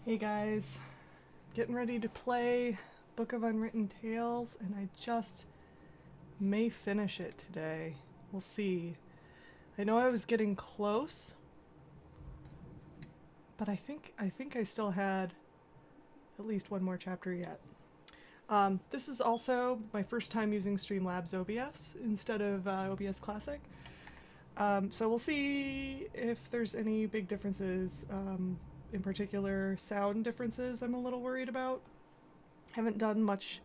Hey guys, getting ready to play Book of Unwritten Tales, and I just may finish it today. We'll see. I know I was getting close, but I think I still had at least one more chapter yet. This is also my first time using Streamlabs OBS instead of OBS Classic. So we'll see if there's any big differences. In particular, sound differences I'm a little worried about. Haven't done much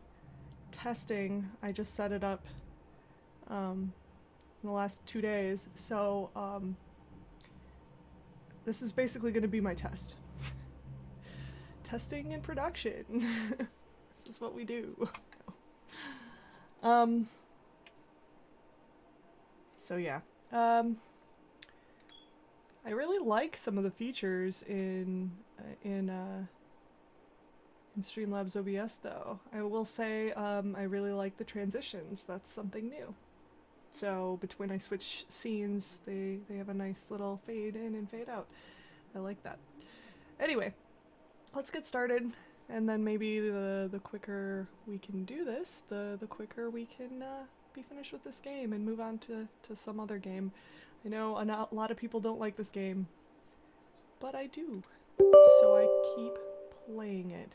testing. I just set it up in the last 2 days, so this is basically going to be my test. Testing in production. This is what we do. So yeah. I really like some of the features in Streamlabs OBS, though. I will say I really like the transitions. That's something new. So between I switch scenes, they have a nice little fade in and fade out. I like that. Anyway, let's get started, and then maybe the quicker we can do this, the quicker we can be finished with this game and move on to some other game. I know a lot of people don't like this game, but I do, so I keep playing it.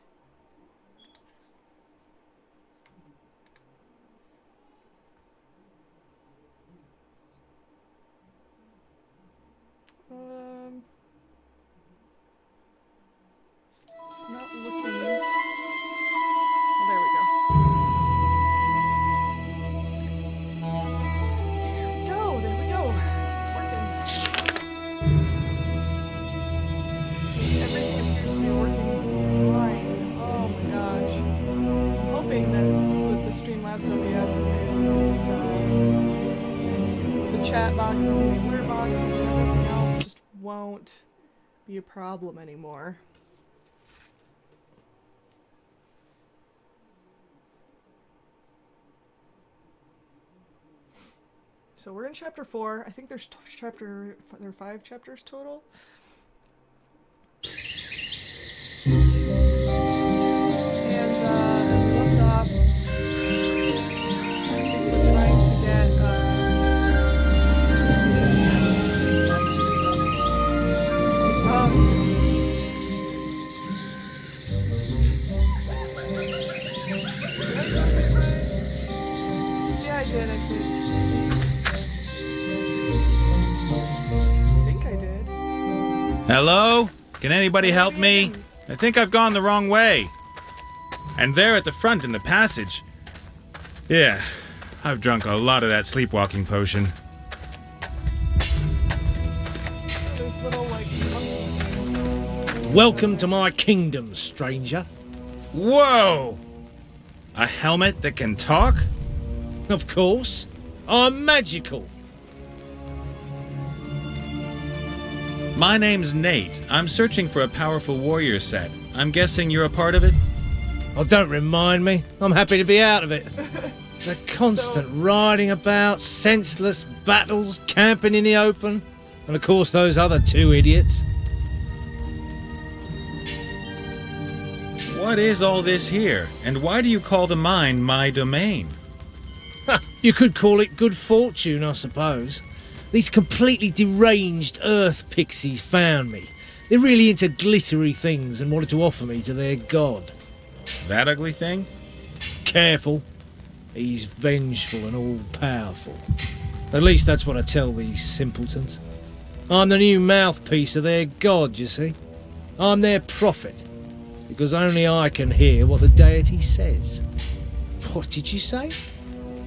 It's not looking... Oh, there we go. There we go. It's working. Everything appears to be working fine. Oh my gosh. I'm hoping that with the Streamlabs OBS and the chat boxes and the alert boxes and everything else just won't be a problem anymore. So we're in chapter 4. I think there are 5 chapters total. And we left off. I think we're trying to get did I go this way? Yeah, I did, I think. Hello? Can anybody help me? I think I've gone the wrong way. And there at the front in the passage. Yeah, I've drunk a lot of that sleepwalking potion. There's little, like, monkeys. Welcome to my kingdom, stranger. Whoa! A helmet that can talk? Of course, I'm magical. My name's Nate. I'm searching for a powerful warrior set. I'm guessing you're a part of it? Oh, don't remind me. I'm happy to be out of it. The constant riding about, senseless battles, camping in the open, and of course those other 2 idiots. What is all this here? And why do you call the mine my domain? You could call it good fortune, I suppose. These completely deranged earth pixies found me. They're really into glittery things and wanted to offer me to their god. That ugly thing? Careful. He's vengeful and all-powerful. At least that's what I tell these simpletons. I'm the new mouthpiece of their god, you see. I'm their prophet, because only I can hear what the deity says. What did you say?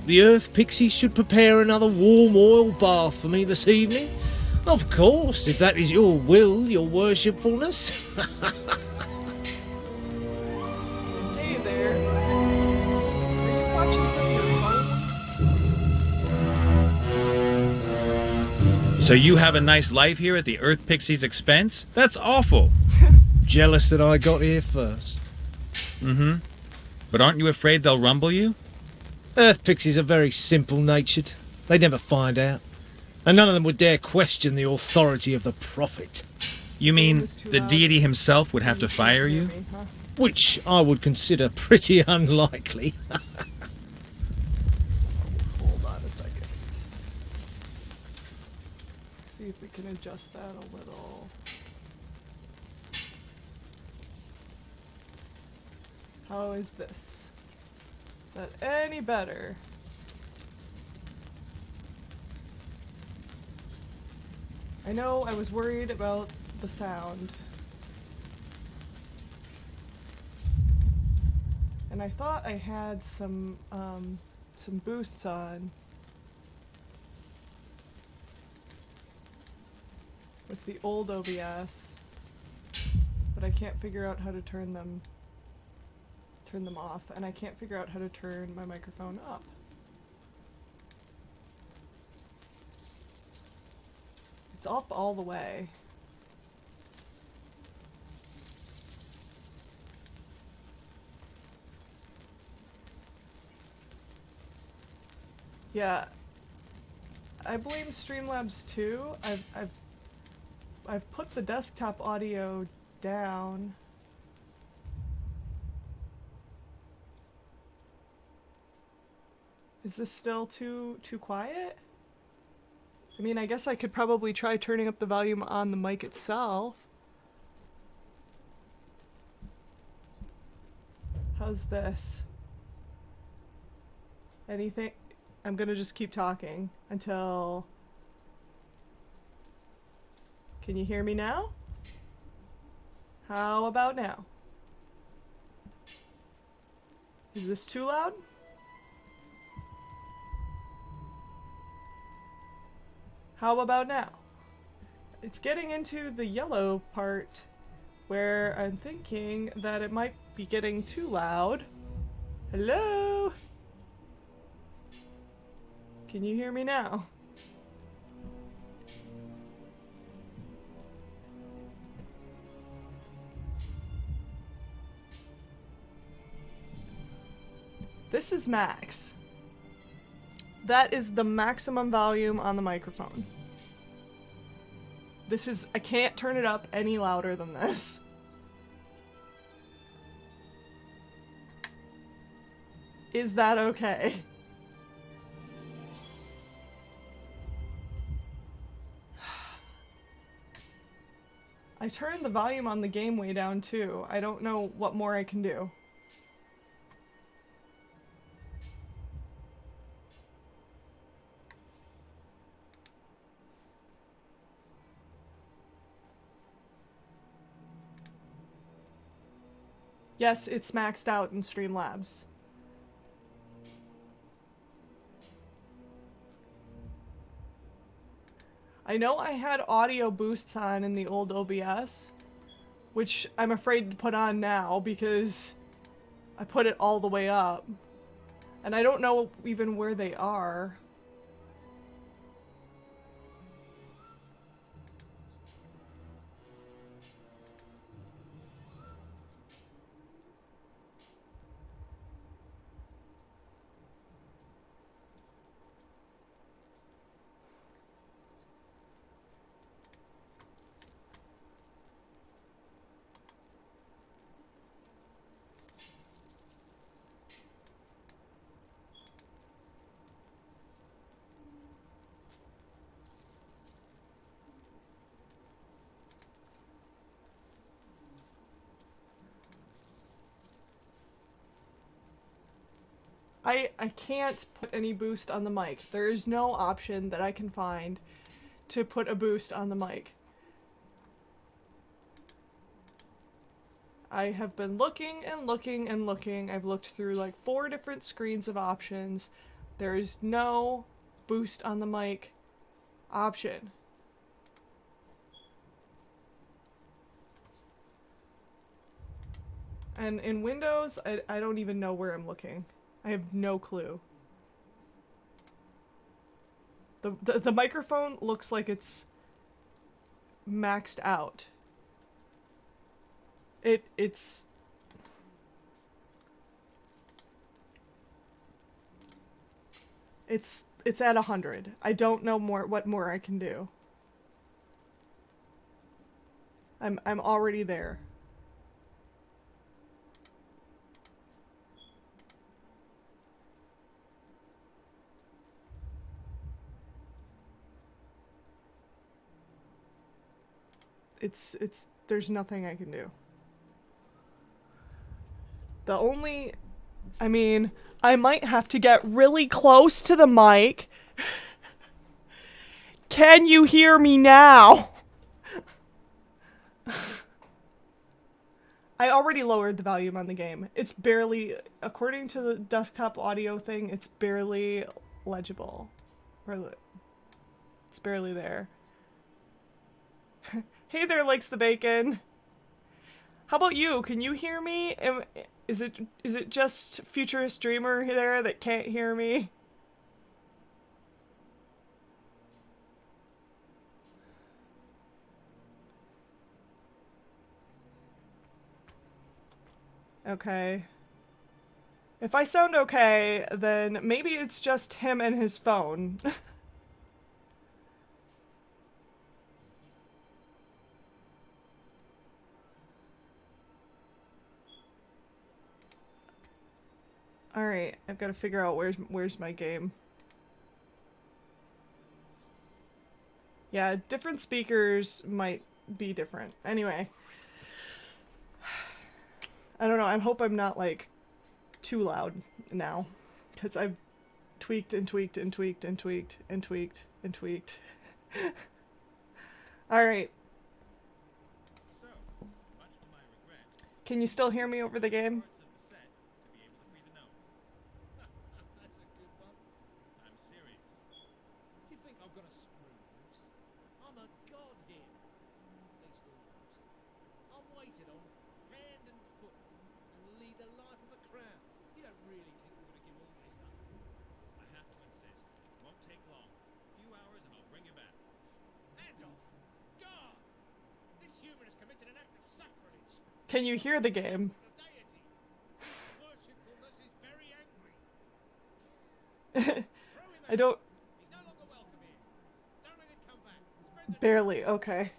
The earth pixies should prepare another warm oil bath for me this evening? Of course, if that is your will, your worshipfulness. Hey there. Are you watching from your phone? So you have a nice life here at the Earth Pixie's expense? That's awful. Jealous that I got here first. Mm-hmm. But aren't you afraid they'll rumble you? Earth pixies are very simple-natured. They never find out. And none of them would dare question the authority of the prophet. You Game mean was too the loud deity himself would have and to can't fire hear you? me, huh? Which I would consider pretty unlikely. Hold on a second. See if we can adjust that a little. How is this? Is that any better? I know I was worried about the sound. And I thought I had some boosts on with the old OBS, but I can't figure out how to turn them off, and I can't figure out how to turn my microphone up. It's up all the way. Yeah, I blame Streamlabs too. I've put the desktop audio down. Is this still too quiet? I mean, I guess I could probably try turning up the volume on the mic itself. How's this? Anything? I'm gonna just keep talking until... Can you hear me now? How about now? Is this too loud? How about now? It's getting into the yellow part where I'm thinking that it might be getting too loud. Hello? Can you hear me now? This is max. That is the maximum volume on the microphone. This is... I can't turn it up any louder than this. Is that okay? I turned the volume on the game way down too. I don't know what more I can do. Yes, it's maxed out in Streamlabs. I know I had audio boosts on in the old OBS, which I'm afraid to put on now because I put it all the way up. And I don't know even where they are. I can't put any boost on the mic. There is no option that I can find to put a boost on the mic. I have been looking and looking and looking. I've looked through like 4 different screens of options. There is no boost on the mic option. And in Windows, I don't even know where I'm looking. I have no clue. The microphone looks like it's maxed out. It's at 100. I don't know what more I can do. I'm already there. There's nothing I can do. The only, I mean, I might have to get really close to the mic. Can you hear me now? I already lowered the volume on the game. It's barely, according to the desktop audio thing, it's barely legible. It's barely there. Hey there, likes the bacon. How about you? Can you hear me? Is it just Futurist Dreamer there that can't hear me? Okay. If I sound okay, then maybe it's just him and his phone. Alright, I've got to figure out where's my game. Yeah, different speakers might be different. Anyway. I don't know, I hope I'm not, like, too loud now. Because I've tweaked and tweaked and tweaked and tweaked and tweaked and tweaked. Alright. So, much to my regret, Can you still hear me over the game? parts of the set to be able to free the gnome. That's a good one. I'm serious. Do you think I've got a screw loose? I'm a god here. At least almost. I'm waited on hand and foot and lead the life of a crown. You don't really think we're going to give all this up? I have to insist. It won't take long. A few hours and I'll bring you back. Hands off! God! This human has committed an act of sacrilege. Can you hear the game? The deity. Worshipfulness is very angry. Throw him I out. don't... He's no longer welcome here. Don't let him come back. Spread the Barely, okay.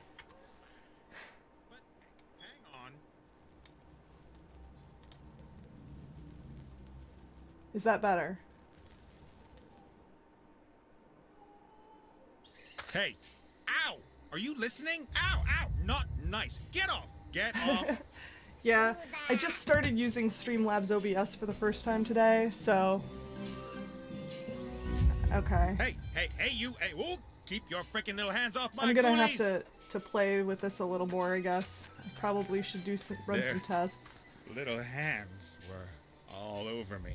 But hang on. Is that better? Hey! Ow! Are you listening? Ow! Ow! Not nice. Get off! Get off! Yeah, I just started using Streamlabs OBS for the first time today, so... Okay. Hey! Hey! Hey! You! Hey! Whoa! Keep your freaking little hands off my I'm gonna have goonies! to play with this a little more, I guess. I probably should run There. some tests. Little hands were all over me.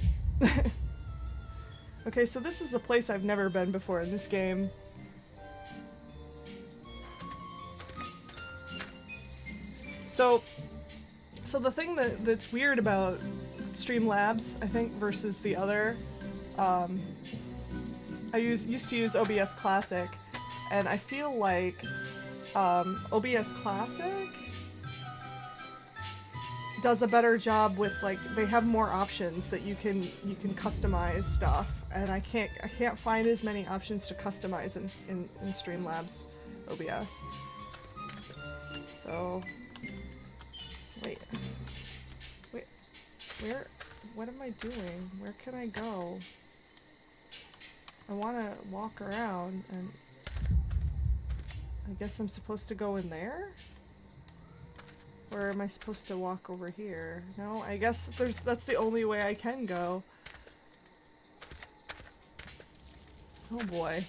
Okay, so this is a place I've never been before in this game. So the thing that's weird about Streamlabs, I think, versus the other, I used to use OBS Classic, and I feel like OBS Classic does a better job with, like, they have more options that you can customize stuff, and I can't find as many options to customize in Streamlabs OBS. So wait, what am I doing? Where can I go? I want to walk around, and I guess I'm supposed to go in there? Or am I supposed to walk over here? No, I guess that's the only way I can go. Oh boy.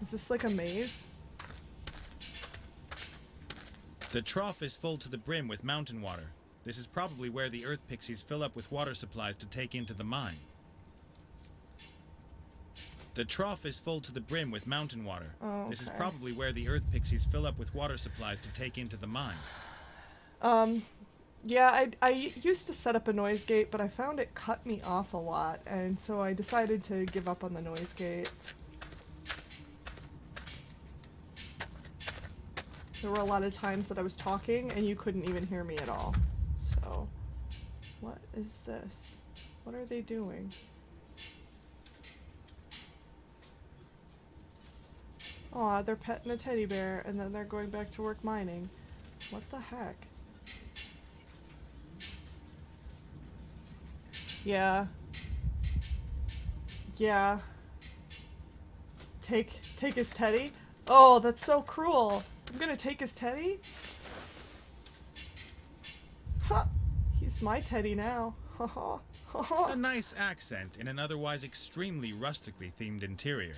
Is this like a maze? The trough is full to the brim with mountain water. This is probably where the earth pixies fill up with water supplies to take into the mine. The trough is full to the brim with mountain water. Oh, This is okay. probably where the earth pixies fill up with water supplies to take into the mine. Yeah, I used to set up a noise gate, but I found it cut me off a lot, and so I decided to give up on the noise gate. There were a lot of times that I was talking and you couldn't even hear me at all. So, what is this? What are they doing? Aw, they're petting a teddy bear and then they're going back to work mining. What the heck? Yeah. Yeah. Take his teddy? Oh, that's so cruel. I'm gonna take his teddy? Ha! He's my teddy now. Ha ha. Ha ha. A nice accent in an otherwise extremely rustically themed interior.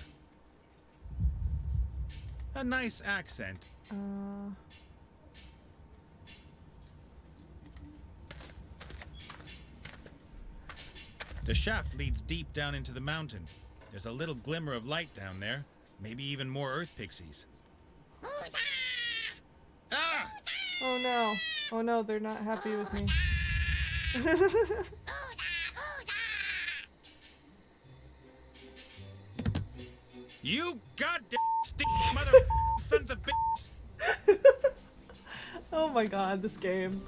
A nice accent. The shaft leads deep down into the mountain. There's a little glimmer of light down there. Maybe even more earth pixies. Ah! Oh no. Oh no, they're not happy with me. You goddamn mother sons of bitches! Oh my god, this game.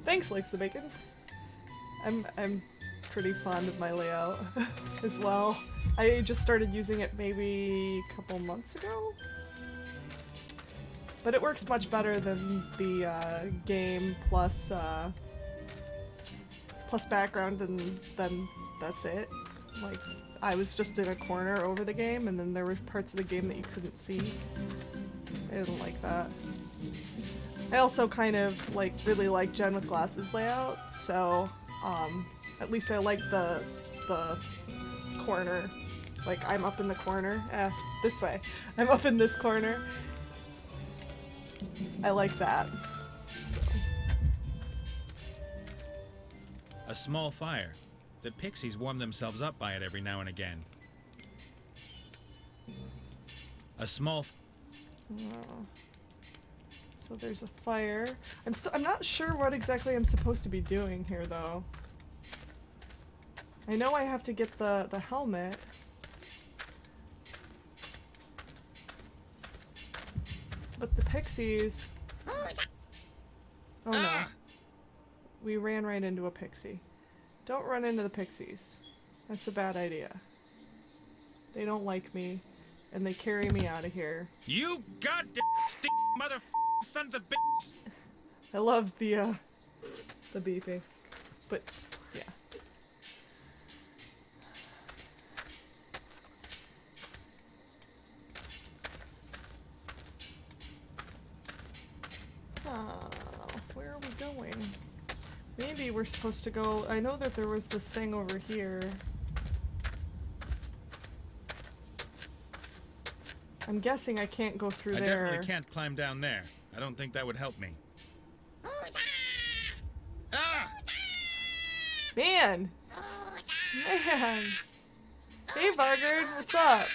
Thanks, Likes the Bacon. I'm pretty fond of my layout as well. I just started using it maybe a couple months ago. But it works much better than the game plus background, and then that's it. Like, I was just in a corner over the game, and then there were parts of the game that you couldn't see. I didn't like that. I also kind of really like Jen with Glasses layout, so at least I like the corner. Like, I'm up in the corner. This way. I'm up in this corner. I like that. So. A small fire. The pixies warm themselves up by it every now and again. A small... Oh. So there's a fire. I'm not sure what exactly I'm supposed to be doing here, though. I know I have to get the helmet. But the pixies... Oh no. We ran right into a pixie. Don't run into the pixies. That's a bad idea. They don't like me, and they carry me out of here. You goddamn mother sons of bitches! I love the beefing. But, yeah. Where are we going? Maybe we're supposed to go... I know that there was this thing over here. I'm guessing I can't go through there. I definitely can't climb down there. I don't think that would help me. Ah! Man! Man! Hey, Vargard, what's up?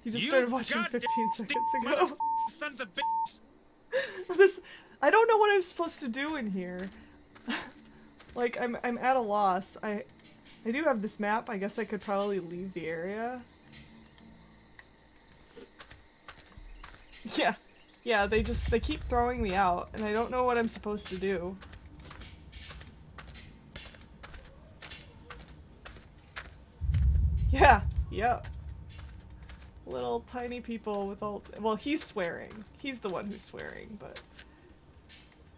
You just started watching 15 seconds ago. Sons of bitches! This, I don't know what I'm supposed to do in here. Like, I'm at a loss. I do have this map. I guess I could probably leave the area. Yeah. Yeah, they keep throwing me out, and I don't know what I'm supposed to do. Yeah, yep. Little tiny people with all... Well, he's swearing. He's the one who's swearing, but...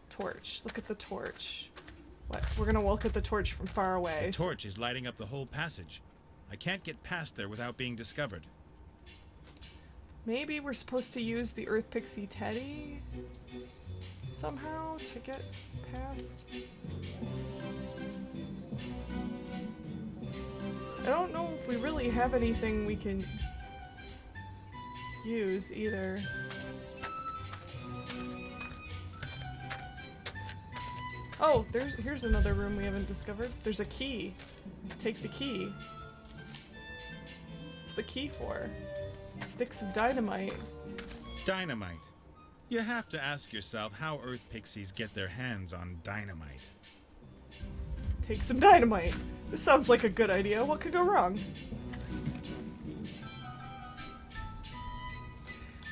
Torch. Look at the torch. What? We're gonna look at the torch from far away. The torch is lighting up the whole passage. I can't get past there without being discovered. Maybe we're supposed to use the Earth Pixie Teddy somehow to get past. I don't know if we really have anything we can use either. Oh, here's another room we haven't discovered. There's a key. Take the key. What's the key for? Sticks of dynamite. Dynamite. You have to ask yourself how Earth Pixies get their hands on dynamite. Take some dynamite. This sounds like a good idea. What could go wrong?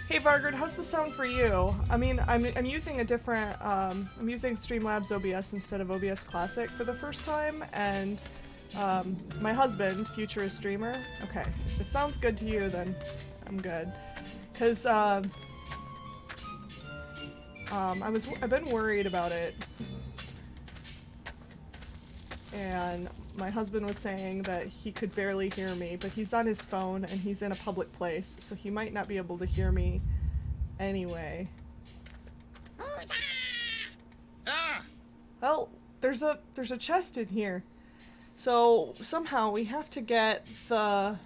Hey Vargard, how's the sound for you? I mean, I'm using a different, I'm using Streamlabs OBS instead of OBS Classic for the first time, and my husband, future streamer, okay, if it sounds good to you, then I'm good. Cause I've been worried about it, and my husband was saying that he could barely hear me, but he's on his phone and he's in a public place, so he might not be able to hear me anyway. Well, there's a chest in here. So somehow we have to get the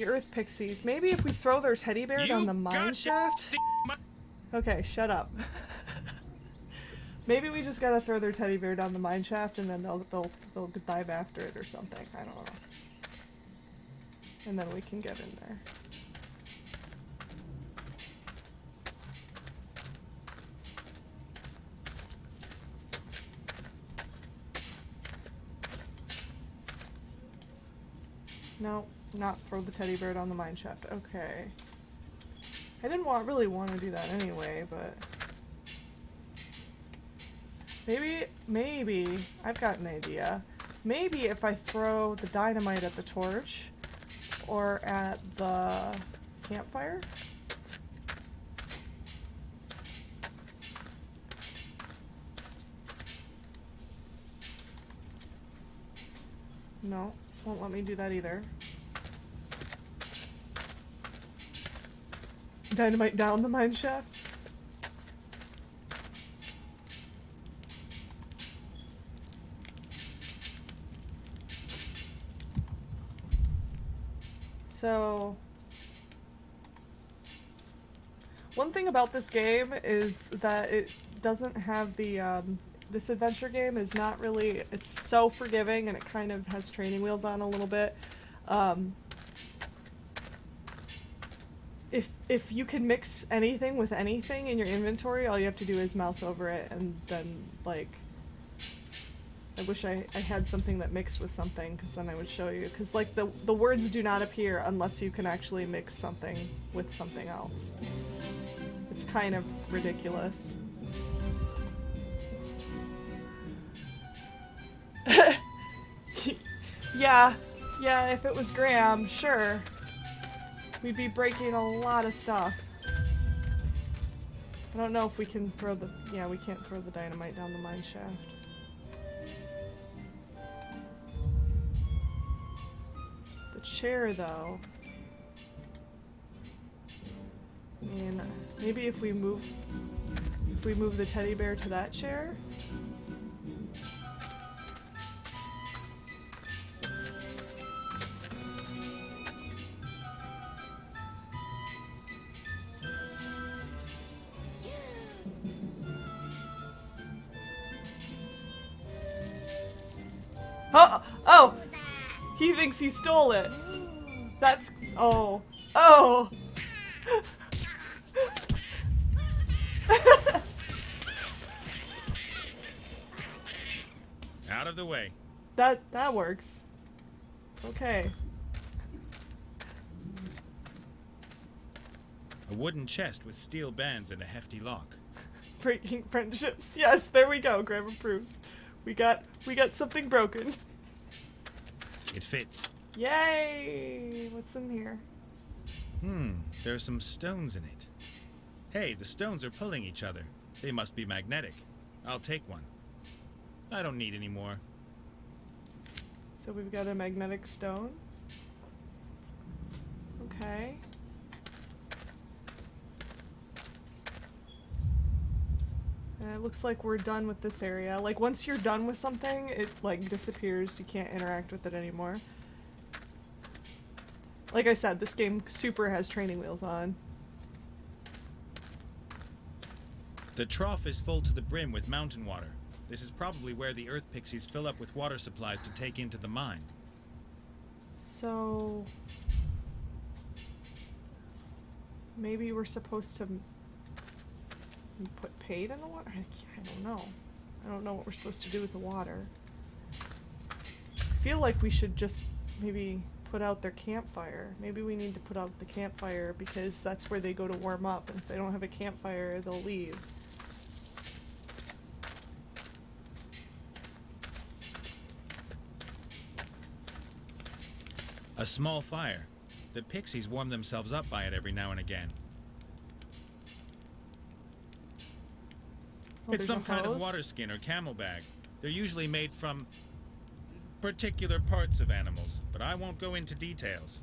earth pixies. Maybe if we throw their teddy bear down the mine shaft. Okay, shut up. Maybe we just gotta throw their teddy bear down the mine shaft and then they'll dive after it or something. I don't know. And then we can get in there. No, not throw the teddy bear down the mine shaft. Okay. I didn't really want to do that anyway, but... Maybe, I've got an idea. Maybe if I throw the dynamite at the torch, or at the campfire? No, won't let me do that either. Dynamite down the mine shaft? So, one thing about this game is that it doesn't have the, this adventure game is not really, it's so forgiving and it kind of has training wheels on a little bit. If you can mix anything with anything in your inventory, all you have to do is mouse over it and then, like, I wish I had something that mixed with something, because then I would show you. Because, like, the words do not appear unless you can actually mix something with something else. It's kind of ridiculous. Yeah, if it was Graham, sure. We'd be breaking a lot of stuff. I don't know if we can throw the... Yeah, we can't throw the dynamite down the mine shaft. The chair, though... I mean, maybe if we move the teddy bear to that chair? Oh! He thinks he stole it. That's... Oh. Oh! Out of the way. That works. Okay. A wooden chest with steel bands and a hefty lock. Breaking friendships. Yes, there we go. Graham approves. We got something broken. It fits. Yay! What's in here? There's some stones in it. Hey, the stones are pulling each other. They must be magnetic. I'll take one. I don't need any more. So we've got a magnetic stone. Okay. It looks like we're done with this area. Like, once you're done with something, it, like, disappears. You can't interact with it anymore. Like I said, this game super has training wheels on. The trough is full to the brim with mountain water. This is probably where the earth pixies fill up with water supplies to take into the mine. So... maybe we're supposed to... put paint in the water? I don't know. I don't know what we're supposed to do with the water. I feel like we should just maybe put out their campfire. Maybe we need to put out the campfire because that's where they go to warm up, and if they don't have a campfire, they'll leave. A small fire. The pixies warm themselves up by it every now and again. Oh, It's there's some a kind of hose? water skin or camelbag. They're usually made from particular parts of animals, but I won't go into details.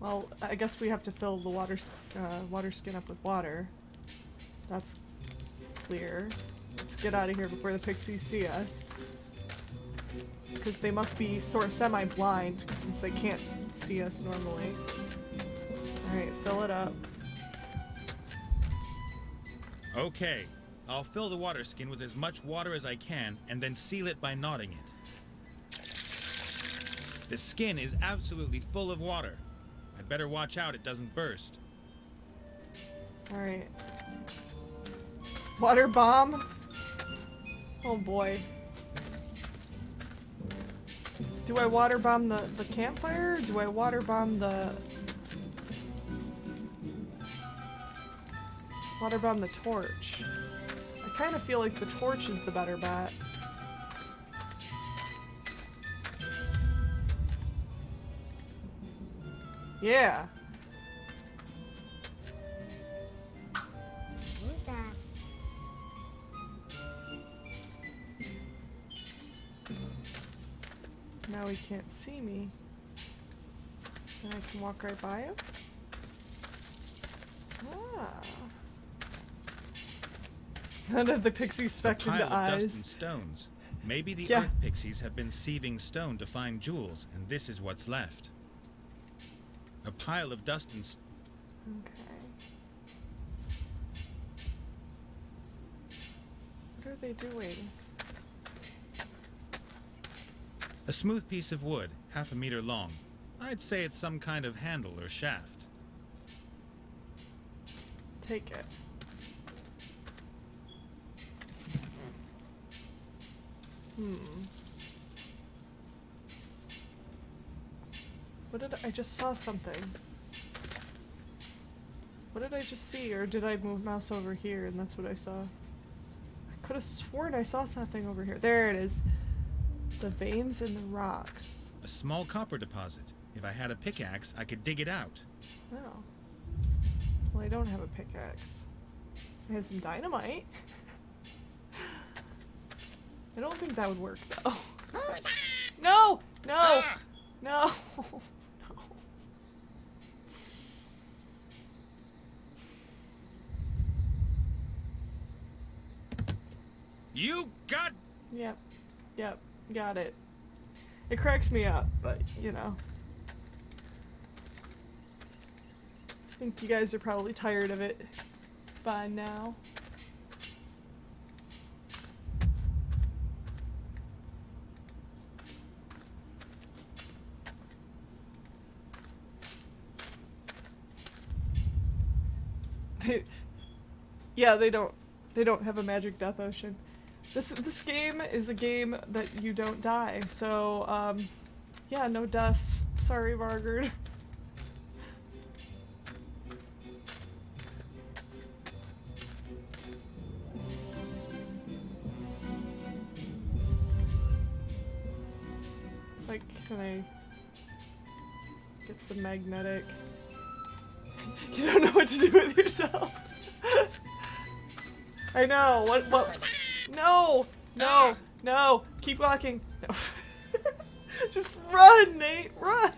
Well, I guess we have to fill the water skin up with water. That's clear. Let's get out of here before the pixies see us. Because they must be sort of semi-blind, since they can't see us normally. Alright, fill it up. Okay, I'll fill the water skin with as much water as I can and then seal it by knotting it. The skin is absolutely full of water. I'd better watch out it doesn't burst. Alright. Water bomb? Oh boy. Do I water bomb the campfire? Or do I water bomb the... Water bomb the torch? I kind of feel like the torch is the better bet. Yeah. Now he can't see me. And I can walk right by him? Ah. None of the pixies specked A pile into of dust and eyes. stones. Maybe the Yeah. earth pixies have been sieving stone to find jewels, and this is what's left. A pile of dust and Okay. What are they doing? a smooth piece of wood, 1/2 meter long. I'd say it's some kind of handle or shaft. Take it. What did I just saw something? What did I just see, or did I move mouse over here and that's what I saw? I could have sworn I saw something over here. There it is. The veins in the rocks. A small copper deposit. If I had a pickaxe, I could dig it out. Oh. Well, I don't have a pickaxe. I have some dynamite. I don't think that would work, though. No! No! Ah! No! No. You got... Yep. Yep. Got it. It cracks me up, but, you know. I think you guys are probably tired of it by now. Yeah, they don't have a magic death ocean. This game is a game that you don't die, so yeah, no deaths. Sorry, Margaret. It's like, can I get some magnetic? You don't know what to do with yourself. I know. What? No! No! No! Keep walking. No. Just run, Nate! Run!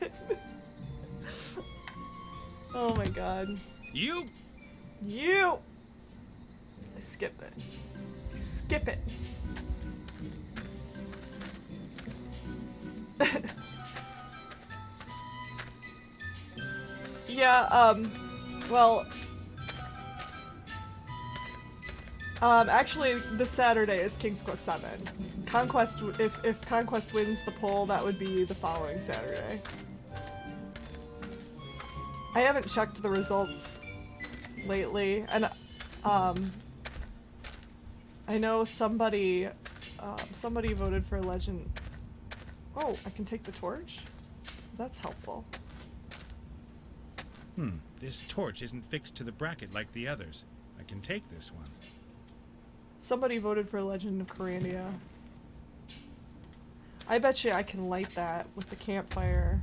Oh my god. You... You! Skip it. Skip it. Yeah, well... actually, this Saturday is King's Quest VII. Conquest, if Conquest wins the poll, that would be the following Saturday. I haven't checked the results lately, and, I know somebody voted for Legend. Oh, I can take the torch? That's helpful. This torch isn't fixed to the bracket like the others. I can take this one. Somebody voted for Legend of Corandia. I bet you I can light that with the campfire.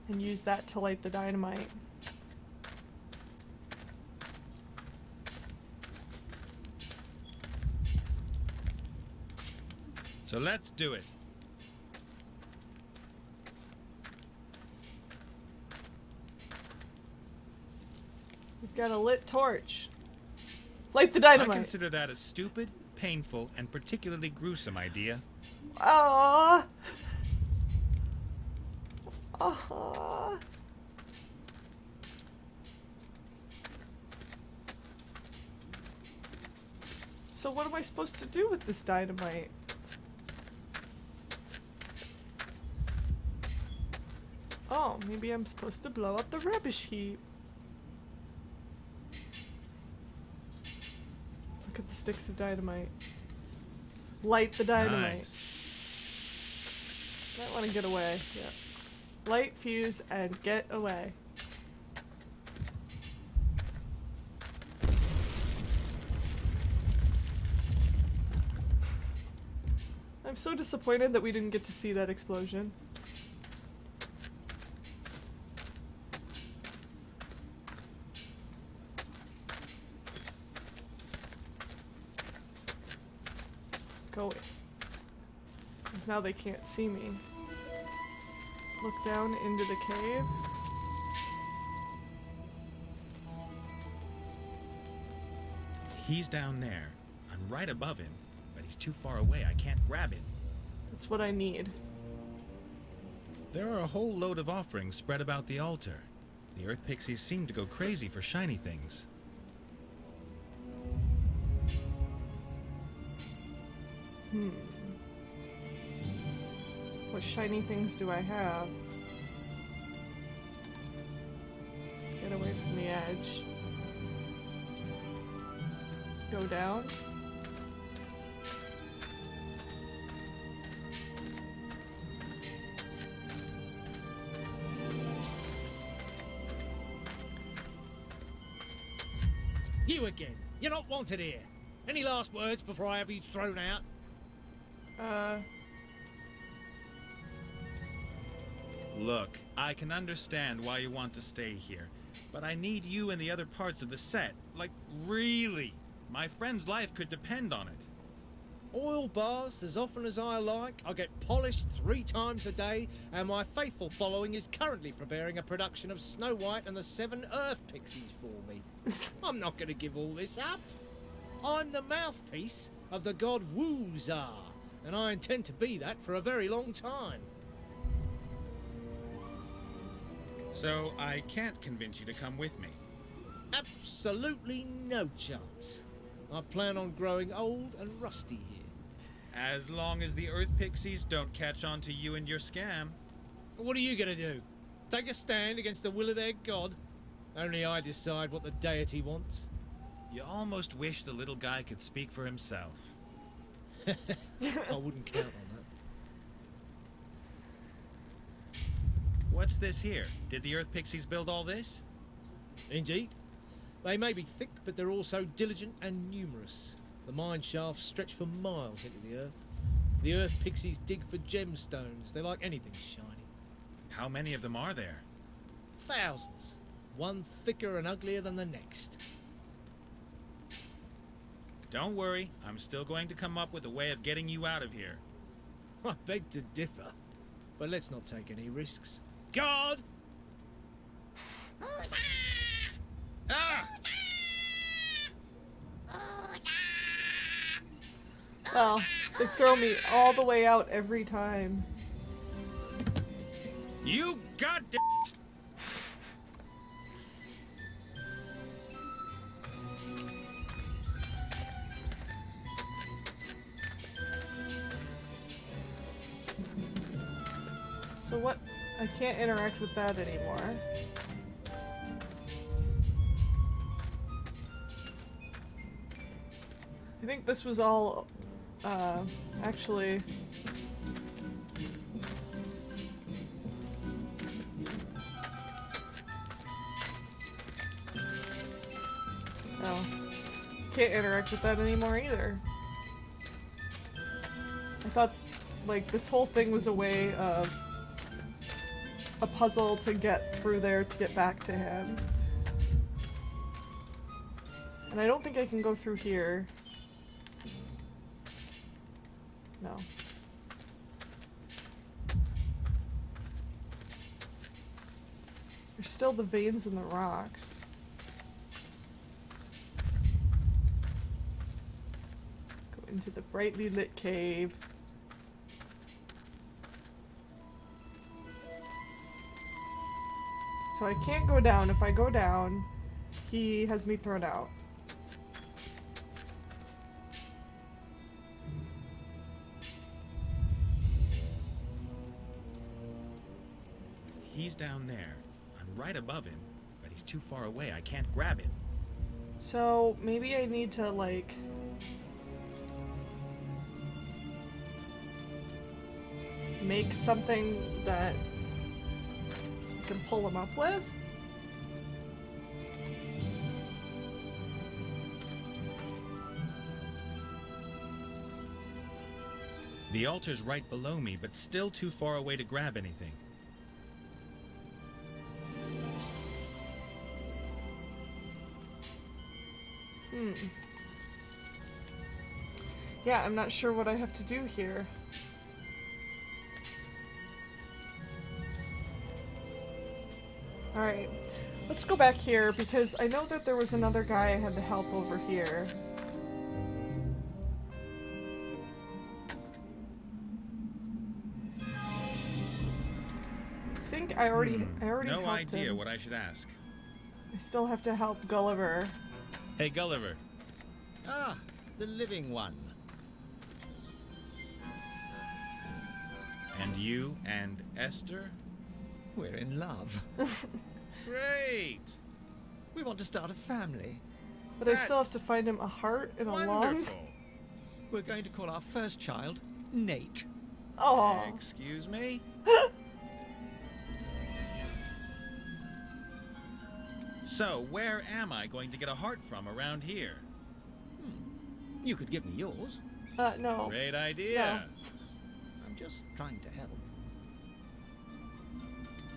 and use that to light the dynamite. So let's do it. We've got a lit torch. Light the I dynamite. consider that a stupid, painful, and particularly gruesome idea. Aww. Aww. So what am I supposed to do with this dynamite? Oh, maybe I'm supposed to blow up the rubbish heap. Look at the sticks of dynamite. Light the dynamite. Nice. Might want to get away. Yeah. Light, fuse, and get away. I'm so disappointed that we didn't get to see that explosion. Go away. Now they can't see me. Look down into the cave. He's down there. I'm right above him, but he's too far away. I can't grab him. That's what I need. There are a whole load of offerings spread about the altar. The earth pixies seem to go crazy for shiny things. What shiny things do I have? Get away from the edge. Go down. You again. You're not wanted here. Any last words before I have you thrown out? Look, I can understand why you want to stay here, but I need you in the other parts of the set. Like, really. My friend's life could depend on it. Oil baths as often as I like. I get polished 3 times a day, and my faithful following is currently preparing a production of Snow White and the 7 Earth Pixies for me. I'm not going to give all this up. I'm the mouthpiece of the god Woozar, and I intend to be that for a very long time. So I can't convince you to come with me. Absolutely no chance. I plan on growing old and rusty here. As long as the earth pixies don't catch on to you and your scam. What are you going to do? Take a stand against the will of their god? Only I decide what the deity wants. You almost wish the little guy could speak for himself. I wouldn't count on that. What's this here? Did the earth pixies build all this? Indeed. They may be thick, but they're also diligent and numerous. The mine shafts stretch for miles into the earth. The earth pixies dig for gemstones. They like anything shiny. How many of them are there? Thousands. One thicker and uglier than the next. Don't worry, I'm still going to come up with a way of getting you out of here. I beg to differ, but let's not take any risks. God! Ah! Well, they throw me all the way out every time. You goddamn... So what? I can't interact with that anymore. I think this was all, actually... Oh. Can't interact with that anymore either. I thought, like, this whole thing was a way of... a puzzle to get through there to get back to him. And I don't think I can go through here. No. There's still the veins in the rocks. Go into the brightly lit cave. So I can't go down. If I go down, he has me thrown out. He's down there. I'm right above him, but he's too far away. I can't grab him. So maybe I need to like make something that I can pull him up with. The altar's right below me, but still too far away to grab anything. Yeah, I'm not sure what I have to do here. Alright, let's go back here because I know that there was another guy I had to help over here. I think I already No helped idea him. what I should ask. I still have to help Gulliver. Hey, Gulliver. Ah, the living one. And you and Esther? We're in love. Great! We want to start a family. But I still have That's to find him a heart and a lung. Wonderful. We're going to call our first child Nate. Oh, Excuse me? So, where am I going to get a heart from around here? You could give me yours. no. Great idea. I'm just trying to help.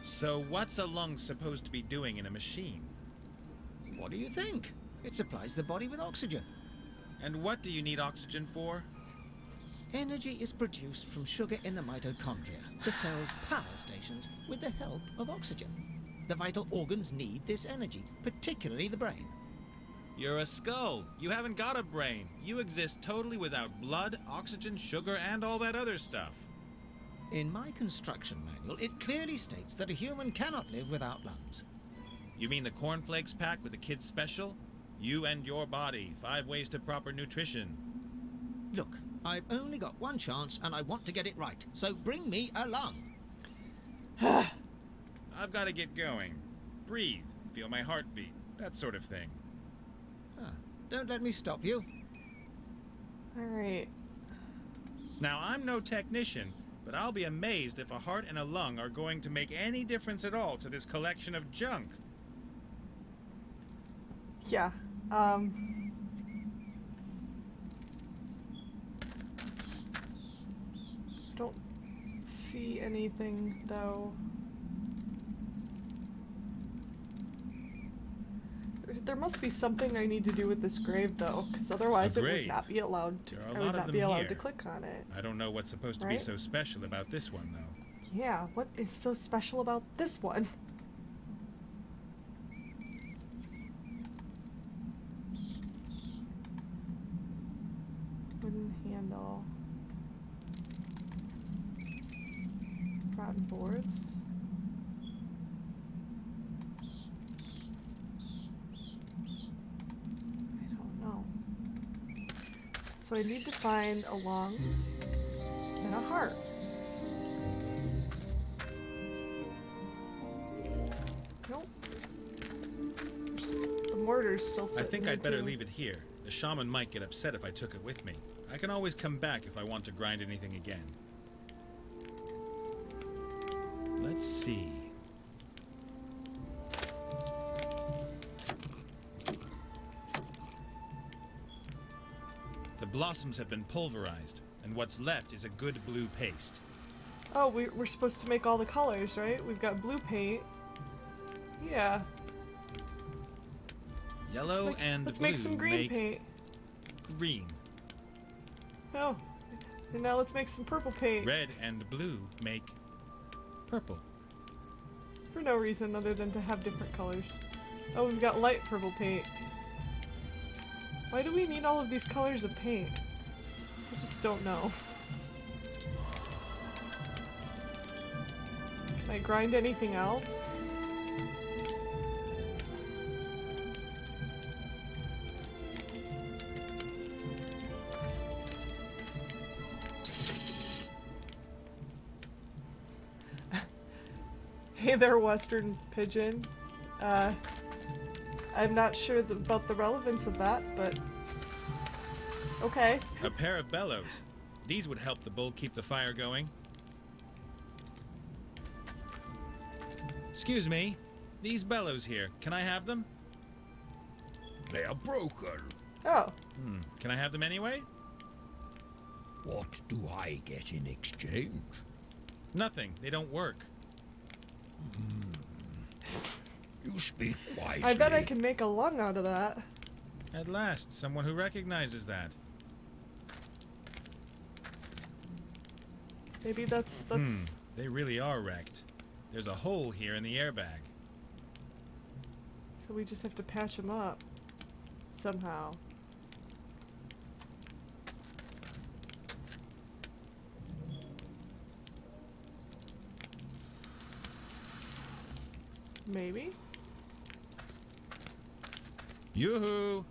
So, what's a lung supposed to be doing in a machine? What do you think? It supplies the body with oxygen. And what do you need oxygen for? Energy is produced from sugar in the mitochondria, the cell's power stations, with the help of oxygen. The vital organs need this energy, particularly the brain. You're a skull. You haven't got a brain. You exist totally without blood, oxygen, sugar, and all that other stuff. In my construction manual, it clearly states that a human cannot live without lungs. You mean the cornflakes pack with the kids special? You and your body, 5 ways to proper nutrition. Look, I've only got one chance and I want to get it right, so bring me a lung. I've got to get going. Breathe, feel my heartbeat, that sort of thing. Don't let me stop you. Alright. Now, I'm no technician, but I'll be amazed if a heart and a lung are going to make any difference at all to this collection of junk. Yeah. Don't see anything though. There must be something I need to do with this grave though, because otherwise A it would grave? not be allowed to. There are a I lot would of not them be allowed here. to click on it. I don't know what's supposed to be Right? so special about this one, though. Yeah, what is so special about this one? Wooden handle. Rotten boards. I don't know. So I need to find a lung and a heart. Nope. The mortar's still I sitting think there I'd better too. leave it here. The shaman might get upset if I took it with me. I can always come back if I want to grind anything again. Let's see. The blossoms have been pulverized, and what's left is a good blue paste. Oh, we're supposed to make all the colors, right? We've got blue paint. Yeah. Yellow and let's blue make some green paint. green. Oh. And now let's make some purple paint. Red and blue make purple. For no reason other than to have different colors. Oh, we've got light purple paint. Why do we need all of these colors of paint? I just don't know. Can I grind anything else? Hey there, Western Pigeon. I'm not sure about the relevance of that, but okay. A pair of bellows. These would help the bull keep the fire going. Excuse me, these bellows here, can I have them? They are broken. Oh, Can I have them anyway? What do I get in exchange? Nothing, they don't work. You speak wisely. I bet I can make a lung out of that. At last, someone who recognizes that. Maybe that's They really are wrecked. There's a hole here in the airbag. so we just have to patch them up somehow. Maybe? Yoo-hoo!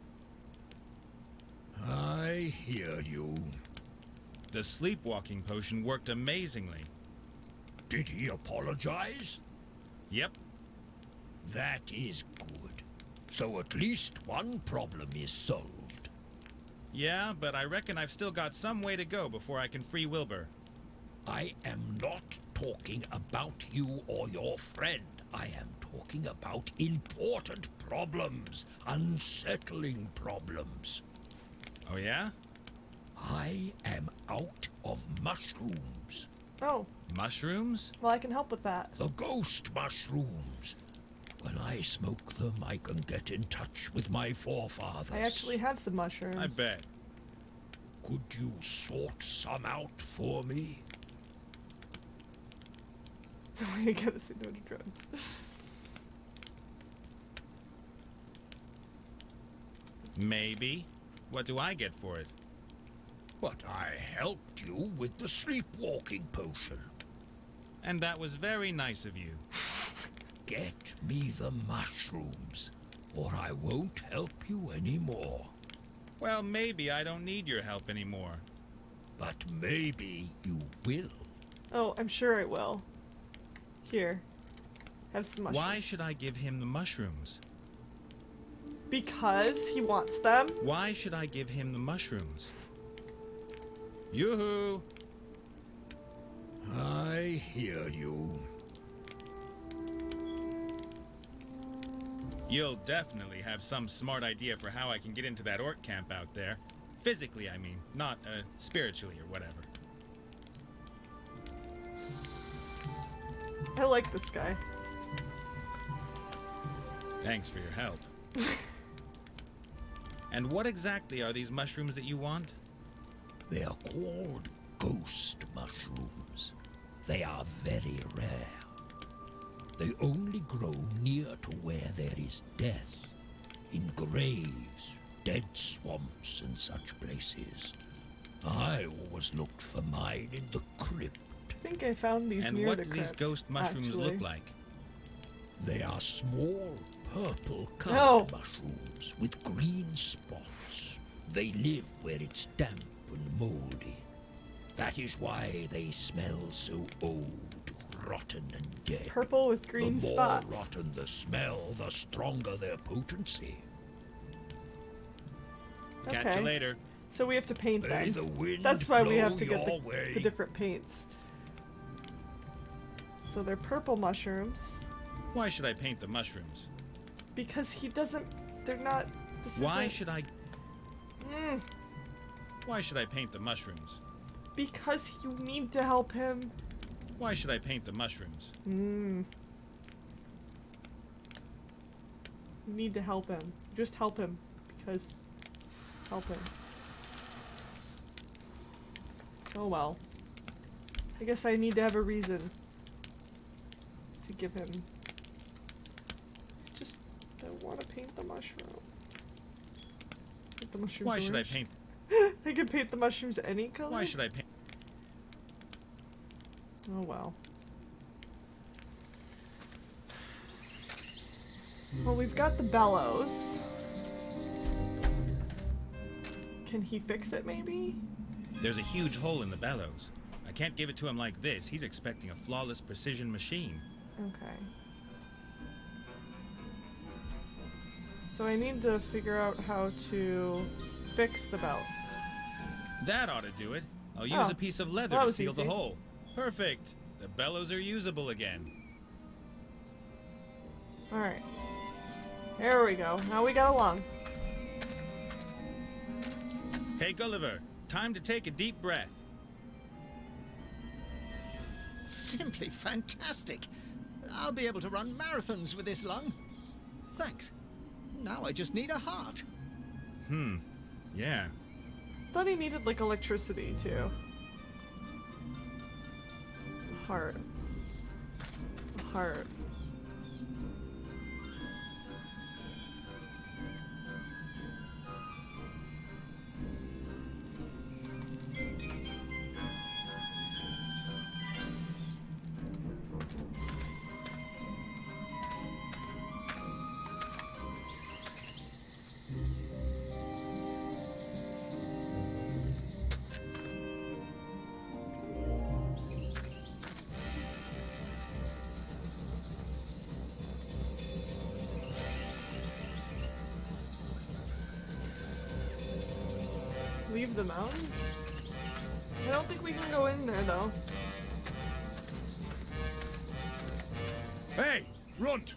I hear you. The sleepwalking potion worked amazingly. Did he apologize? Yep. That is good. So at least one problem is solved. Yeah, but I reckon I've still got some way to go before I can free Wilbur. I am not talking about you or your friend. I am talking about important problems, unsettling problems. Oh yeah? I am out of mushrooms. Oh, Mushrooms? well, I can help with that. The ghost mushrooms. When I smoke them, I can get in touch with my forefathers. I actually have some mushrooms. I bet. Could you sort some out for me? You gotta say no to drugs. Maybe. What do I get for it? But I helped you with the sleepwalking potion. And that was very nice of you. Get me the mushrooms, or I won't help you anymore. Well, maybe I don't need your help anymore. But maybe you will. Oh, I'm sure I will. Here. Have some mushrooms. Why should I give him the mushrooms? Because he wants them. Why should I give him the mushrooms? Yoo-hoo! I hear you. You'll definitely have some smart idea for how I can get into that orc camp out there. Physically, I mean, not spiritually or whatever. I like this guy. Thanks for your help. And what exactly are these mushrooms that you want? They are called ghost mushrooms. They are very rare. They only grow near to where there is death, in graves, dead swamps, and such places. I always looked for mine in the crypt. I think I found these And near what the do these crypt, ghost mushrooms actually. look like? They are small, purple-colored Oh. mushrooms with green spots. They live where it's damp and moldy. That is why they smell so old, rotten, and dead. Purple with green the more spots. rotten the smell, the stronger their potency. Catch Okay. you later. So we have to paint May them. the wind That's why we blow have to get your way. the different paints. So they're purple mushrooms. Why should I paint the mushrooms? Because he doesn't... They're not... This Why isn't- should I... Why should I paint the mushrooms? Because you need to help him. Why should I paint the mushrooms? You need to help him. Just help him. Because... help him. Oh well. I guess I need to have a reason to give him. Just don't want to paint the mushroom. Paint the mushrooms Why should I orange. paint? I can paint the mushrooms any color? Why should I paint? Oh well. Well, we've got the bellows. Can he fix it, maybe? There's a huge hole in the bellows. I can't give it to him like this. He's expecting a flawless precision machine. Okay. So I need to figure out how to fix the belts. That ought to do it. I'll use Oh, a piece of leather that to was seal the easy. hole. Perfect. The bellows are usable again. Alright. There we go. Now we got along. Hey Gulliver, time to take a deep breath. Simply fantastic. I'll be able to run marathons with this lung. Thanks. Now I just need a heart. Yeah. Thought he needed like electricity too. Heart. Heart. Leave the mountains? I don't think we can go in there though. Hey, Runt!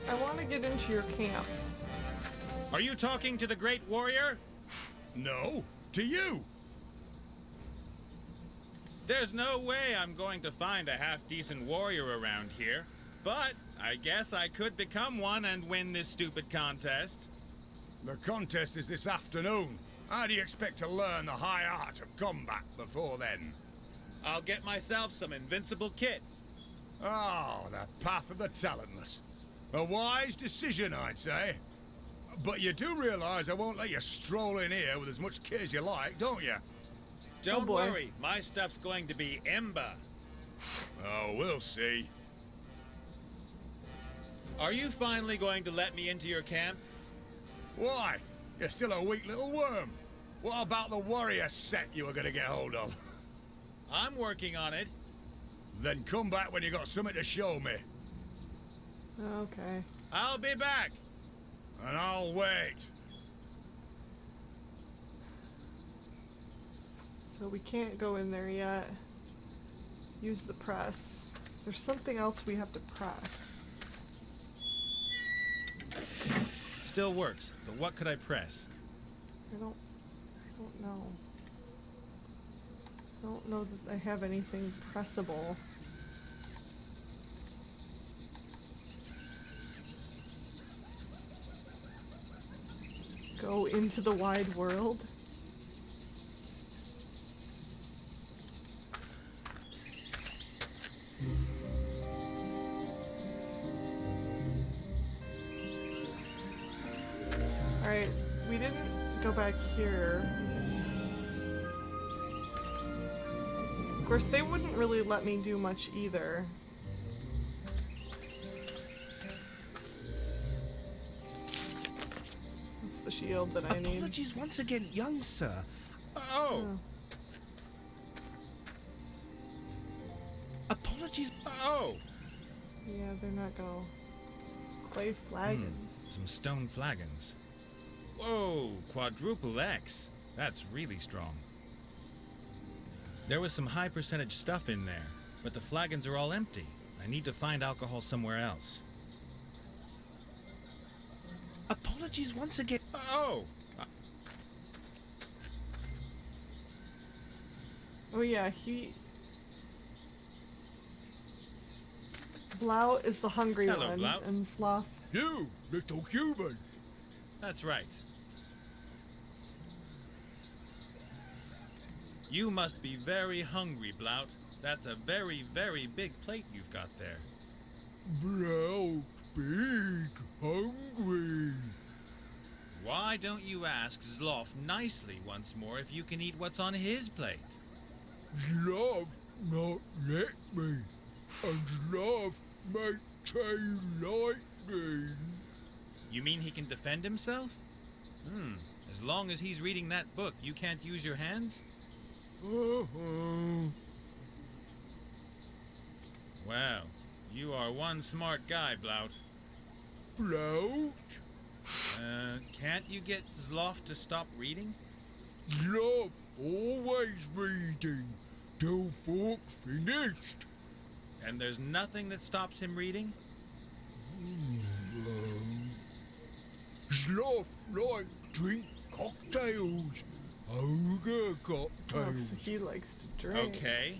I want to get into your camp. Are you talking to the great warrior? No, to you! There's no way I'm going to find a half-decent warrior around here. But I guess I could become one and win this stupid contest. The contest is this afternoon. How do you expect to learn the high art of combat before then? I'll get myself some invincible kit. Oh, the path of the talentless. A wise decision, I'd say. But you do realize I won't let you stroll in here with as much kit as you like, don't you? Don't boy. worry, my stuff's going to be Ember. Oh, we'll see. Are you finally going to let me into your camp? Why? You're still a weak little worm. What about the warrior set you were going to get hold of? I'm working on it. Then come back when you got something to show me. Okay. I'll be back. And I'll wait. So we can't go in there yet. Use the press. There's something else we have to press. Still works, but what could I press? I don't know. I don't know that I have anything pressable. Go into the wide world? Alright, we didn't go back here. Of course, they wouldn't really let me do much either. That's the shield that I need. Apologies once again, young sir. Oh, Oh. Apologies. oh! Yeah, they're not gonna... Clay flagons. Some stone flagons. Whoa, quadruple X. That's really strong. There was some high percentage stuff in there, but the flagons are all empty. I need to find alcohol somewhere else. Apologies once again. Oh! Oh yeah, Blau is the hungry Hello, one, Blau. and Sloth. You, little human. That's right. You must be very hungry, Blout. That's a very, very big plate you've got there. Blout, big, hungry. Why don't you ask Zloff nicely once more if you can eat what's on his plate? Love not let me, and love make chain lightning. You mean he can defend himself? As long as he's reading that book, you can't use your hands? Well, you are one smart guy, Blout. Blout? Can't you get Zloff to stop reading? Love always reading till book finished. And there's nothing that stops him reading? Sloth like drink cocktails. Ogre Oh, cocktails. so he likes to drink. Okay.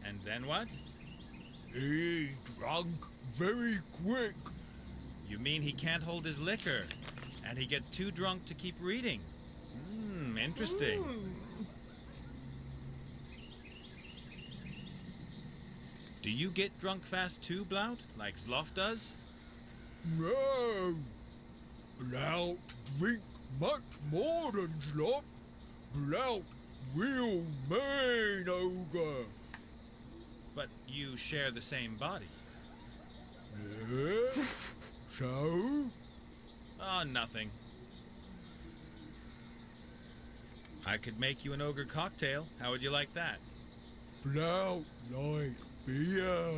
And then what? He drunk very quick. You mean he can't hold his liquor, and he gets too drunk to keep reading? Interesting. Do you get drunk fast too, Blout, like Zloff does? No. Blout drink much more than Sloth. Blout real mean ogre. But you share the same body. Yeah? So? Oh, nothing. I could make you an ogre cocktail. How would you like that? Blout like beer.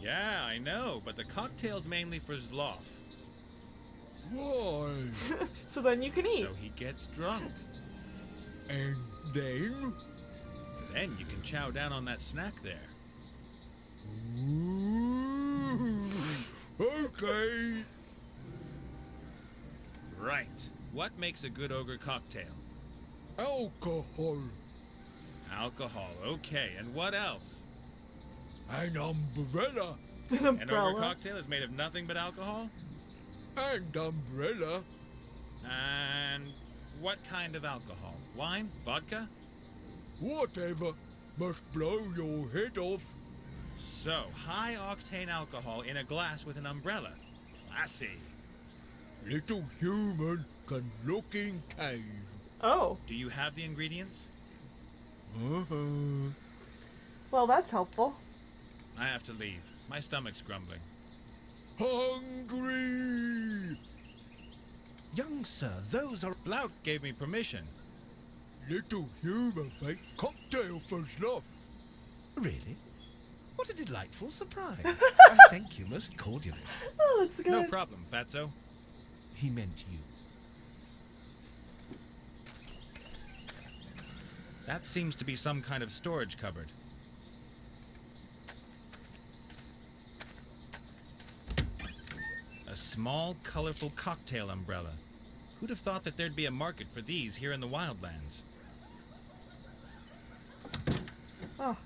Yeah, I know, but the cocktail's mainly for Zloff. Why? So then you can eat. So he gets drunk. And then? Then you can chow down on that snack there. Ooh, okay. Right. What makes a good ogre cocktail? Alcohol. Alcohol, okay. And what else? An umbrella. An An ogre umbrella. cocktail is made of nothing but alcohol? And umbrella. And what kind of alcohol? Wine? Vodka? Whatever. Must blow your head off. So, high-octane alcohol in a glass with an umbrella. Classy. Little human can look in cave. Oh, Do you have the ingredients? Uh-huh. well, that's helpful. I have to leave. My stomach's grumbling. Hungry. Young sir, those are... Blout gave me permission. Little human make cocktail for Sloth. Really? What a delightful surprise. I thank you most cordially. Oh, that's good. No problem, Fatso. He meant you. That seems to be some kind of storage cupboard. A small, colorful cocktail umbrella. Who'd have thought that there'd be a market for these here in the wildlands? Oh.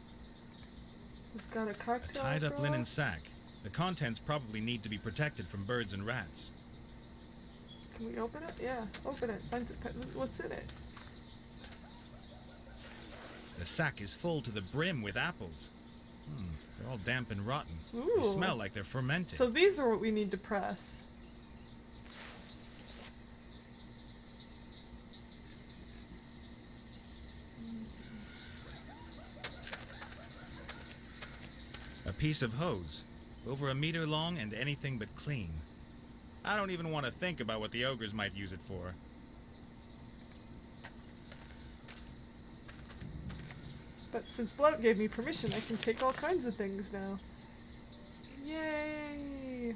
We've got a A cocktail. tied-up umbrella. linen sack. The contents probably need to be protected from birds and rats. Can we open it? Yeah, open it. What's in it? The sack is full to the brim with apples. They're all damp and rotten. Ooh. They smell like they're fermenting. So these are what we need to press. A piece of hose, over a meter long and anything but clean. I don't even want to think about what the ogres might use it for. But since Blout gave me permission, I can take all kinds of things now. Yay!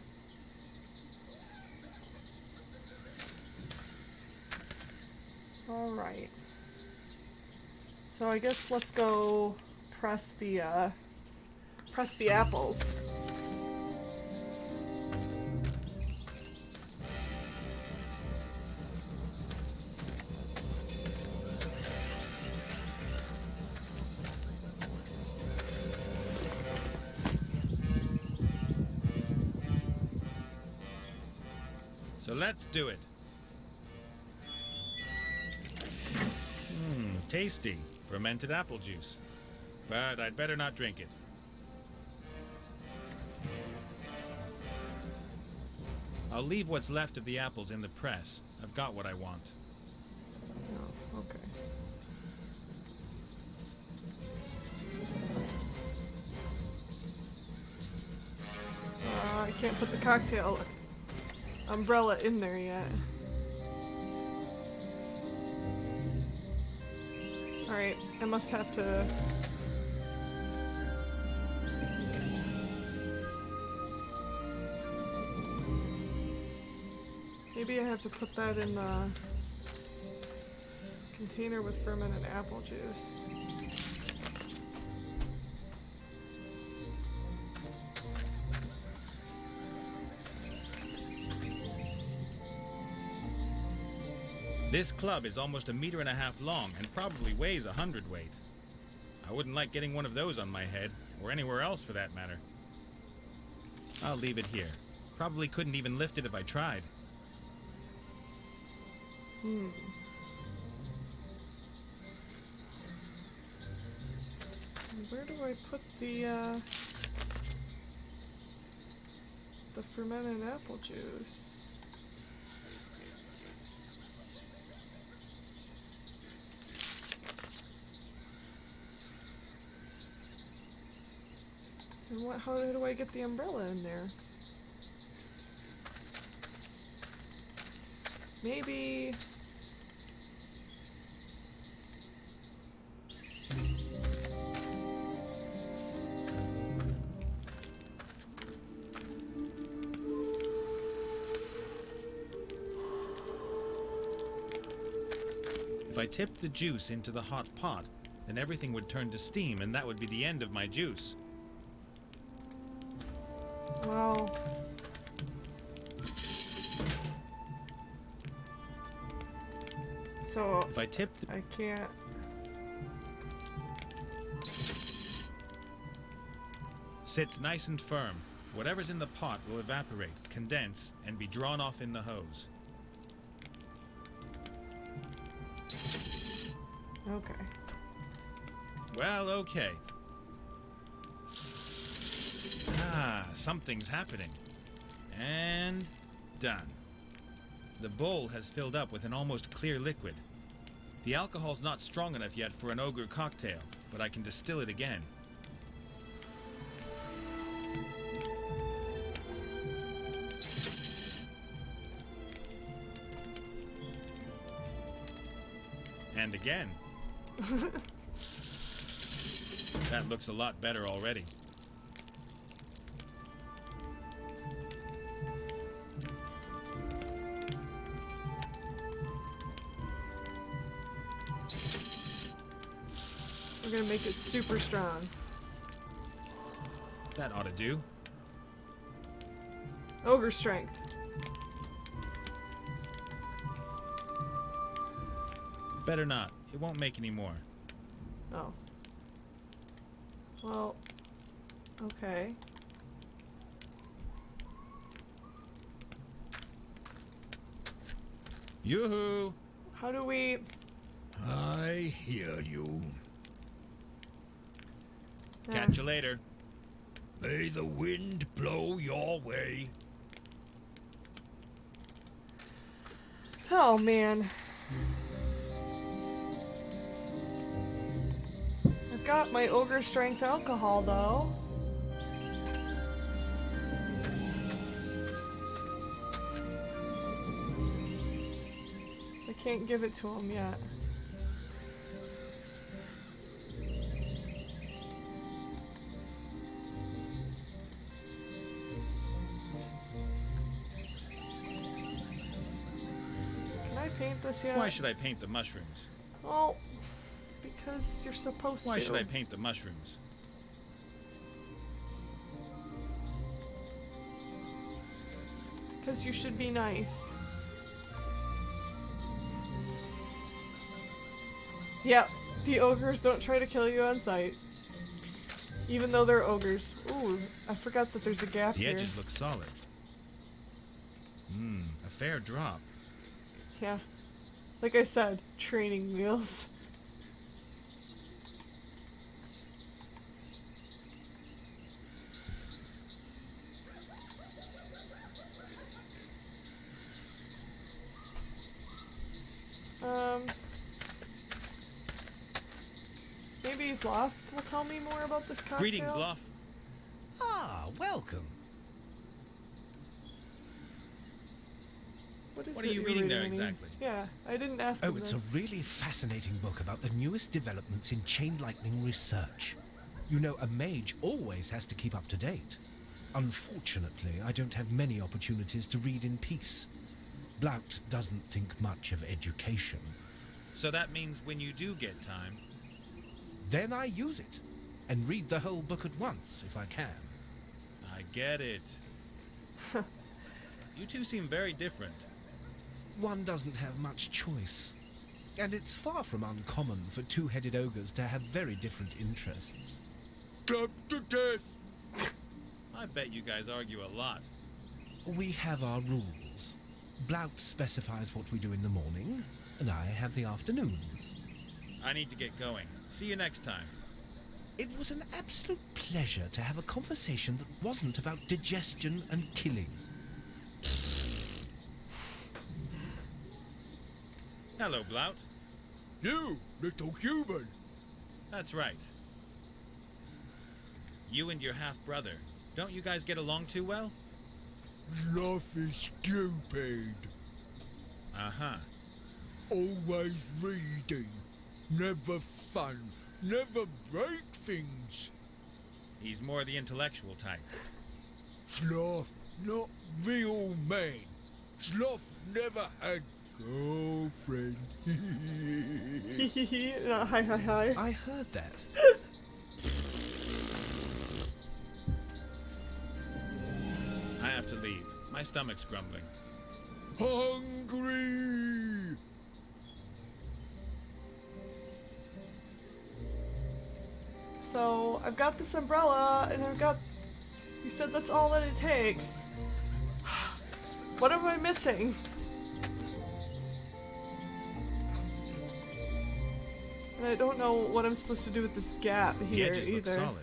Alright. So I guess let's go press the apples. So let's do it. Tasty. Fermented apple juice. But I'd better not drink it. I'll leave what's left of the apples in the press. I've got what I want. Oh, okay. I can't put the cocktail umbrella in there yet. Alright, I must have to... Maybe I have to put that in the container with fermented apple juice. This club is almost 1.5 meters long and probably weighs 100 weight. I wouldn't like getting one of those on my head, or anywhere else for that matter. I'll leave it here. Probably couldn't even lift it if I tried. Where do I put the fermented apple juice? And how do I get the umbrella in there? Maybe... If I tipped the juice into the hot pot, then everything would turn to steam and that would be the end of my juice. Well... So... If I tipped the... I can't... Sits nice and firm. Whatever's in the pot will evaporate, condense, and be drawn off in the hose. Okay. Well, okay. Ah, something's happening. And done. The bowl has filled up with an almost clear liquid. The alcohol's not strong enough yet for an ogre cocktail, but I can distill it again. And again. That looks a lot better already. We're gonna make it super strong. That ought to do. Ogre strength. Better not. It won't make any more. Oh. Well, okay. Yoo-hoo! How do we... I hear you. Catch you later. May the wind blow your way. Oh, man. I've got my ogre strength alcohol, though. I can't give it to him yet. Can I paint this yet? Why should I paint the mushrooms? Well, because you're supposed Why to. should I paint the mushrooms? Because you should be nice. Yep, the ogres don't try to kill you on sight. Even though they're ogres. Ooh, I forgot that there's a gap The here. edges look solid. A fair drop. Yeah. Like I said, training wheels. Maybe Loft will tell me more about this cocktail. Greetings, Loft. Ah, welcome. What is What are it you you're reading there Annie? exactly? Yeah, I didn't ask Oh, him it's this. a really fascinating book about the newest developments in chain lightning research. You know, a mage always has to keep up to date. Unfortunately, I don't have many opportunities to read in peace. Blount doesn't think much of education. So that means when you do get time, Then I use it, and read the whole book at once, if I can. I get it. You two seem very different. One doesn't have much choice. And it's far from uncommon for two-headed ogres to have very different interests. Stabbed to death. I bet you guys argue a lot. We have our rules. Blount specifies what we do in the morning, and I have the afternoons. I need to get going. See you next time. It was an absolute pleasure to have a conversation that wasn't about digestion and killing. Hello, Blount. You, little human. That's right. You and your half-brother. Don't you guys get along too well? Life is stupid. Uh-huh. Always reading. Never fun. Never break things. He's more the intellectual type. Sloth, not real man. Sloth never had girlfriend. Hi, hi, hi. I heard that. I have to leave. My stomach's grumbling. Hungry. So, I've got this umbrella, and I've got... You said that's all that it takes. What am I missing? And I don't know what I'm supposed to do with this gap The here edges look either. solid.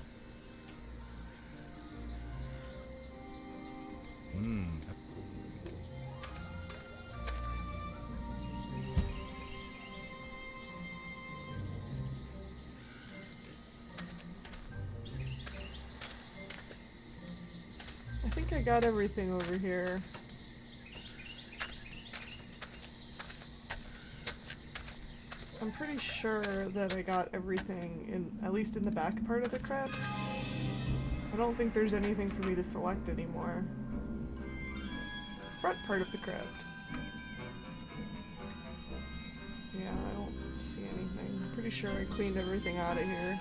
I think I got everything over here. I'm pretty sure that I got everything in, at least in the back part of the crypt. I don't think there's anything for me to select anymore. Front part of the crypt. Yeah, I don't see anything. I'm pretty sure I cleaned everything out of here.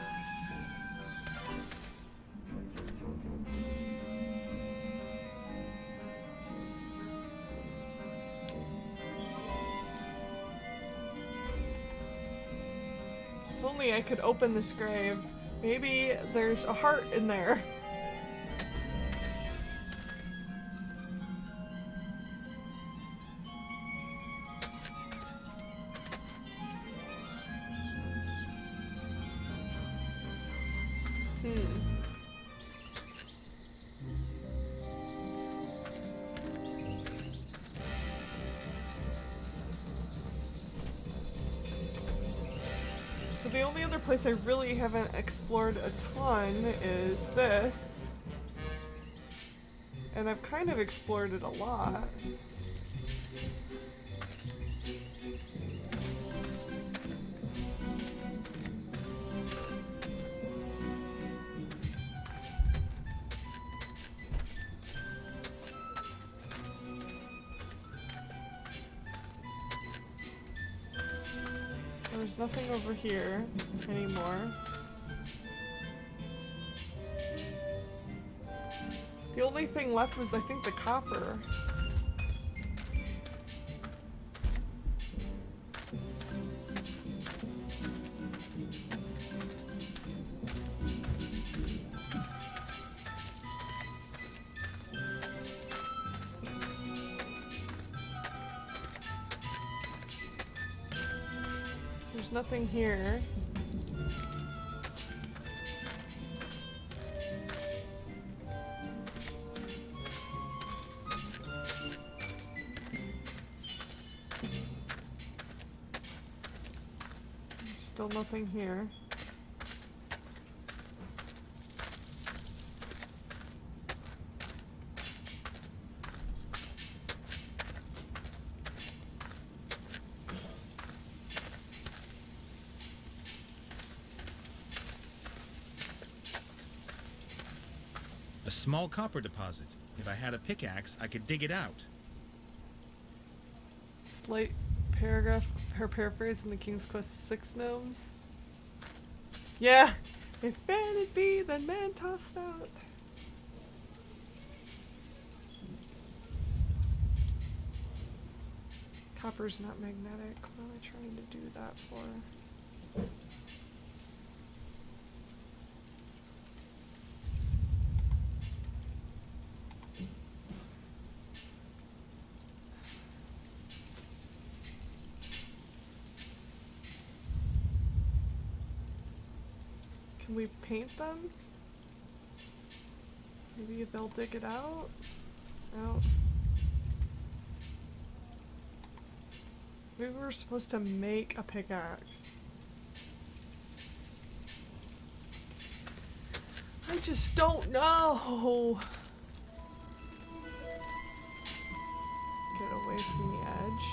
If only I could open this grave. Maybe there's a heart in there. So the only other place I really haven't explored a ton is this. And I've kind of explored it a lot. There's nothing over here anymore. The only thing left was, I think, the copper. there's nothing here. Still nothing here. A small copper deposit. If I had a pickaxe, I could dig it out. Slight paragraph, her paraphrase in the King's Quest 6 gnomes. Yeah, if man it be, then man tossed out. Copper's not magnetic. What am I trying to do that for? Can we paint them? Maybe they'll dig it out? No. Maybe we're supposed to make a pickaxe. I just don't know. Get away from the edge.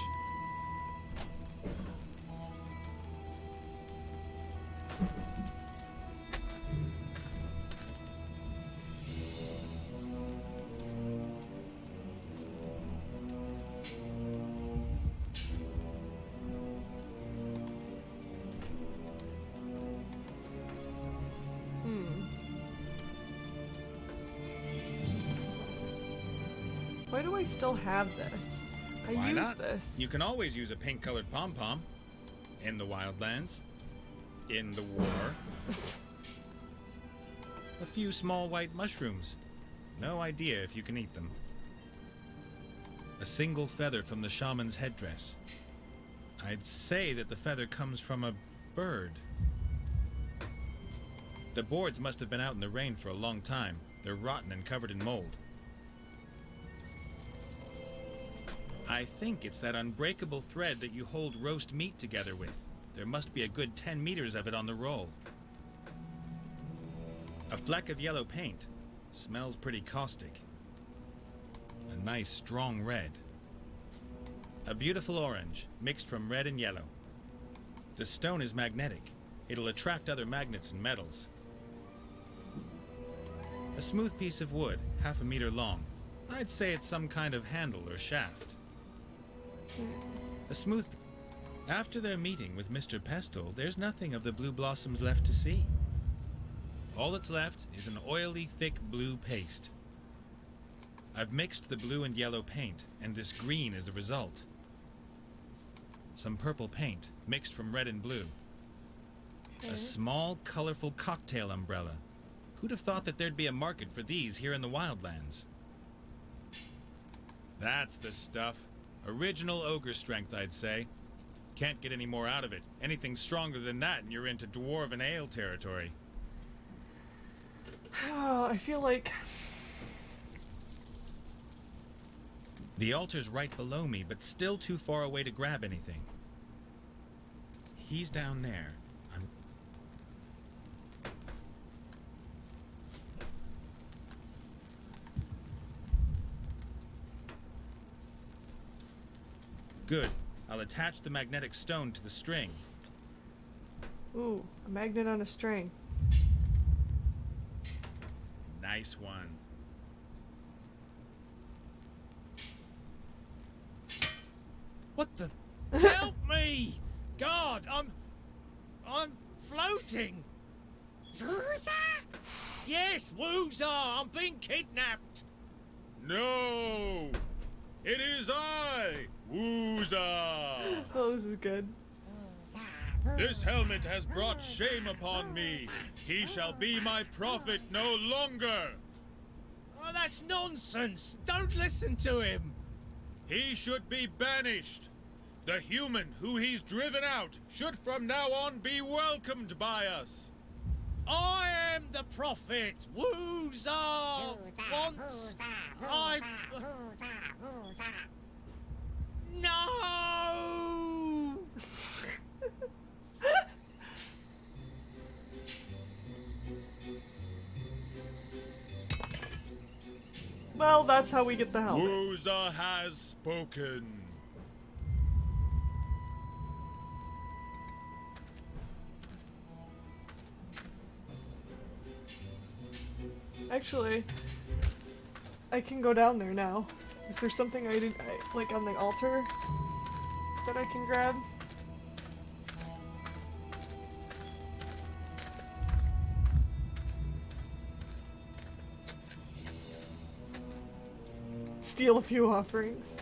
Why do I still have this? Why use not? this. You can always use a pink-colored pom-pom. In the wildlands. In the war. A few small white mushrooms. No idea if you can eat them. A single feather from the shaman's headdress. I'd say that the feather comes from a bird. The boards must have been out in the rain for a long time. They're rotten and covered in mold. I think it's that unbreakable thread that you hold roast meat together with. There must be a good 10 meters of it on the roll. A fleck of yellow paint. Smells pretty caustic. A nice strong red. A beautiful orange, mixed from red and yellow. The stone is magnetic. It'll attract other magnets and metals. A smooth piece of wood, 1/2 meter long. I'd say it's some kind of handle or shaft. A smooth... After their meeting with Mr. Pestle, there's nothing of the blue blossoms left to see. All that's left is an oily, thick blue paste. I've mixed the blue and yellow paint, and this green is the result. Some purple paint, mixed from red and blue. A small, colorful cocktail umbrella. Who'd have thought that there'd be a market for these here in the wildlands? That's the stuff. Original ogre strength, I'd say. Can't get any more out of it. Anything stronger than that and you're into dwarven ale territory. Oh, I feel like... The altar's right below me, but still too far away to grab anything. He's down there. Good. I'll attach the magnetic stone to the string. Ooh, a magnet on a string. Nice one. What the? Help me! God, I'm floating. Yes, Woozar, I'm being kidnapped. No! It is I, Wooza! Oh, this is good. This helmet has brought shame upon me. He shall be my prophet no longer. Oh, that's nonsense. Don't listen to him. He should be banished. The human who he's driven out should from now on be welcomed by us. I am the prophet. Woozah! Once I... No! Well, that's how we get the helmet. Wooza has spoken. Actually, I can go down there now. Is there something like on the altar that I can grab? Steal a few offerings.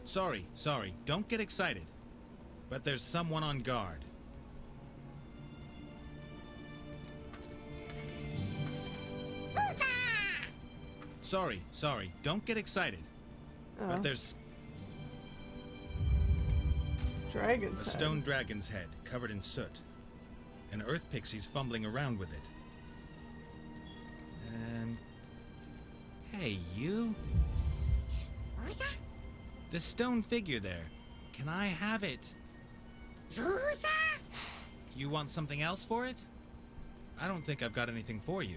Sorry, don't get excited. But there's someone on guard. Sorry, don't get excited. But there's Dragon's a head. stone dragon's head covered in soot. An earth pixie's fumbling around with it. And... Hey, you? The stone figure there. Can I have it? You want something else for it? I don't think I've got anything for you.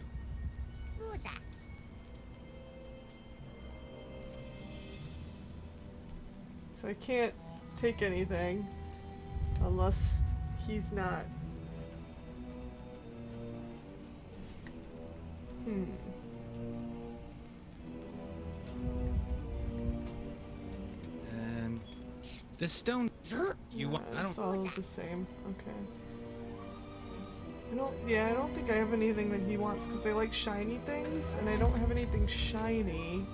So I can't take anything unless he's not. And the stone you want I It's don't all the same. Okay. I don't think I have anything that he wants because they like shiny things, and I don't have anything shiny.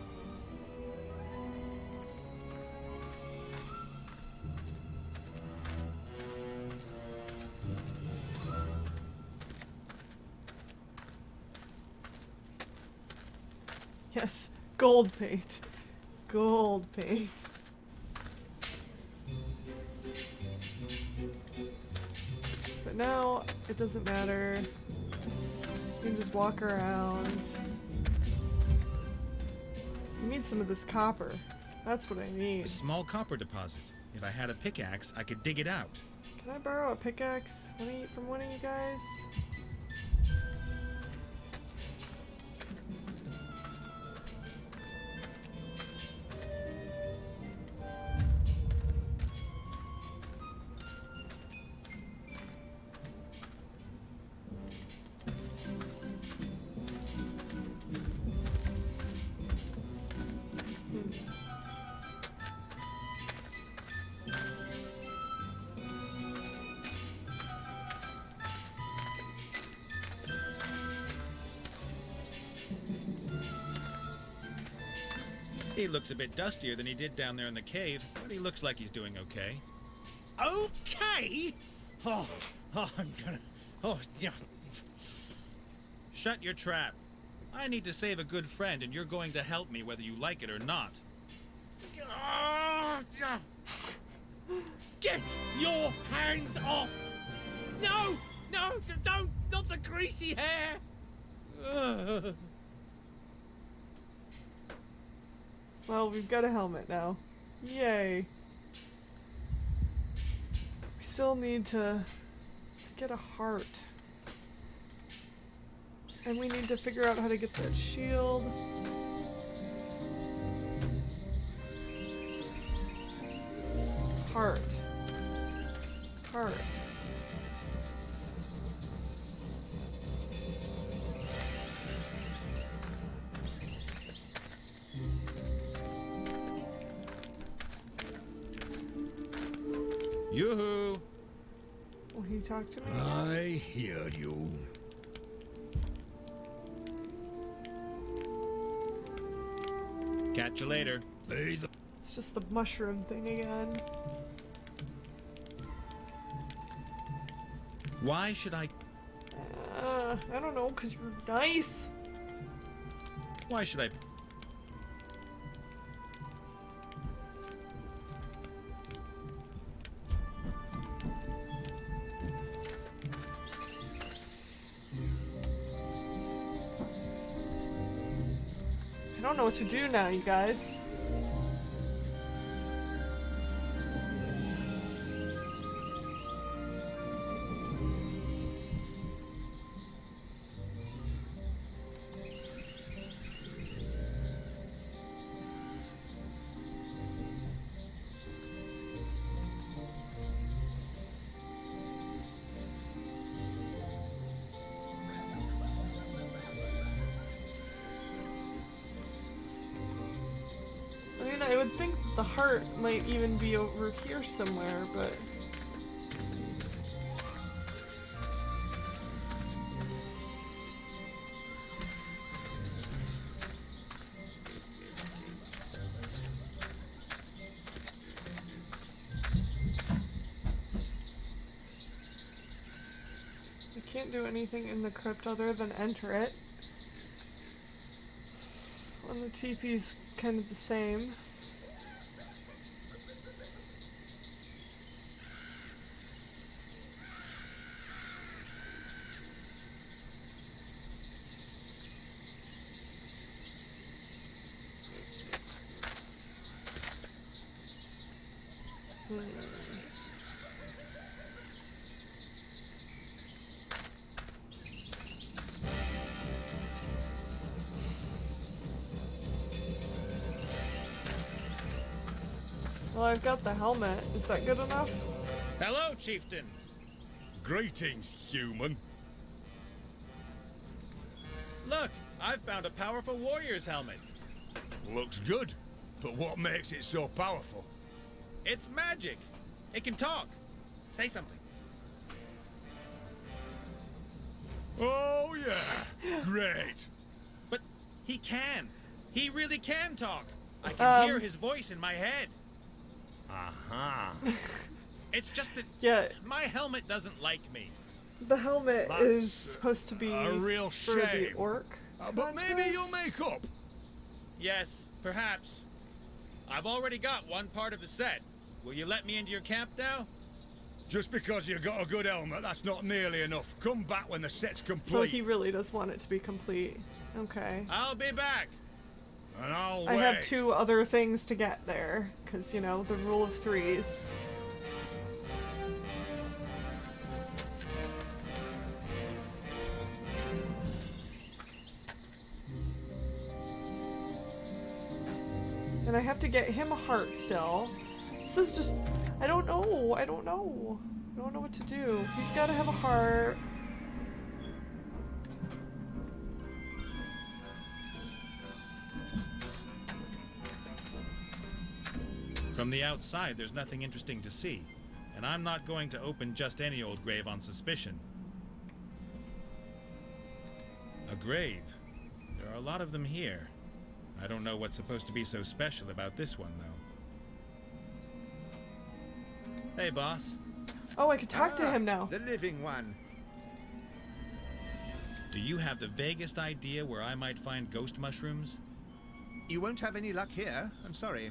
Yes, gold paint. Gold paint. But now, it doesn't matter. You can just walk around. I need some of this copper. That's what I a need. small copper deposit. If I had a pickaxe, I could dig it out. Can I borrow a pickaxe from one of you guys? He looks a bit dustier than he did down there in the cave, but he looks like he's doing okay. Okay? Oh, I'm gonna... Oh, yeah. Shut your trap. I need to save a good friend, and you're going to help me whether you like it or not. Oh, yeah. Get your hands off! No! No! Don't! Not the greasy hair! Ugh. Well, we've got a helmet now. Yay. We still need to get a heart. And we need to figure out how to get that shield. Heart. Heart. Yoo-hoo! Will he talk to me again? I hear you. Catch you later. May the It's just the mushroom thing again. Why should I... I don't know, 'cause you're nice. Why should I... don't know what to do now, you guys. I mean, I would think the heart might even be over here somewhere, but... I can't do anything in the crypt other than enter it. And the teepee's kind of the same. Well, I've got the helmet. Is that good enough? Hello, Chieftain. Greetings, human. Look, I've found a powerful warrior's helmet. Looks good, but what makes it so powerful? It's magic. It can talk. Say something. Oh, yeah. Great. But he can. He really can talk. I can hear his voice in my head. Aha. It's just that Yeah, my helmet doesn't like me. the helmet That's is supposed to be a real for the shame. orc. But maybe you'll contest? make up. Yes, perhaps. I've already got one part of the set. Will you let me into your camp now? Just because you got a good helmet, that's not nearly enough. Come back when the set's complete. So he really does want it to be complete. Okay. I'll be back. And I'll I wait. have 2 other things to get there, because, you know, the rule of 3s. And I have to get him a heart still. This is just... I don't know. I don't know. I don't know what to do. He's got to have a heart. From the outside, there's nothing interesting to see. And I'm not going to open just any old grave on suspicion. A grave. There are a lot of them here. I don't know what's supposed to be so special about this one, though. Hey, boss. Oh, I could talk to him now. The living one. Do you have the vaguest idea where I might find ghost mushrooms? You won't have any luck here, I'm sorry.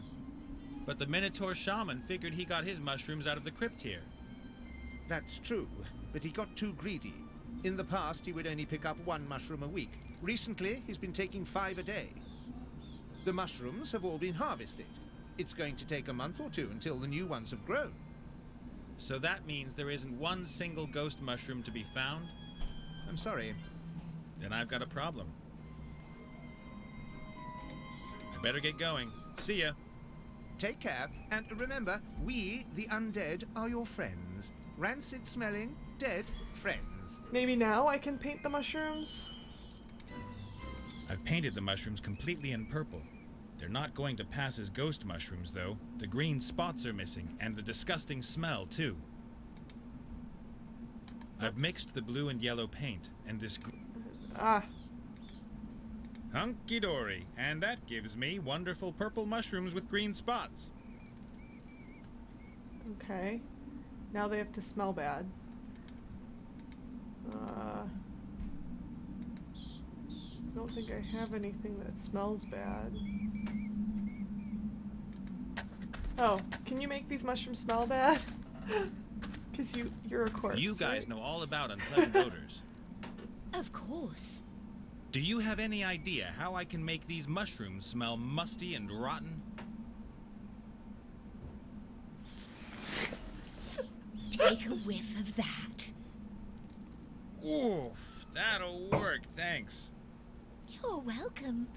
But the Minotaur shaman figured he got his mushrooms out of the crypt here. That's true, but he got too greedy. In the past, he would only pick up 1 mushroom a week. Recently, he's been taking 5 a day. The mushrooms have all been harvested. It's going to take a month or 2 until the new ones have grown. So that means there isn't one single ghost mushroom to be found? I'm sorry. Then I've got a problem. I better get going. See ya. Take care, and remember, we, the undead, are your friends. Rancid-smelling, dead friends. Maybe now I can paint the mushrooms? I've painted the mushrooms completely in purple. They're not going to pass as ghost mushrooms, though. The green spots are missing, and the disgusting smell, too. I've mixed the blue and yellow paint, and this... Ah. Hunky-dory, and that gives me wonderful purple mushrooms with green spots. Okay. Now they have to smell bad. I don't think I have anything that smells bad. Oh, can you make these mushrooms smell bad? Because you're a corpse, You guys right? know all about unpleasant odors. Of course. Do you have any idea how I can make these mushrooms smell musty and rotten? Take a whiff of that. Oof, that'll work, thanks. You're welcome.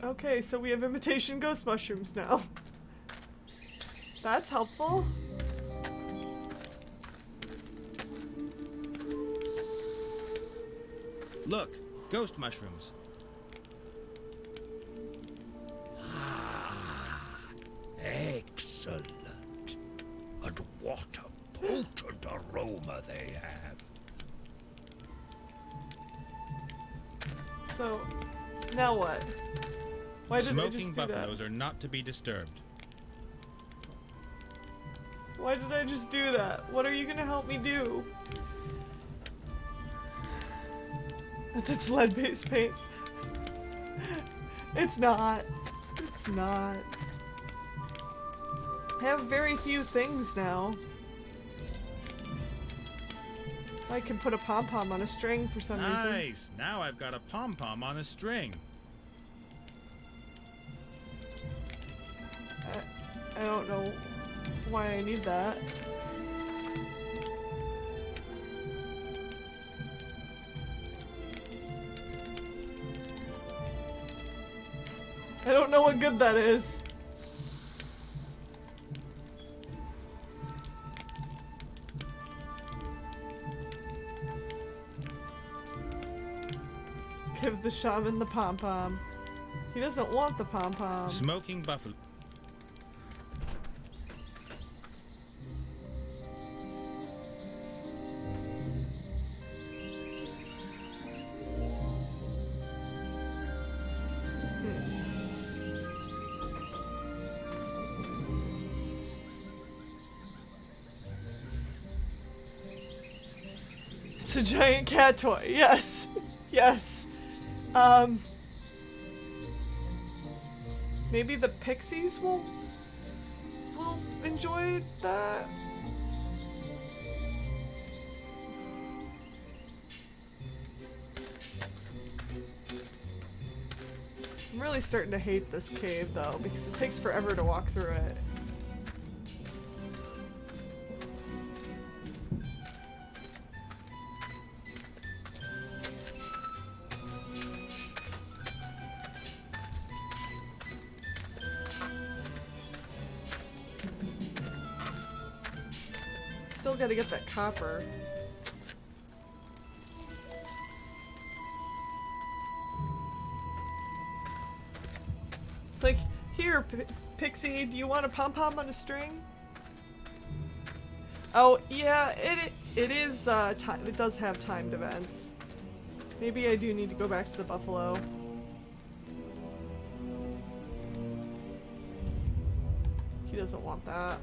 Okay, so we have imitation ghost mushrooms now. That's helpful. Look, ghost mushrooms. Excellent. And what a potent aroma they have. So, now what? Why did I Smoking just do buffaloes that? are not to be disturbed. Why did I just do that? What are you gonna help me do? That's lead-based paint. It's not. It's not. I have very few things now. I can put a pom-pom on a string for some reason. Nice! Now I've got a pom-pom on a string. I don't know why I need that. I don't know what good that is. Give the shaman the pom-pom. He doesn't want the pom-pom. Smoking buffalo. It's a giant cat toy. Yes. Yes. Maybe the pixies will enjoy that. I'm really starting to hate this cave though, because it takes forever to walk through it. Still gotta get that copper. It's like, here, Pixie, do you want a pom-pom on a string? Oh, yeah, it is, it does have timed events. Maybe I do need to go back to the buffalo. He doesn't want that.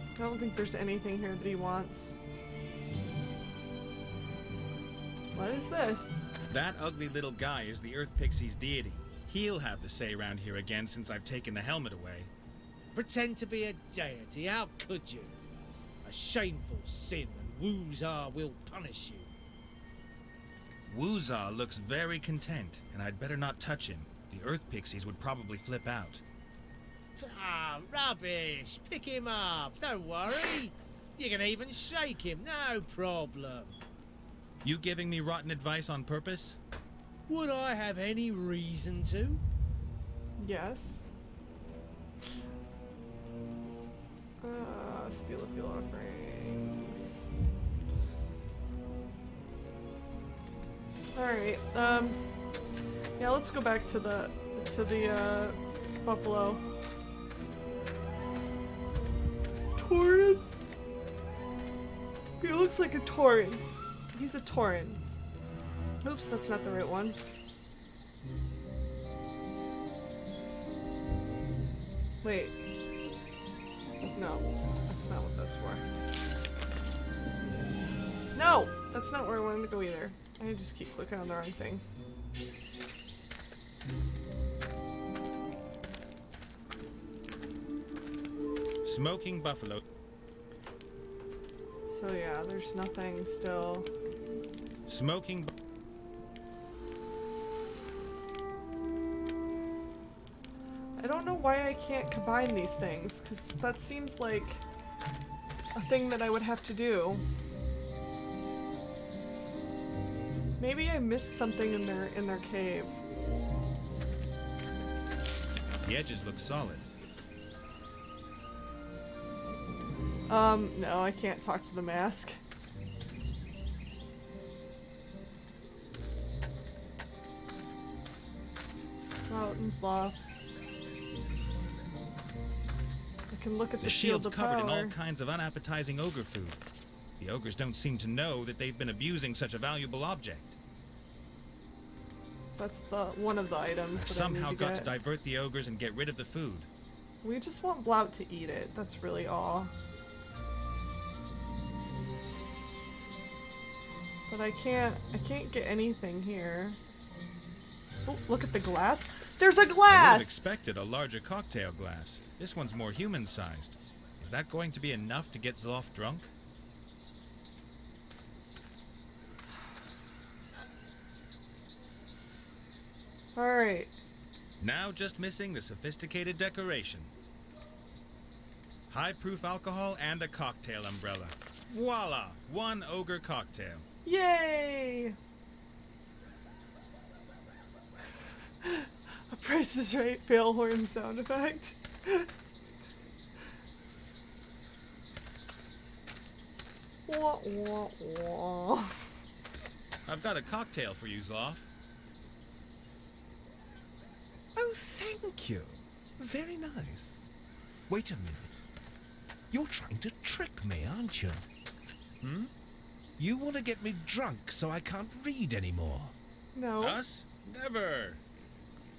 I don't think there's anything here that he wants. What is this? That ugly little guy is the Earth Pixie's deity. He'll have the say around here again since I've taken the helmet away. Pretend to be a deity, how could you? A shameful sin, and Woozar will punish you. Woozar looks very content, and I'd better not touch him. The Earth Pixies would probably flip out. Ah, rubbish! Pick him up, don't worry. You can even shake him, no problem. You giving me rotten advice on purpose? Would I have any reason to? Yes. Steal a field offerings. Alright, yeah, let's go back to the buffalo. Tauren? He looks like a Tauren. He's a Tauren. Oops, that's not the right one. Wait. No, that's not what that's for. No! That's not where I wanted to go either. I just keep clicking on the wrong thing. Smoking buffalo. So yeah, there's nothing still. Smoking. I don't know why I can't combine these things, because that seems like a thing that I would have to do. Maybe I missed something in their cave. The edges look solid. No, I can't talk to the mask. Mountains loft. I can look at the The shield shield's of covered power. in all kinds of unappetizing ogre food. The ogres don't seem to know that they've been abusing such a valuable object. That's the one of the items I've that somehow I need got to to get. divert the ogres and get rid of the food. We just want Blout to eat it. That's really all. But I can't get anything here. Oh, look at the glass. There's a I would have glass! expected a larger cocktail glass. This one's more human-sized. Is that going to be enough to get Zloff drunk? Alright. Now just missing the sophisticated decoration. High-proof alcohol and a cocktail umbrella. Voila! One ogre cocktail. Yay! A Price is Right fail horn sound effect. Wah, wah, wah. I've got a cocktail for you, Zloff. Oh, thank you. Very nice. Wait a minute. You're trying to trick me, aren't you? Hmm? You want to get me drunk so I can't read anymore. No. Us? Never.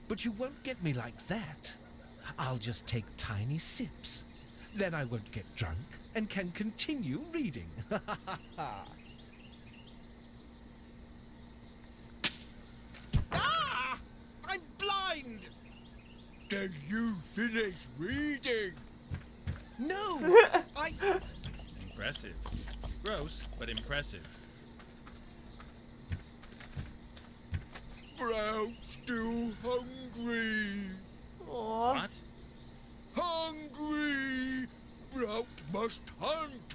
But you won't get me like that. I'll just take tiny sips. Then I won't get drunk and can continue reading. Ah! I'm blind! Then you finish reading. No! I... Impressive. Gross, but impressive. Brown still hungry. Aw. What? Hungry! Brout must hunt.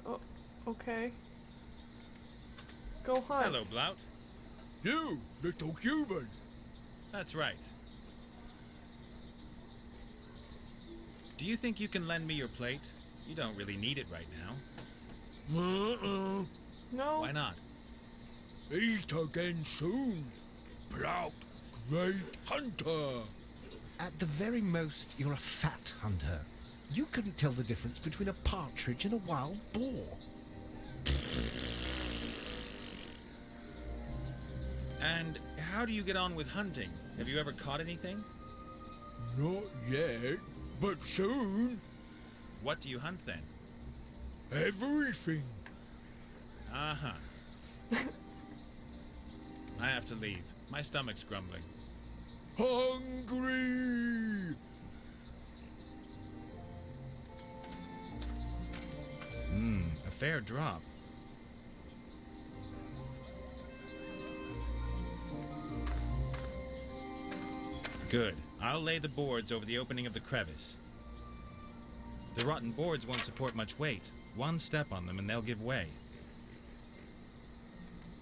Oh, okay. Go hunt. Hello, Blout. You, little human. That's right. Do you think you can lend me your plate? You don't really need it right now. No. Why not? Eat again soon. Brout, great hunter. At the very most, you're a fat hunter. You couldn't tell the difference between a partridge and a wild boar. And how do you get on with hunting? Have you ever caught anything? Not yet, but soon. What do you hunt then? Everything. Uh-huh. I have to leave. My stomach's grumbling. Hungry. A fair drop. Good. I'll lay the boards over the opening of the crevice. The rotten boards won't support much weight. One step on them and they'll give way.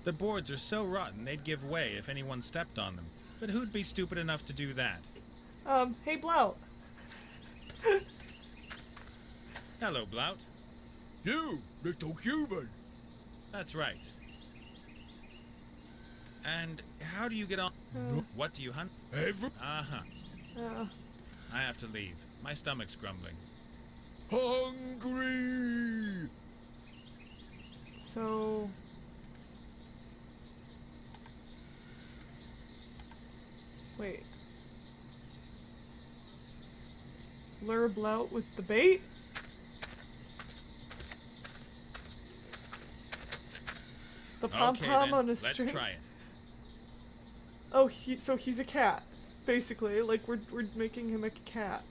The boards are so rotten they'd give way if anyone stepped on them. But who'd be stupid enough to do that? Hey Blout. Hello, Blout. You, little human. That's right. And how do you get on? What do you hunt? Every Uh-huh. I have to leave. My stomach's grumbling. hungry. So... Wait. Lure Blout with the bait? The pom-pom Okay, then. on a Let's string? try it. Oh, so he's a cat. Basically, like we're making him a cat.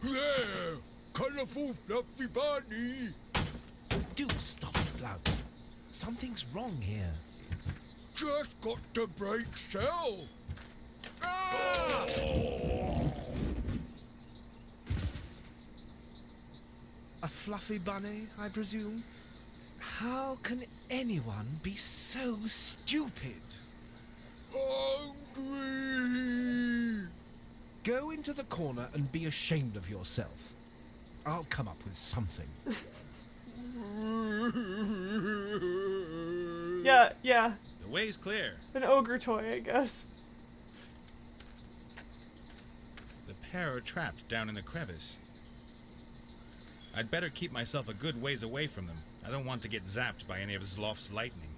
There, colourful fluffy bunny. Do stop it, Blout. Something's wrong here. Just got to break shell. Ah! A fluffy bunny, I presume? How can anyone be so stupid? Hungry. Go into the corner and be ashamed of yourself. I'll come up with something. Yeah. The way's clear. An ogre toy, I guess. The pair are trapped down in the crevice. I'd better keep myself a good ways away from them. I don't want to get zapped by any of Zloff's lightning.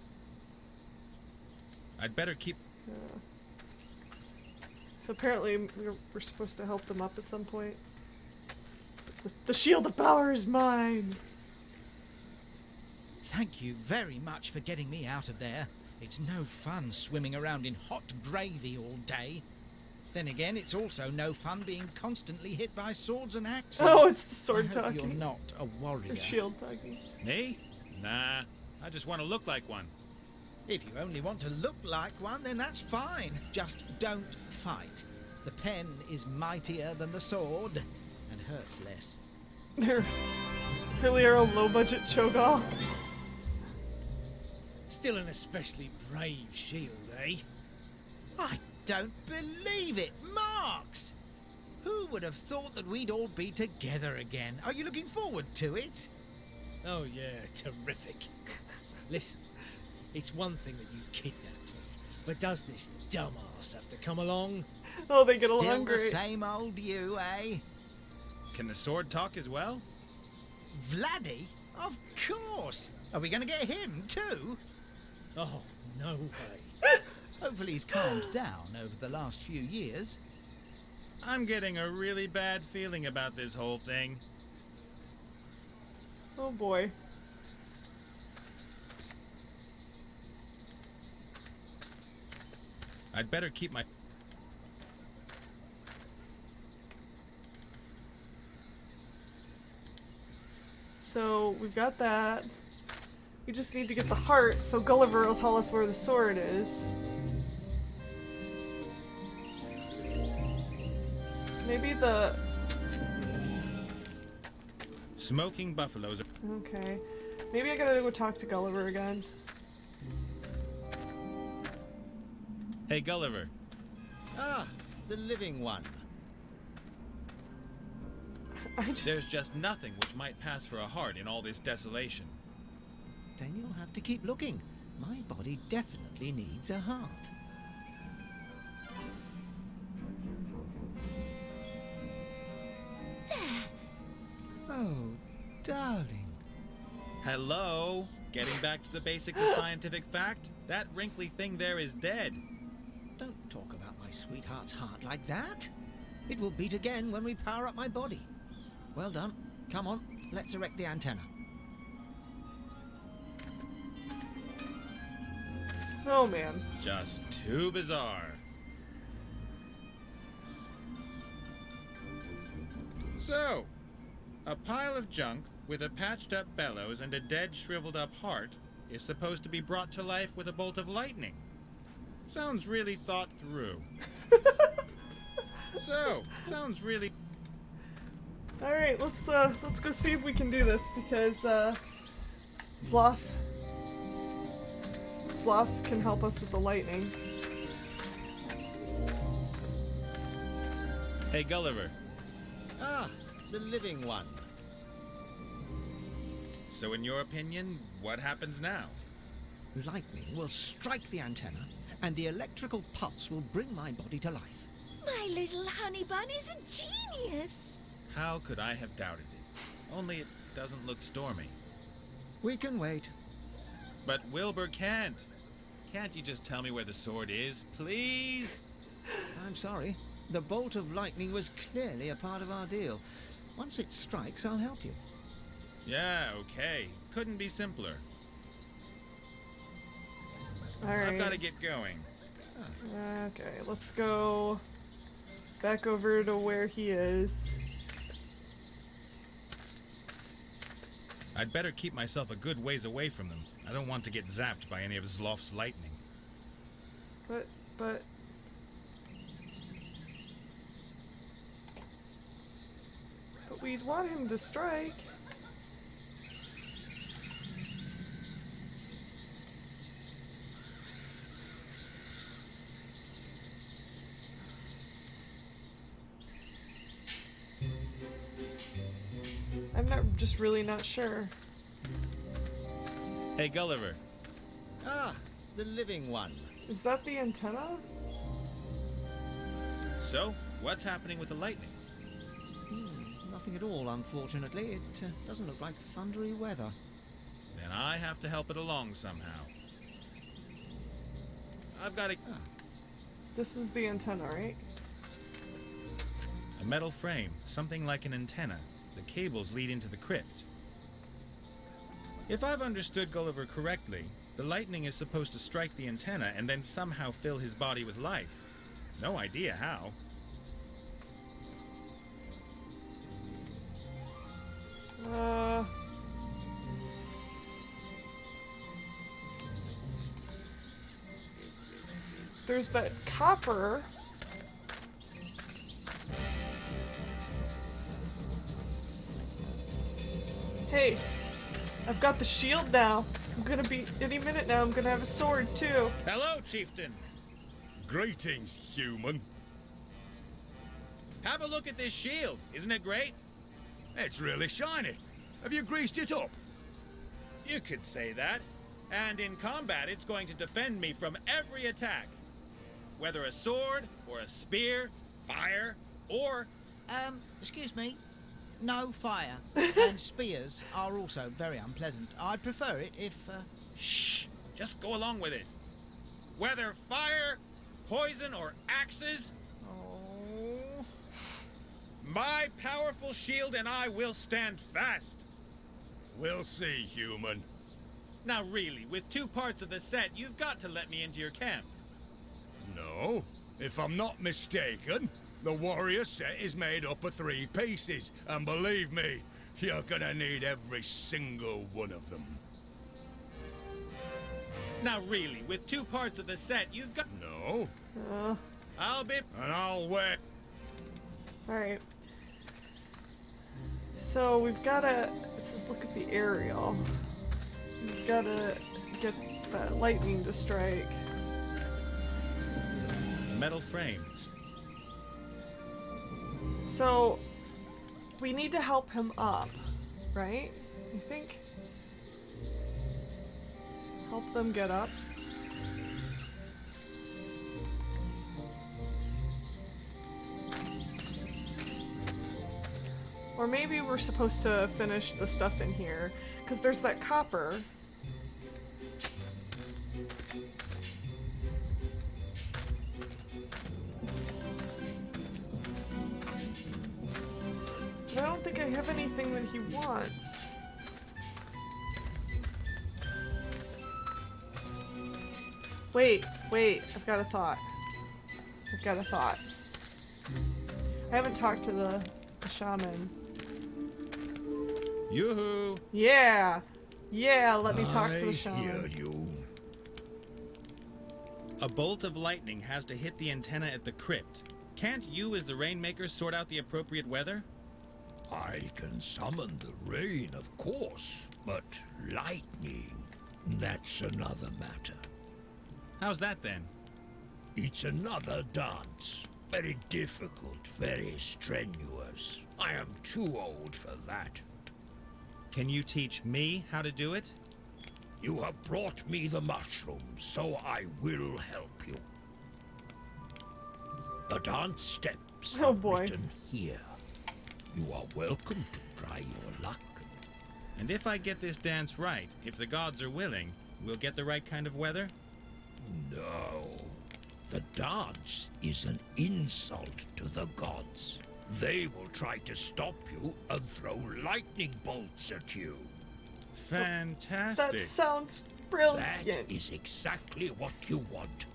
I'd better keep... So apparently we're supposed to help them up at some point. The shield of power is mine! Thank you very much for getting me out of there. It's no fun swimming around in hot gravy all day. Then again, it's also no fun being constantly hit by swords and axes. Oh, it's the sword I hope talking. you're not a warrior. The shield talking. Me? Nah, I just want to look like one. If you only want to look like one, then that's fine. Just don't fight. The pen is mightier than the sword and hurts less. They're really are a low-budget Cho'Gall. Still an especially brave shield, eh? I don't believe it, Marks! Who would have thought that we'd all be together again? Are you looking forward to it? Oh yeah, terrific. Listen, it's one thing that you kidnapped me, but does this dumbass have to come along? Oh, they get Still along the great. same old you, eh? Can the sword talk as well? Vladdy? Of course! Are we going to get him too? Oh, no way. Hopefully he's calmed down over the last few years. I'm getting a really bad feeling about this whole thing. Oh boy. I'd better keep my... So we've got that. We just need to get the heart, so Gulliver will tell us where the sword is. Maybe the... Smoking buffaloes are... Okay. Maybe I gotta go talk to Gulliver again. Hey, Gulliver. Ah, the living one. There's just nothing which might pass for a heart in all this desolation. Then you'll have to keep looking. My body definitely needs a heart. Oh, darling. Hello? Getting back to the basics of scientific fact? That wrinkly thing there is dead. Don't talk about my sweetheart's heart like that. It will beat again when we power up my body. Well done. Come on, let's erect the antenna. Oh man. Just too bizarre. So, a pile of junk with a patched up bellows and a dead shriveled up heart is supposed to be brought to life with a bolt of lightning. Sounds really thought through. Sounds really... Alright, let's go see if we can do this, because, Sloth can help us with the lightning. Hey, Gulliver. Ah, the living one. So in your opinion, what happens now? Lightning will strike the antenna, and the electrical pulse will bring my body to life. My little honey bun is a genius. How could I have doubted it? Only it doesn't look stormy. We can wait. But Wilbur can't. Can't you just tell me where the sword is, please? I'm sorry. The bolt of lightning was clearly a part of our deal. Once it strikes, I'll help you. Yeah, okay. Couldn't be simpler. I've Alright. got to get going. Okay, let's go Back over to where he is. I'd better keep myself a good ways away from them. I don't want to get zapped by any of Zloff's lightning. But... But we'd want him to strike. I'm just really not sure. Hey, Gulliver. Ah, the living one. Is that the antenna? So, what's happening with the lightning? Nothing at all, unfortunately. It doesn't look like thundery weather. Then I have to help it along somehow. I've got This is the antenna, right? a metal frame, something like an antenna. The cables lead into the crypt. If I've understood Gulliver correctly, the lightning is supposed to strike the antenna and then somehow fill his body with life. No idea how. There's that copper. Hey, I've got the shield now. I'm gonna be, any minute now, I'm gonna have a sword too. Hello, Chieftain. Greetings, human. Have a look at this shield. Isn't it great? It's really shiny. Have you greased it up? You could say that. And in combat, it's going to defend me from every attack. Whether a sword, or a spear, fire, or... Excuse me. No fire. And spears are also very unpleasant. I'd prefer it if, Shh! Just go along with it. Whether fire, poison, or axes... Oh... My powerful shield and I will stand fast. We'll see, human. Now really, with 2 parts of the set, you've got to let me into your camp. No. If I'm not mistaken, the warrior set is made up of 3 pieces. And believe me, you're gonna need every single one of them. Now really, with 2 parts of the set, you've got... No. I'll be... And I'll wait. Alright. So we've gotta, let's just look at the aerial. We've gotta get that lightning to strike. Metal frames. So we need to help him up, right? I think. Help them get up. Or maybe we're supposed to finish the stuff in here, because there's that copper. But I don't think I have anything that he wants. Wait, I've got a thought. I haven't talked to the shaman. Yoo-hoo! Yeah, let me talk to the I shaman. hear you. A bolt of lightning has to hit the antenna at the crypt. Can't you, as the Rainmaker, sort out the appropriate weather? I can summon the rain, of course, but lightning, that's another matter. How's that then? It's another dance. Very difficult, very strenuous. I am too old for that. Can you teach me how to do it? You have brought me the mushrooms, so I will help you. The dance steps Oh are boy. written here. You are welcome to try your luck. And if I get this dance right, if the gods are willing, we'll get the right kind of weather? No. The dance is an insult to the gods. They will try to stop you and throw lightning bolts at you. Fantastic. That sounds That brilliant. is exactly what you want.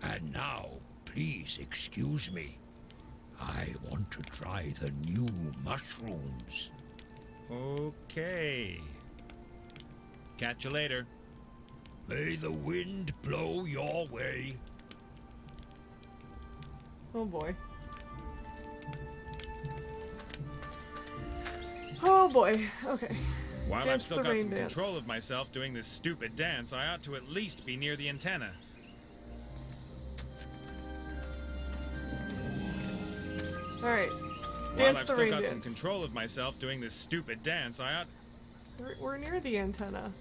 And now, please excuse me. I want to try the new mushrooms. Okay. Catch you later. May the wind blow your way. Oh boy. Oh boy. Okay. While I've Dance still the got rain some dance. control of myself doing this stupid dance, I ought to at least be near the antenna. Alright. While Dance I've the still rain got some dance. control of myself doing this stupid dance, I ought... We're near the antenna.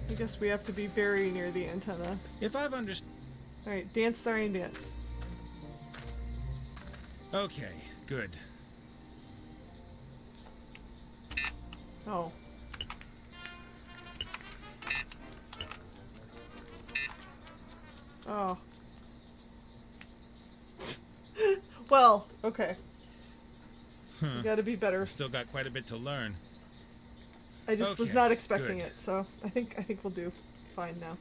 I guess we have to be very near the antenna. If I've understood... Alright, dance the rain dance. Okay, good. Oh. Oh. Well, okay. You gotta be better. Still got quite a bit to learn. I just was Okay, not expecting good. it, so I think we'll do fine now.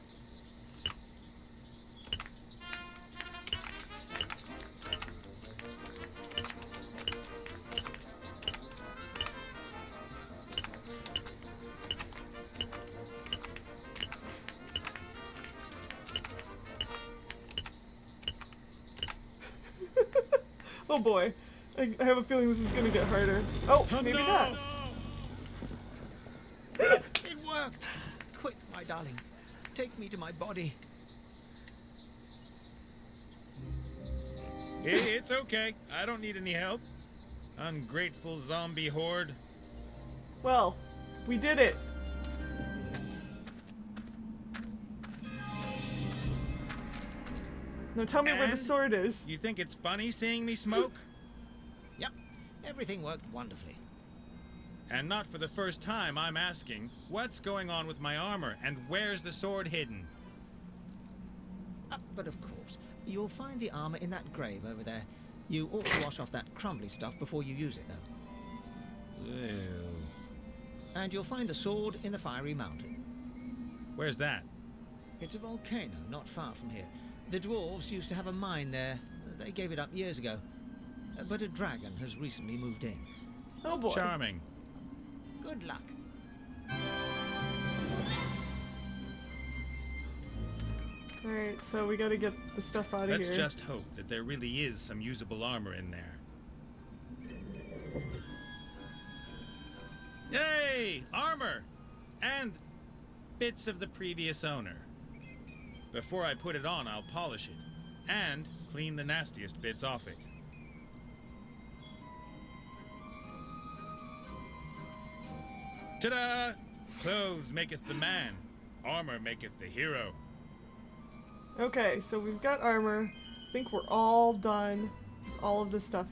Oh boy. I have a feeling this is gonna get harder. Oh, maybe not. It worked! Quick, my darling. Take me to my body. It's okay. I don't need any help. Ungrateful zombie horde. Well, we did it. Now tell me where the And sword is. You think it's funny seeing me smoke? Yep, everything worked wonderfully. And not for the first time, I'm asking, what's going on with my armor, and where's the sword hidden? But of course, you'll find the armor in that grave over there. You ought to wash off that crumbly stuff before you use it, though. Ew. And you'll find the sword in the fiery mountain. Where's that? It's a volcano not far from here. The dwarves used to have a mine there. They gave it up years ago. But a dragon has recently moved in. Oh boy. Charming. Good luck. Alright, so we gotta get the stuff out of Let's here. just hope that there really is some usable armor in there. Yay! Armor! And bits of the previous owner. Before I put it on, I'll polish it. And clean the nastiest bits off it. Ta-da! Clothes maketh the man. Armor maketh the hero. Okay, so we've got armor. I think we're all done with all of this stuff.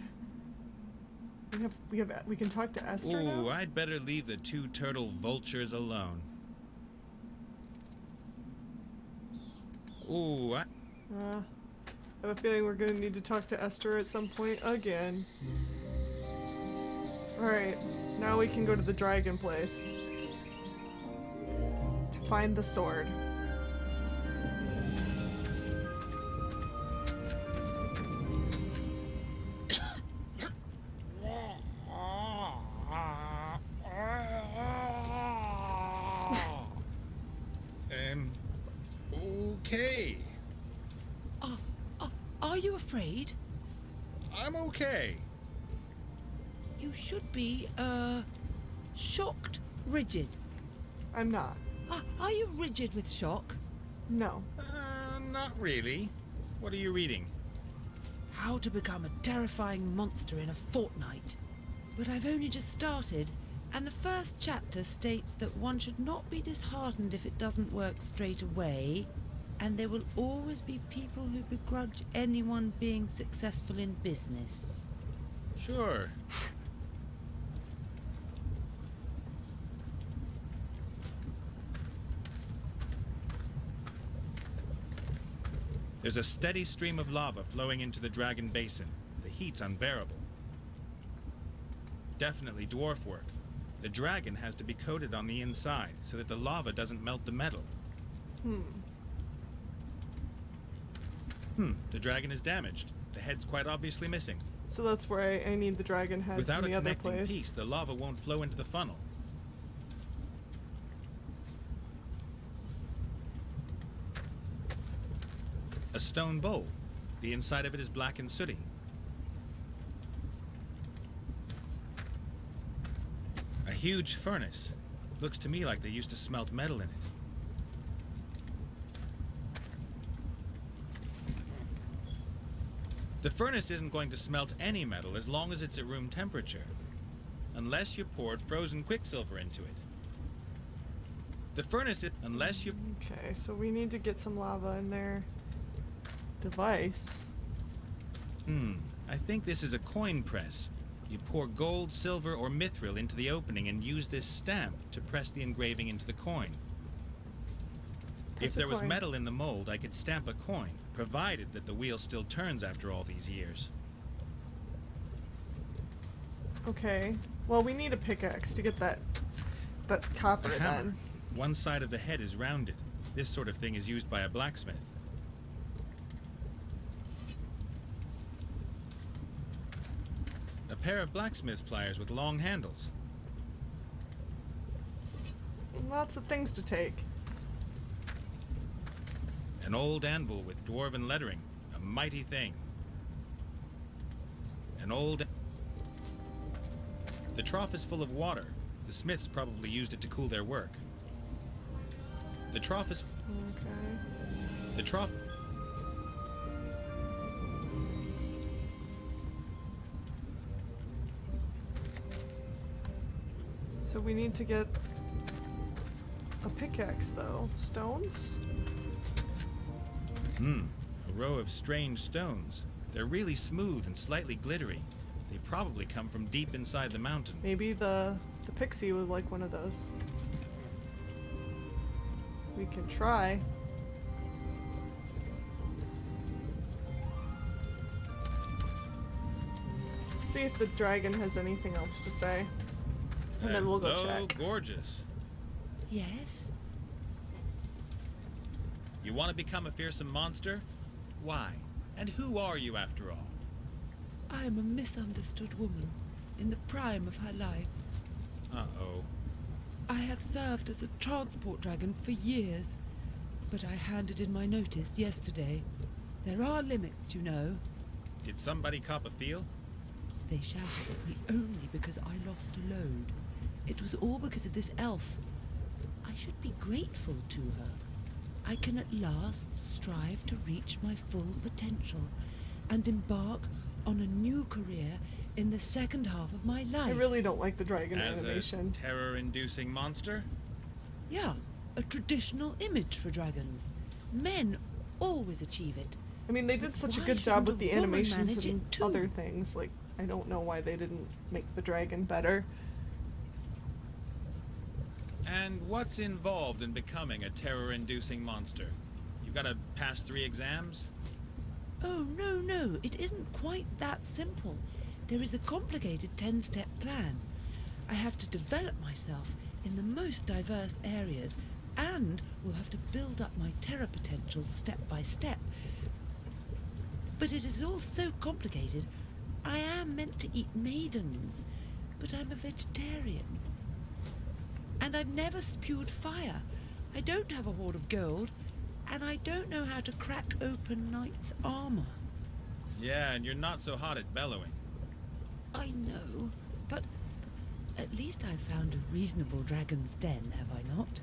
We can talk to Esther Ooh, now? I'd better leave the two turtle vultures alone. Ooh, I have a feeling we're gonna need to talk to Esther at some point again. Alright, now we can go to the dragon place. To find the sword. Okay. Are you afraid? I'm okay. You should be, shocked. Rigid. I'm not. Are you rigid with shock? No. Not really. What are you reading? How to become a terrifying monster in a fortnight. But I've only just started, and the first chapter states that one should not be disheartened if it doesn't work straight away, and there will always be people who begrudge anyone being successful in business. Sure. There's a steady stream of lava flowing into the Dragon Basin. The heat's unbearable. Definitely dwarf work. The dragon has to be coated on the inside so that the lava doesn't melt the metal. The dragon is damaged. The head's quite obviously missing. So that's where I need the dragon head Without from a the other connecting place. piece, the lava won't flow into the funnel. A stone bowl. The inside of it is black and sooty. A huge furnace. Looks to me like they used to smelt metal in it. The furnace isn't going to smelt any metal as long as it's at room temperature, unless you poured frozen quicksilver into it. The furnace, unless you... Okay, so we need to get some lava in their device. I think this is a coin press. You pour gold, silver, or mithril into the opening and use this stamp to press the engraving into the coin. Press If a there was coin. metal in the mold, I could stamp a coin, provided that the wheel still turns after all these years. Okay. Well, we need a pickaxe to get that copper A hammer. then. One side of the head is rounded. This sort of thing is used by a blacksmith. A pair of blacksmith's pliers with long handles. Lots of things to take. An old anvil with dwarven lettering. A mighty thing. An old... The trough is full of water. The smiths probably used it to cool their work. The trough is... Okay. The trough... So we need to get a pickaxe though. Stones? A row of strange stones. They're really smooth and slightly glittery. They probably come from deep inside the mountain. Maybe the pixie would like one of those. We can try. See if the dragon has anything else to say. And then we'll go Hello, check. gorgeous. Yes? You want to become a fearsome monster? Why? And who are you after all? I am a misunderstood woman in the prime of her life. Uh-oh. I have served as a transport dragon for years, but I handed in my notice yesterday. There are limits, you know. Did somebody cop a feel? They shouted at me only because I lost a load. It was all because of this elf. I should be grateful to her. I can at last strive to reach my full potential and embark on a new career in the second half of my life. I really don't like the dragon As animation. a terror-inducing monster? Yeah, a traditional image for dragons. Men always achieve it. I mean, they did such a Why good job shouldn't with a the woman animations manage and it too? other things. Like, I don't know why they didn't make the dragon better. And what's involved in becoming a terror-inducing monster? You've got to pass 3 exams? Oh, no, it isn't quite that simple. There is a complicated 10-step plan. I have to develop myself in the most diverse areas and will have to build up my terror potential step by step. But it is all so complicated. I am meant to eat maidens, but I'm a vegetarian. And I've never spewed fire. I don't have a hoard of gold, and I don't know how to crack open knights' armor. Yeah, and you're not so hot at bellowing. I know, but at least I've found a reasonable dragon's den, have I not?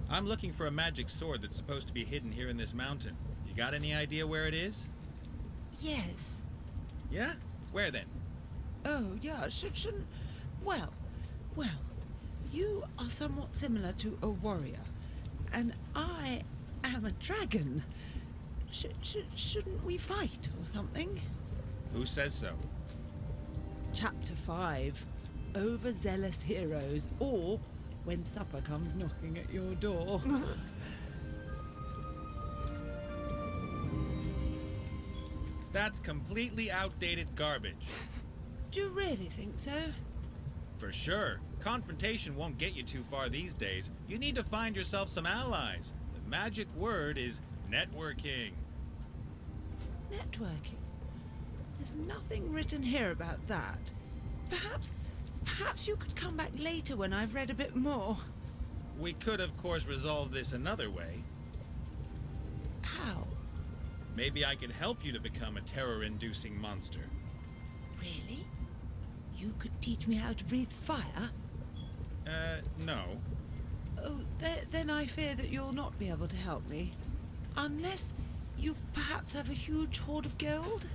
I'm looking for a magic sword that's supposed to be hidden here in this mountain. You got any idea where it is? Yes. Yeah? Where then? Oh, yeah, shouldn't... Well, you are somewhat similar to a warrior, and I am a dragon. Shouldn't we fight or something? Who says so? Chapter 5, Overzealous Heroes, or When Supper Comes Knocking at Your Door. That's completely outdated garbage. Do you really think so? For sure. Confrontation won't get you too far these days. You need to find yourself some allies. The magic word is networking. networking. There's nothing written here about that. Perhaps you could come back later when I've read a bit more. We could, of course, resolve this another way. How? Maybe I could help you to become a terror-inducing monster. Really? You could teach me how to breathe fire? No. Oh, then I fear that you'll not be able to help me. Unless you perhaps have a huge hoard of gold?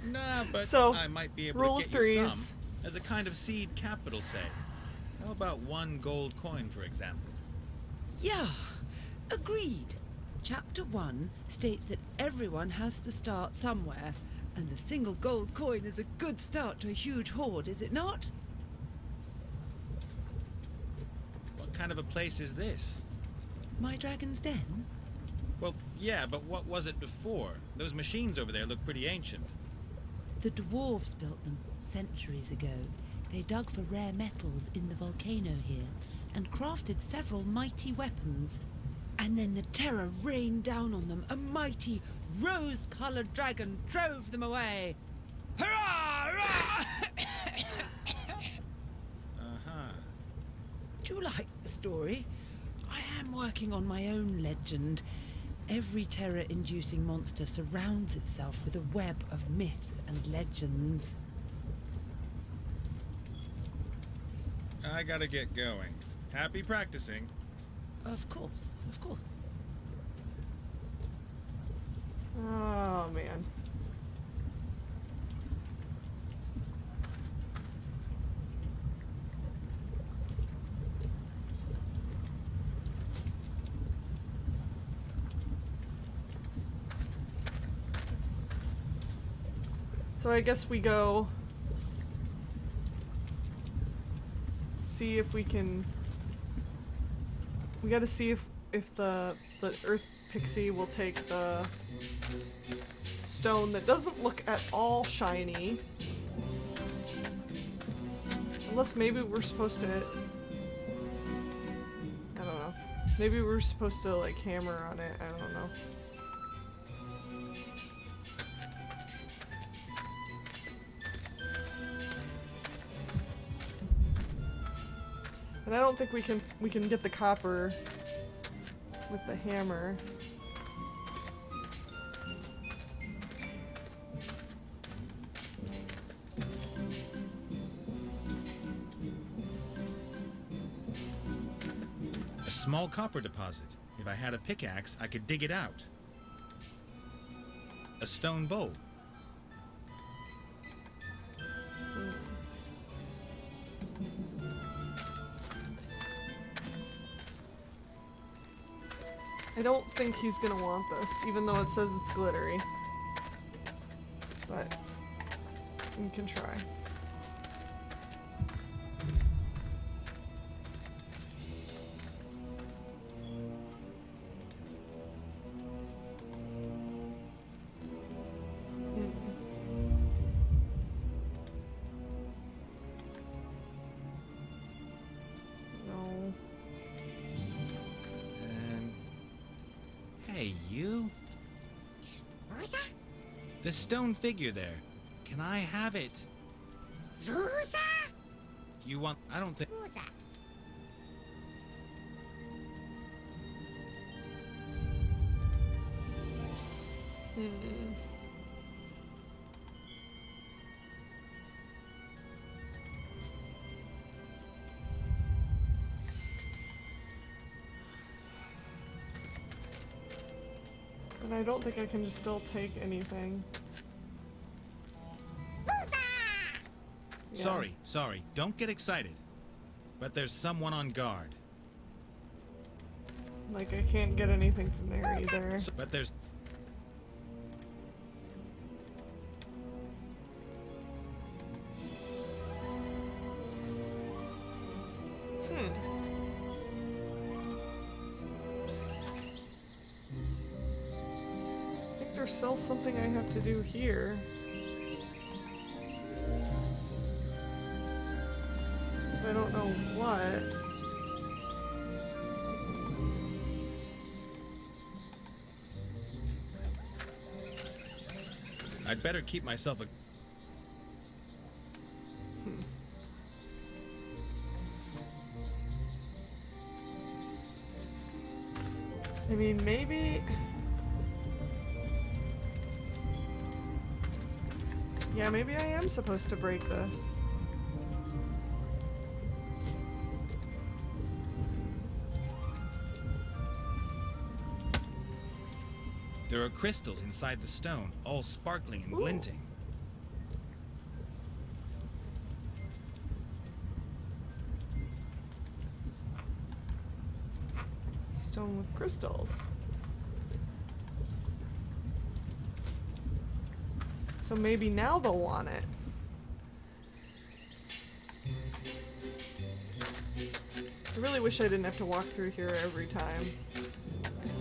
Nah, but So, I might be able rule to of get you some. threes. As a kind of seed capital, say. How about 1 gold coin, for example? Yeah, agreed. Chapter 1 states that everyone has to start somewhere, and a single gold coin is a good start to a huge hoard, is it not? What kind of a place is this? My dragon's den? Well, yeah, but what was it before? Those machines over there look pretty ancient. The dwarves built them centuries ago. They dug for rare metals in the volcano here and crafted several mighty weapons. And then the terror rained down on them. A mighty, rose-colored dragon drove them away. Hurrah! Hurrah! Uh-huh. Do you like the story? I am working on my own legend. Every terror-inducing monster surrounds itself with a web of myths and legends. I gotta get going. Happy practicing. Of course, of course. Oh, man. So I guess we go see if we can. We gotta see if the Earth Pixie will take the stone that doesn't look at all shiny. Unless maybe we're supposed to. I don't know. Maybe we're supposed to like hammer on it. I don't know. And I don't think we can get the copper with the hammer. A small copper deposit. If I had a pickaxe, I could dig it out. A stone bowl. I don't think he's gonna want this, even though it says it's glittery. But we can try. No. Hey, you? The stone figure there. Can I have it? You want... I don't think... But I don't think I can just still take anything. Yeah. Sorry. Don't get excited. But there's someone on guard. Like, I can't get anything from there either. But there's... I think there's still something I have to do here. I don't know what. I'd better keep myself a... I mean, maybe... Yeah, maybe I am supposed to break this. There are crystals inside the stone, all sparkling and Ooh. glinting. Stone with crystals. So maybe now they'll want it. I really wish I didn't have to walk through here every time.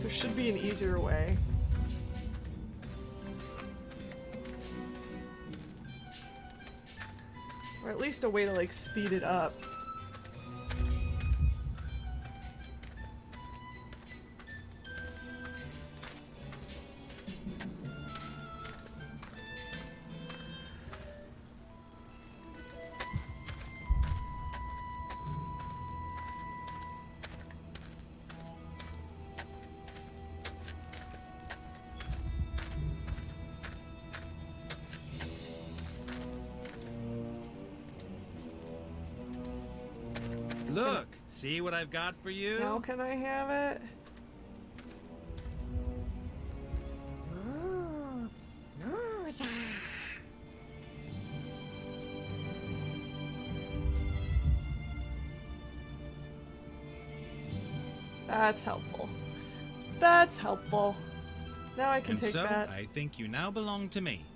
There should be an easier way. Or at least a way to like speed it up. Look, see what I've got for you? Now can I have it? That's helpful. That's helpful. Now I can And take so, that. I think you now belong to me.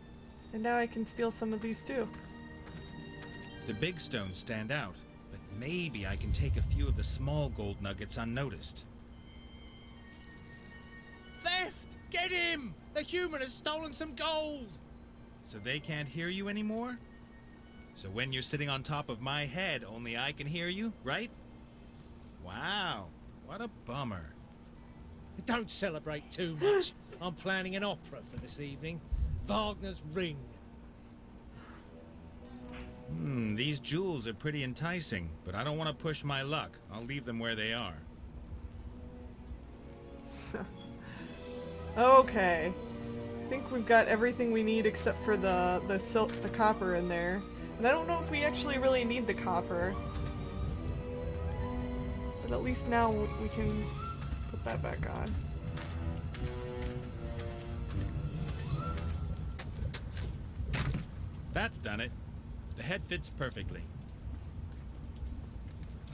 And now I can steal some of these too. The big stones stand out, but maybe I can take a few of the small gold nuggets unnoticed. Theft! Get him! The human has stolen some gold! So they can't hear you anymore? So when you're sitting on top of my head, only I can hear you, right? Wow, what a bummer. Don't celebrate too much. I'm planning an opera for this evening. Wagner's Ring. These jewels are pretty enticing, but I don't want to push my luck. I'll leave them where they are. Okay. I think we've got everything we need except for the copper in there. And I don't know if we actually really need the copper. But at least now we can put that back on. That's done it. The head fits perfectly.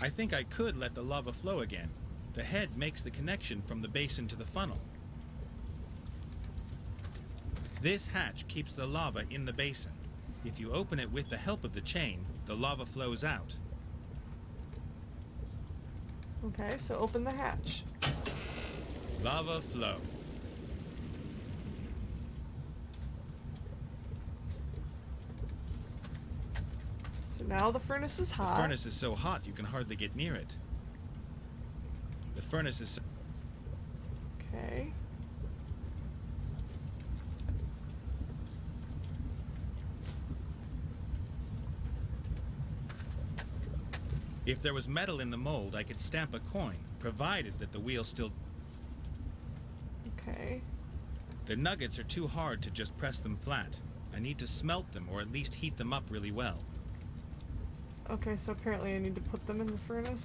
I think I could let the lava flow again. The head makes the connection from the basin to the funnel. This hatch keeps the lava in the basin. If you open it with the help of the chain, the lava flows out. Okay, so open the hatch. Lava flow. So now the furnace is hot. The furnace is so hot you can hardly get near it. The furnace is so... Okay. If there was metal in the mold, I could stamp a coin, provided that the wheel still... Okay. The nuggets are too hard to just press them flat. I need to smelt them or at least heat them up really well. Okay, so apparently I need to put them in the furnace.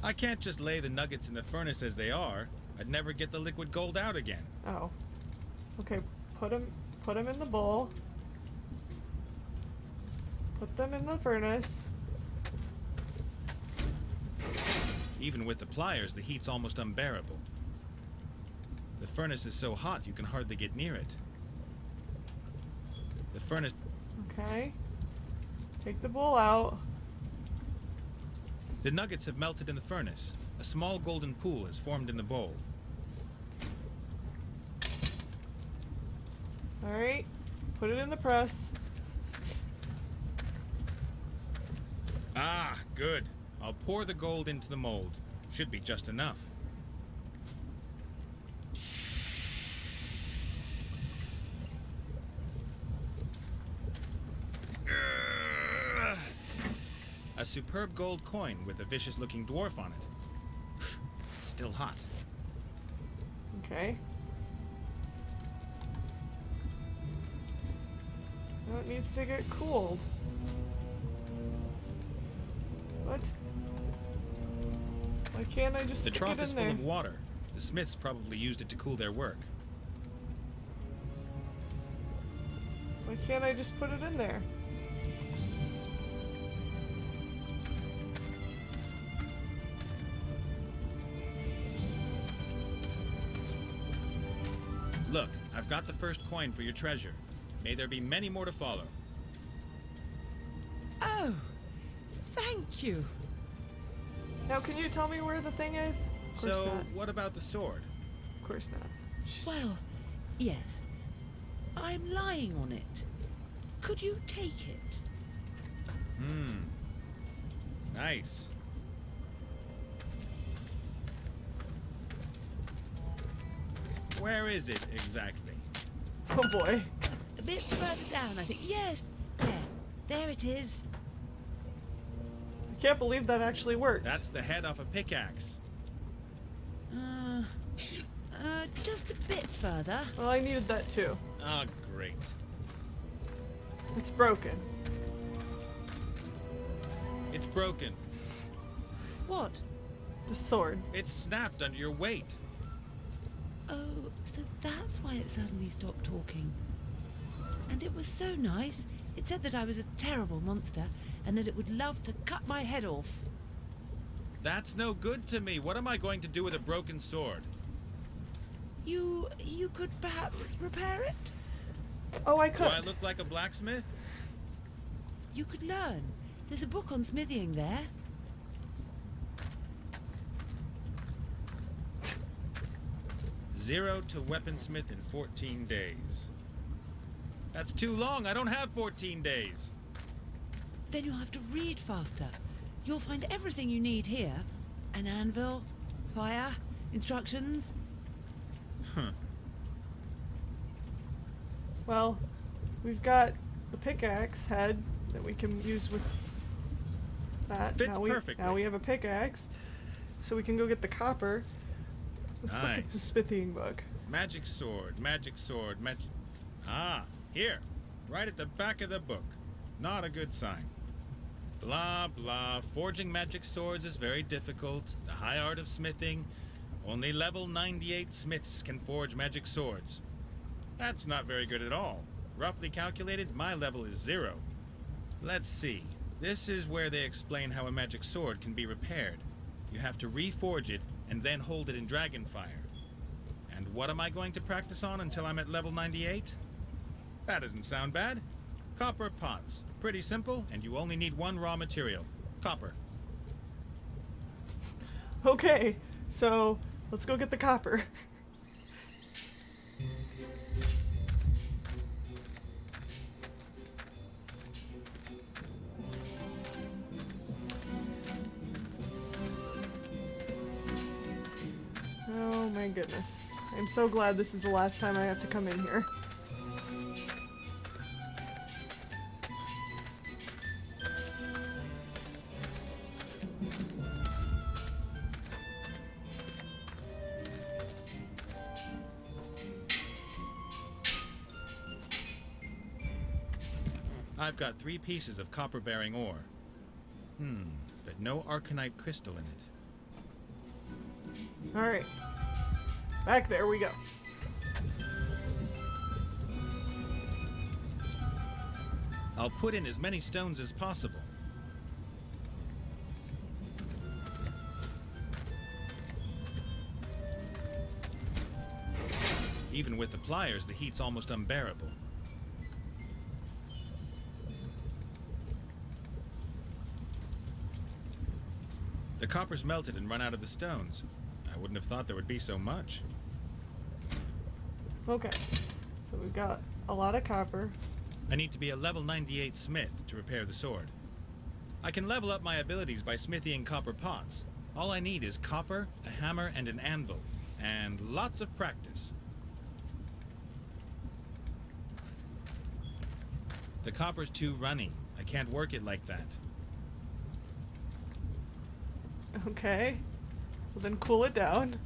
I can't just lay the nuggets in the furnace as they are. I'd never get the liquid gold out again. Oh. Okay, put them in the bowl. Put them in the furnace. Even with the pliers, the heat's almost unbearable. The furnace is so hot you can hardly get near it. The furnace... Okay. Take the bowl out. The nuggets have melted in the furnace. A small golden pool has formed in the bowl. Alright. Put it in the press. Ah, good. I'll pour the gold into the mold. Should be just enough. superb gold coin with a vicious-looking dwarf on it. It's still hot. Okay. Oh, it needs to get cooled. What? Why can't I just The stick trough it is in full there? of water. The smiths probably used it to cool their work. Why can't I just put it in there? Look, I've got the first coin for your treasure. May there be many more to follow. Oh, thank you. Now, can you tell me where the thing is? Of course So, not. what about the sword? Of course not. Well, yes. I'm lying on it. Could you take it? Nice. Where is it exactly? Oh boy. A bit further down, I think. Yes, there it is. I can't believe that actually worked. That's the head off a pickaxe. Just a bit further. Well, I needed that too. Ah, great. It's broken. It's broken. What? The sword. It's snapped under your weight. Oh, so that's why it suddenly stopped talking. And it was so nice. It said that I was a terrible monster and that it would love to cut my head off. That's no good to me. What am I going to do with a broken sword? You could perhaps repair it? Oh, I Do could. I look like a blacksmith? You could learn. There's a book on smithing there. Zero to weaponsmith in 14 days. That's too long. I don't have 14 days. Then you'll have to read faster. You'll find everything you need here. An anvil, fire, instructions. Huh. Well, we've got the pickaxe head that we can use with that. Fits now perfectly. Now we have a pickaxe, so we can go get the copper. Let's look at the Nice. smithing book. Magic sword, magic sword, magic... Ah, here. Right at the back of the book. Not a good sign. Blah, blah. Forging magic swords is very difficult. The high art of smithing. Only level 98 smiths can forge magic swords. That's not very good at all. Roughly calculated, my level is 0. Let's see. This is where they explain how a magic sword can be repaired. You have to reforge it and then hold it in dragonfire. And what am I going to practice on until I'm at level 98? That doesn't sound bad. Copper pots. Pretty simple, and you only need one raw material. Copper. Okay, so let's go get the copper. Oh my goodness. I'm so glad this is the last time I have to come in here. I've got 3 pieces of copper-bearing ore. But no arcanite crystal in it. Alright. Back there we go. I'll put in as many stones as possible. Even with the pliers, the heat's almost unbearable. The copper's melted and run out of the stones. I wouldn't have thought there would be so much. Okay. So we've got a lot of copper. I need to be a level 98 smith to repair the sword. I can level up my abilities by smithying copper pots. All I need is copper, a hammer, and an anvil. And lots of practice. The copper's too runny. I can't work it like that. Okay. Well, then cool it down.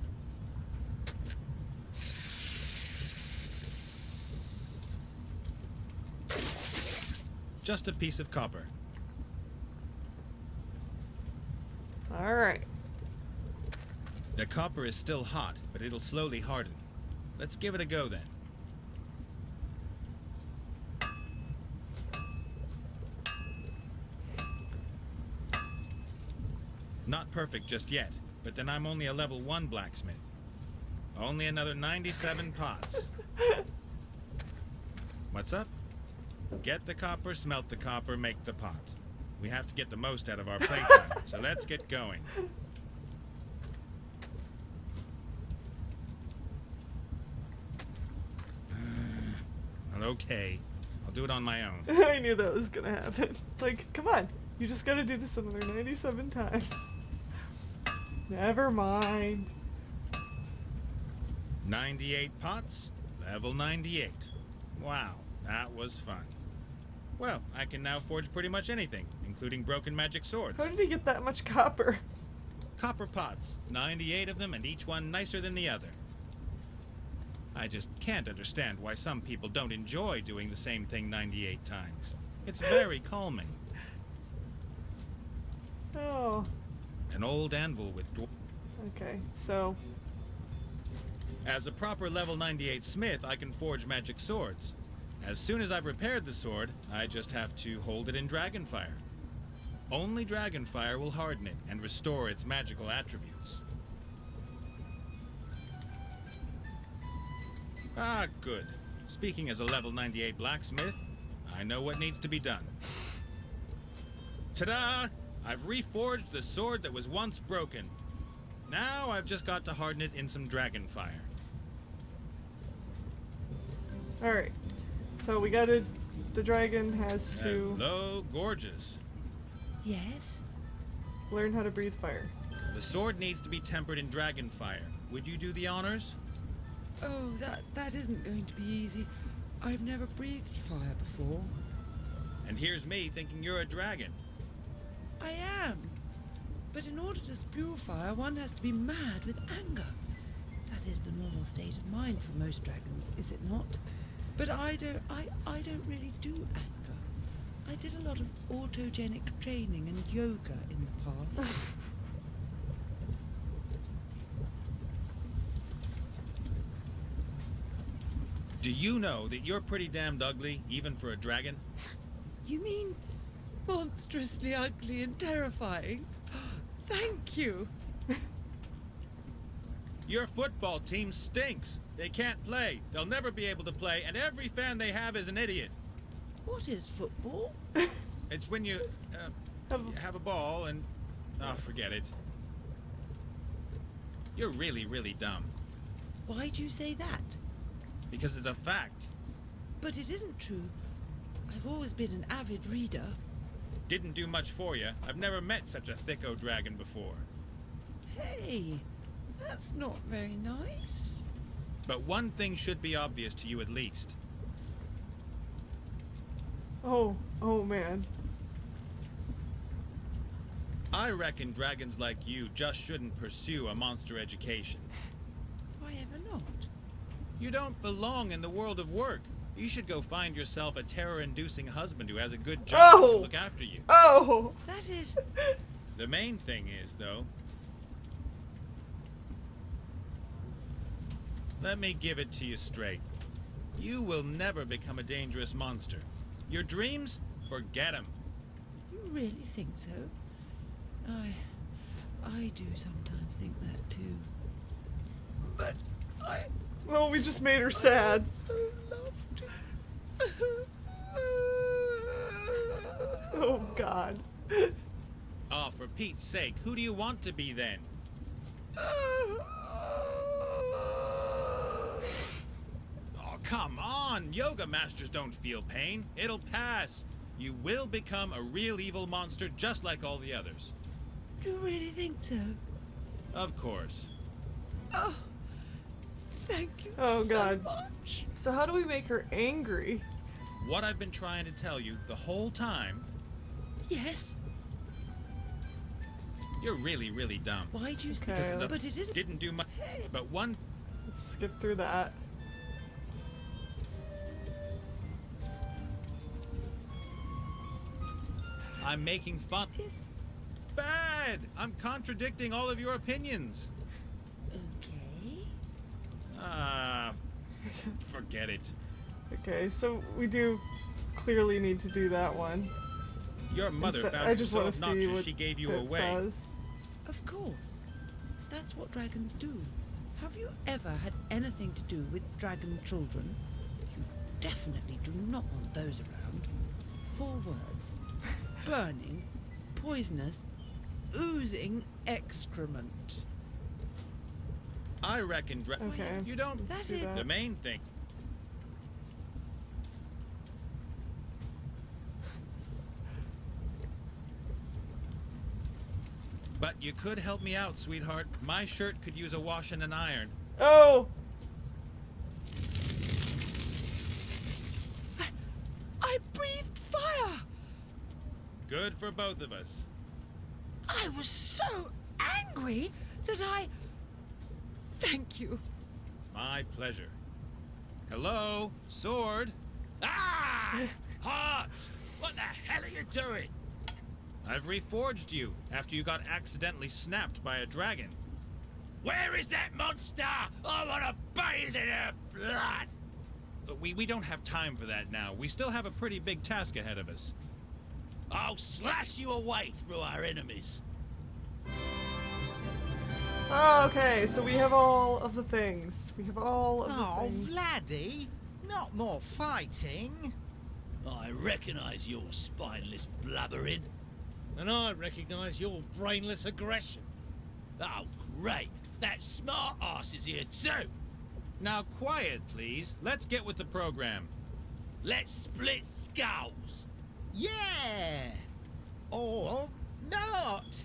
Just a piece of copper. Alright. The copper is still hot, but it'll slowly harden. Let's give it a go then. Not perfect just yet, but then I'm only a level 1 blacksmith. Only another 97 pots. What's up? Get the copper, smelt the copper, make the pot. We have to get the most out of our playtime, so let's get going. Well, okay. I'll do it on my own. I knew that was gonna happen. Like, come on. You just gotta do this another 97 times. Never mind. 98 pots, level 98. Wow, that was fun. Well, I can now forge pretty much anything, including broken magic swords. How did he get that much copper? Copper pots, 98 of them, and each one nicer than the other. I just can't understand why some people don't enjoy doing the same thing 98 times. It's very calming. Oh. An old anvil with Okay, so... As a proper level 98 smith, I can forge magic swords. As soon as I've repaired the sword, I just have to hold it in dragonfire. Only dragonfire will harden it and restore its magical attributes. Ah, good. Speaking as a level 98 blacksmith, I know what needs to be done. Ta-da! I've reforged the sword that was once broken. Now I've just got to harden it in some dragonfire. Alright. So we gotta... The dragon has to Hello, gorgeous. Yes? learn how to breathe fire. The sword needs to be tempered in dragonfire. Would you do the honors? Oh, that isn't going to be easy. I've never breathed fire before. And here's me thinking you're a dragon. I am. But in order to spew fire, one has to be mad with anger. That is the normal state of mind for most dragons, is it not? But I don't really do anger. I did a lot of autogenic training and yoga in the past. Do you know that you're pretty damned ugly, even for a dragon? You mean monstrously ugly and terrifying? Thank you. Your football team stinks. They can't play. They'll never be able to play, and every fan they have is an idiot. What is football? It's when you have a ball and... Oh, forget it. You're really, really dumb. Why do you say that? Because it's a fact. But it isn't true. I've always been an avid reader. Didn't do much for you. I've never met such a thicko dragon before. Hey, that's not very nice. But one thing should be obvious to you at least. Oh man. I reckon dragons like you just shouldn't pursue a monster education. Why ever not? You don't belong in the world of work. You should go find yourself a terror-inducing husband who has a good job and can look after you. Oh! That is... The main thing is, though... Let me give it to you straight. You will never become a dangerous monster. Your dreams? Forget them. You really think so? I do sometimes think that too. But I... Well, we just made her sad. so loved Oh God. Oh, for Pete's sake, who do you want to be then? Oh, come on! Yoga masters don't feel pain. It'll pass. You will become a real evil monster just like all the others. Do you really think so? Of course. Oh, thank you Oh, so God. much. So how do we make her angry? What I've been trying to tell you the whole time... Yes? You're really, really dumb. Why do you Okay, Because the But it isn't. didn't do much, but one. Let's skip through that. I'm making fun. Is Bad! I'm contradicting all of your opinions. okay. Ah, forget it. Okay, so we do clearly need to do that one. Your mother Instead- found I you just so want to see obnoxious what she gave you it away. says. Of course. That's what dragons do. Have you ever had anything to do with dragon children? You definitely do not want those around. 4 words. Burning, poisonous, oozing excrement. I reckon. Okay. You don't. Let's That do is- The main thing. But you could help me out, sweetheart. My shirt could use a wash and an iron. Oh! I breathed fire! Good for both of us. I was so angry that I... Thank you. My pleasure. Hello, sword. Ah! Heart! What the hell are you doing? I've reforged you after you got accidentally snapped by a dragon. Where is that monster? I want to bathe in her blood! We don't have time for that now. We still have a pretty big task ahead of us. I'll slash you away through our enemies. Oh, okay, so we have all of the things. We have all of the Oh, things. Vladdy, not more fighting. I recognize your spineless blabbering. And I recognise your brainless aggression. Oh, great. That smart ass is here too. Now quiet, please. Let's get with the program. Let's split skulls. Yeah! Or not!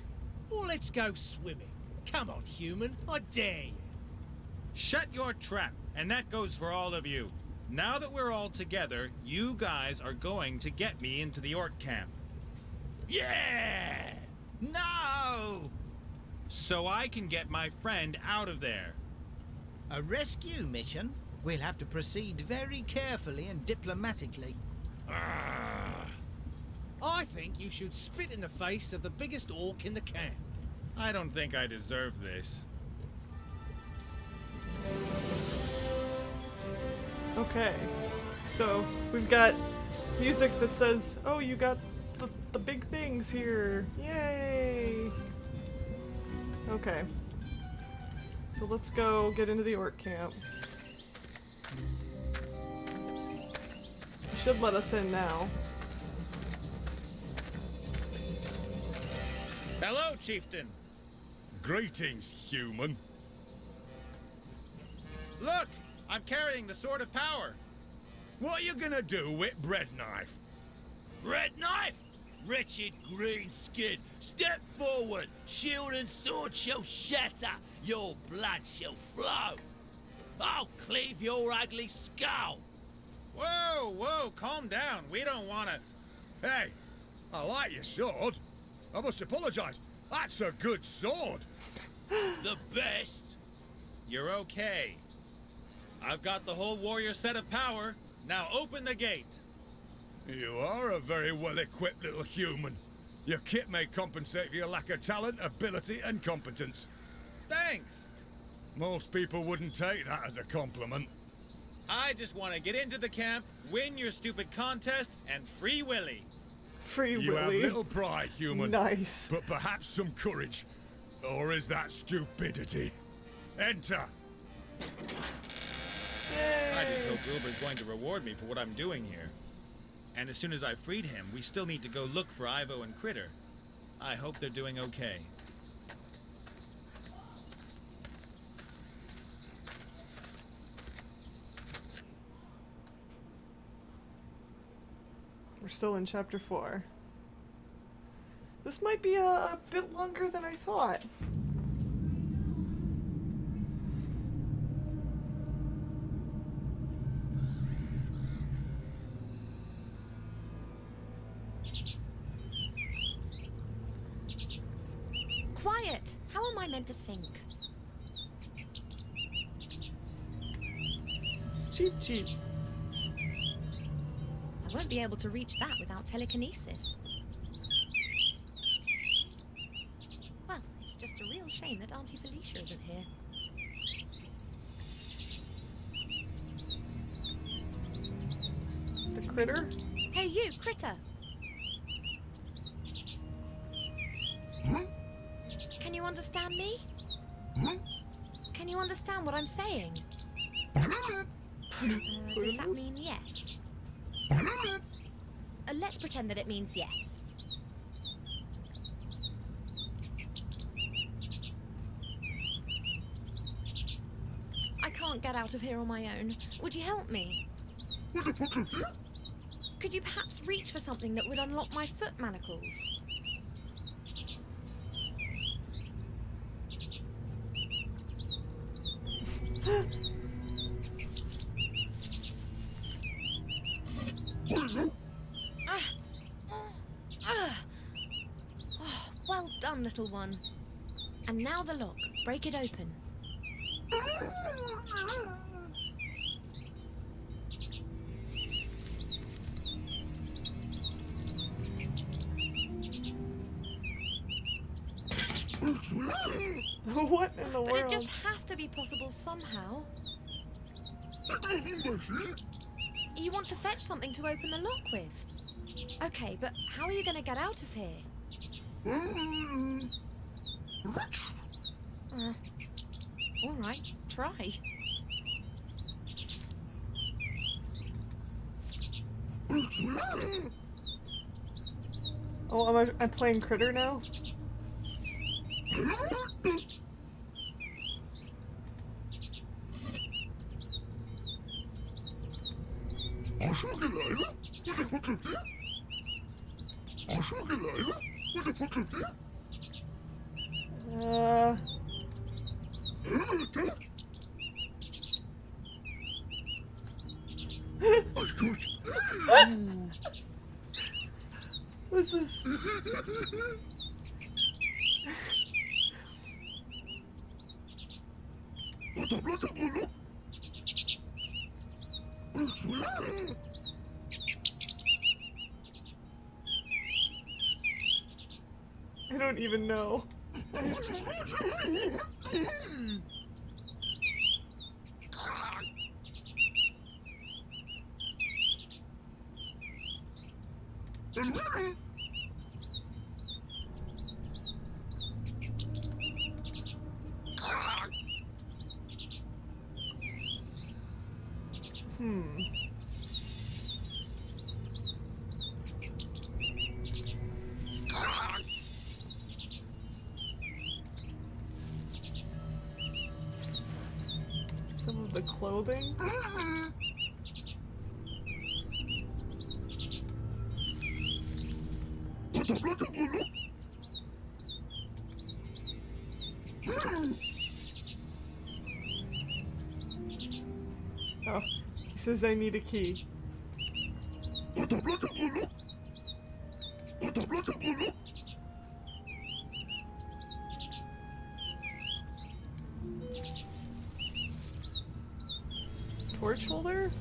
Well, let's go swimming. Come on, human. I dare you. Shut your trap, and that goes for all of you. Now that we're all together, you guys are going to get me into the orc camp. Yeah! No! So I can get my friend out of there. A rescue mission? We'll have to proceed very carefully and diplomatically. I think you should spit in the face of the biggest orc in the camp. I don't think I deserve this. Okay, so we've got music that says, oh, you got the big things here. Yay! Okay. So let's go get into the orc camp. Should let us in now. Hello, chieftain. Greetings, human. Look, I'm carrying the sword of power. What are you gonna do with bread knife? Red knife! Wretched green skin, step forward! Shield and sword shall shatter, your blood shall flow! I'll cleave your ugly skull! Whoa, whoa, calm down. We don't want to... Hey, I like your sword. I must apologize. That's a good sword. The best! You're okay. I've got the whole warrior set of power. Now open the gate. You are a very well-equipped little human. Your kit may compensate for your lack of talent, ability, and competence. Thanks. Most people wouldn't take that as a compliment. I just want to get into the camp, win your stupid contest, and free Willy. Free You have Willy. little pride, human. Nice. But perhaps some courage. Or is that stupidity? Enter! I just Yay! hope Wilbur's going to reward me for what I'm doing here. And as soon as I freed him, we still need to go look for Ivo and Critter. I hope they're doing okay. We're still in chapter 4. This might be a bit longer than I thought. I meant to think? It's cheap, cheap. I won't be able to reach that without telekinesis. Well, it's just a real shame that Auntie Felicia isn't here. The critter? Hey you, critter! Can you understand me? Can you understand what I'm saying? Does that mean yes? Let's pretend that it means yes. I can't get out of here on my own. Would you help me? Could you perhaps reach for something that would unlock my foot manacles? Oh, well done, little one. And now the lock. Break it open. What in the But world? it just has to be possible somehow. You want to fetch something to open the lock with? Okay, but how are you going to get out of here? All right, try. Oh, I'm playing critter now? Uh... What's this? I don't even know. Some of the clothing? Oh, he says I need a key. Torch holder?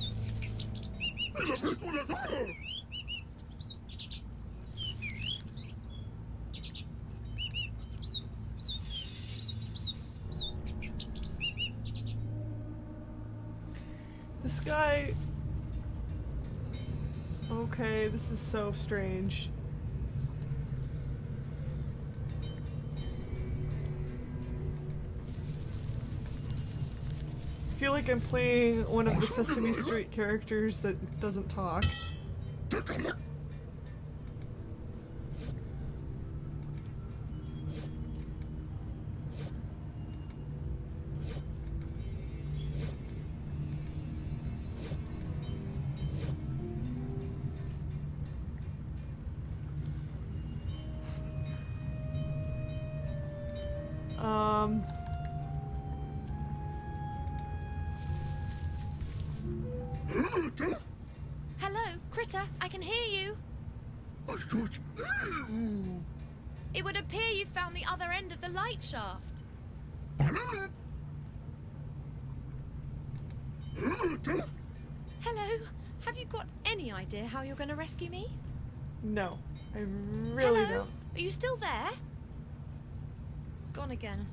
This guy... Okay, this is so strange. I feel like I'm playing one of the Sesame Street characters that doesn't talk. Hello, critter, I can hear you. It would appear you found the other end of the light shaft. Hello? Have you got any idea how you're going to rescue me? No, I really Hello? don't. Are you still there? Gone again.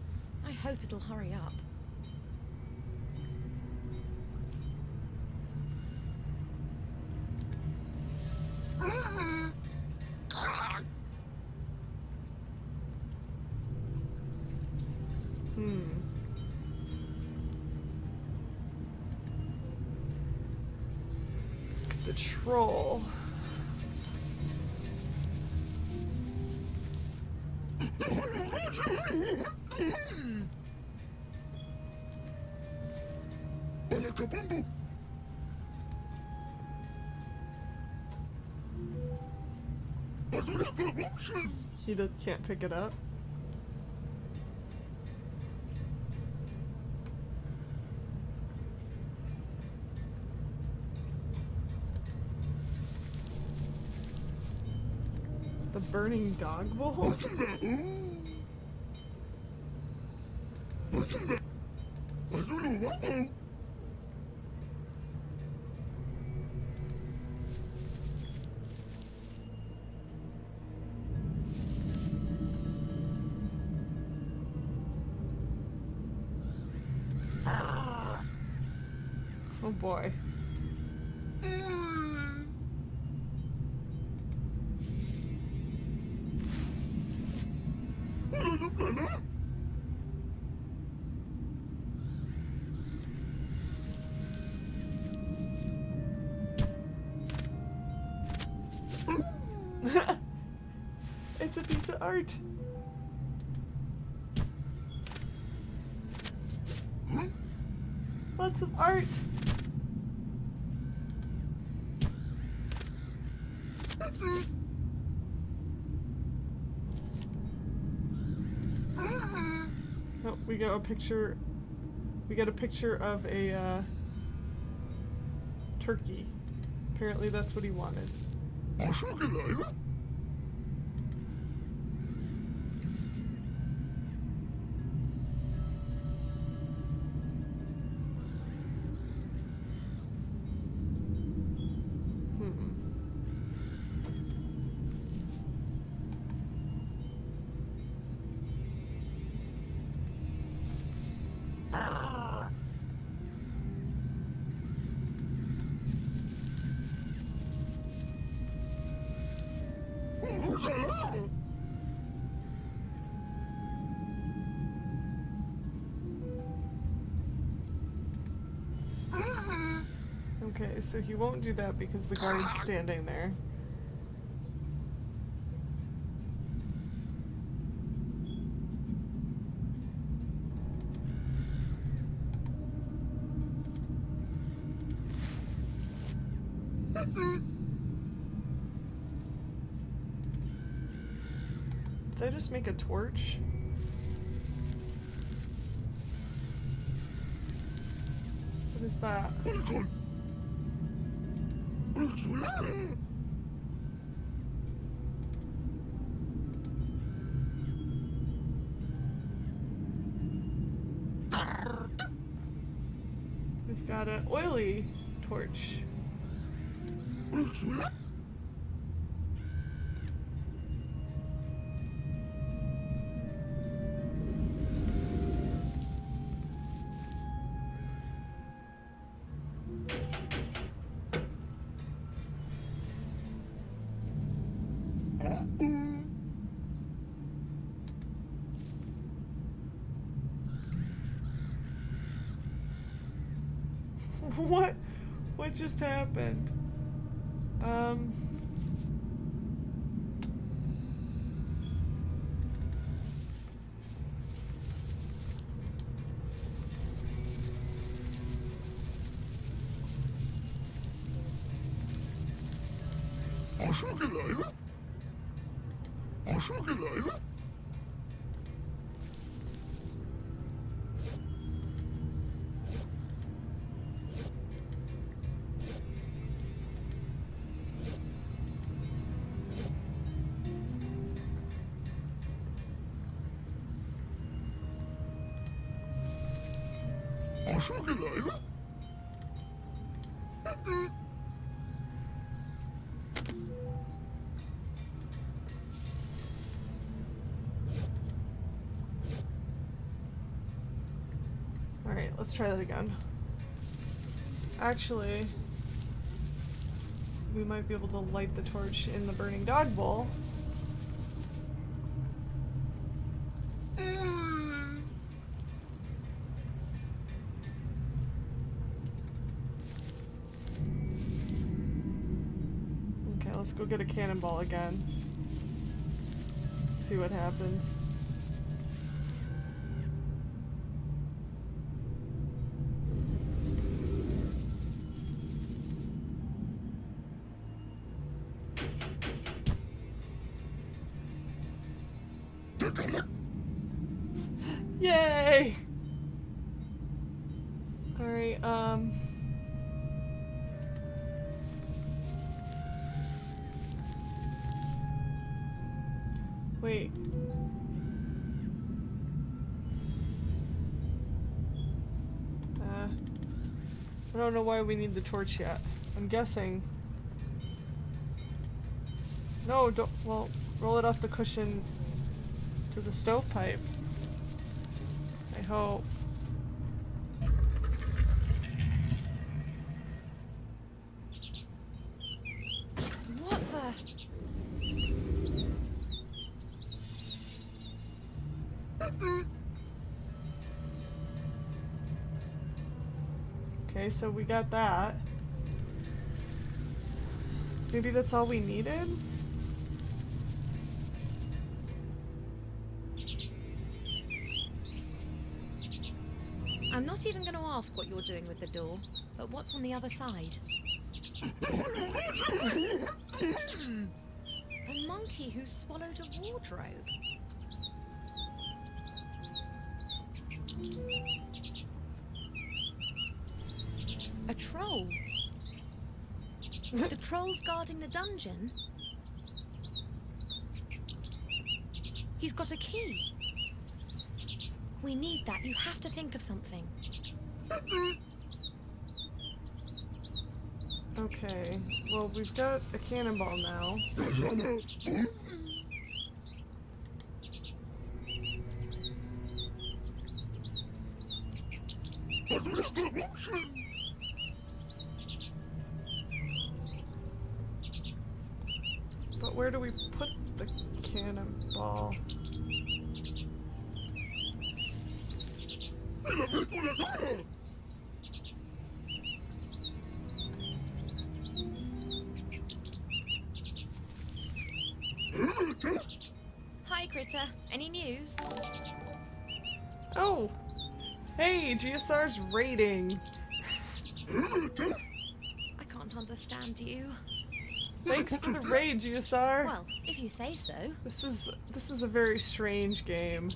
I hope it'll hurry up. The troll. He can't pick it up. The burning dog bowl? Oh boy. It's a piece of art. Lots of art. Oh, we got a picture. We got a picture of a turkey. Apparently that's what he wanted. Okay, so he won't do that because the guard's standing there. Did I just make a torch? What is that? We've got an oily torch. What just happened? Alright, let's try that again. Actually, we might be able to light the torch in the burning dog bowl. Okay, let's go get a cannonball again. See what happens. Yay! Alright, wait. I don't know why we need the torch yet. I'm guessing. No, don't. Well, roll it off the cushion to the stovepipe. I hope. What the? Okay, so we got that. Maybe that's all we needed? I'm not even going to ask what you're doing with the door, but what's on the other side? A monkey who swallowed a wardrobe. A troll. The troll's guarding the dungeon. He's got a key. We need that. You have to think of something. Okay, well, we've got a cannonball now. But where do we put the cannonball? Hi, Critter. Any news? Oh! Hey, GSR's rating! I can't understand you. Thanks for the raid, GSR! Well, if you say so. This is a very strange game.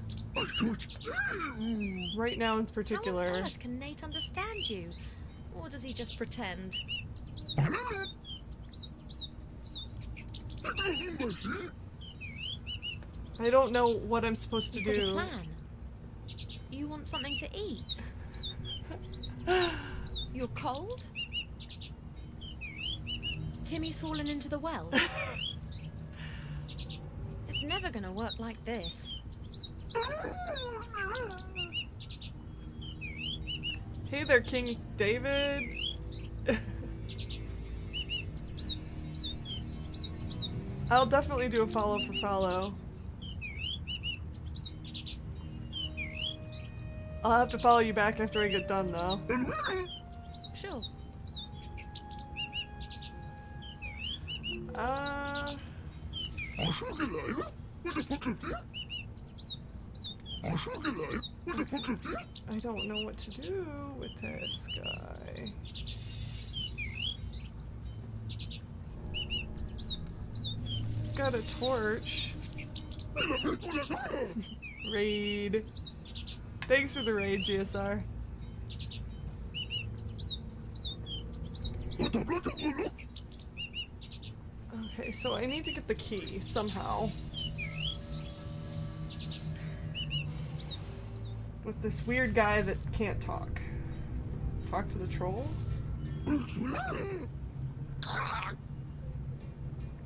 Right now in How particular. on earth can Nate understand you? Or does he just pretend? I don't know what I'm supposed to You've got a do. plan. You want something to eat? You're cold? Timmy's fallen into the well. It's never gonna work like this. Hey there, King David! I'll definitely do a follow for follow. I'll have to follow you back after I get done, though. Sure. I don't know what to do with this guy. Got a torch. Raid. Thanks for the raid, GSR. Okay, so I need to get the key somehow. With this weird guy that can't talk. Talk to the troll?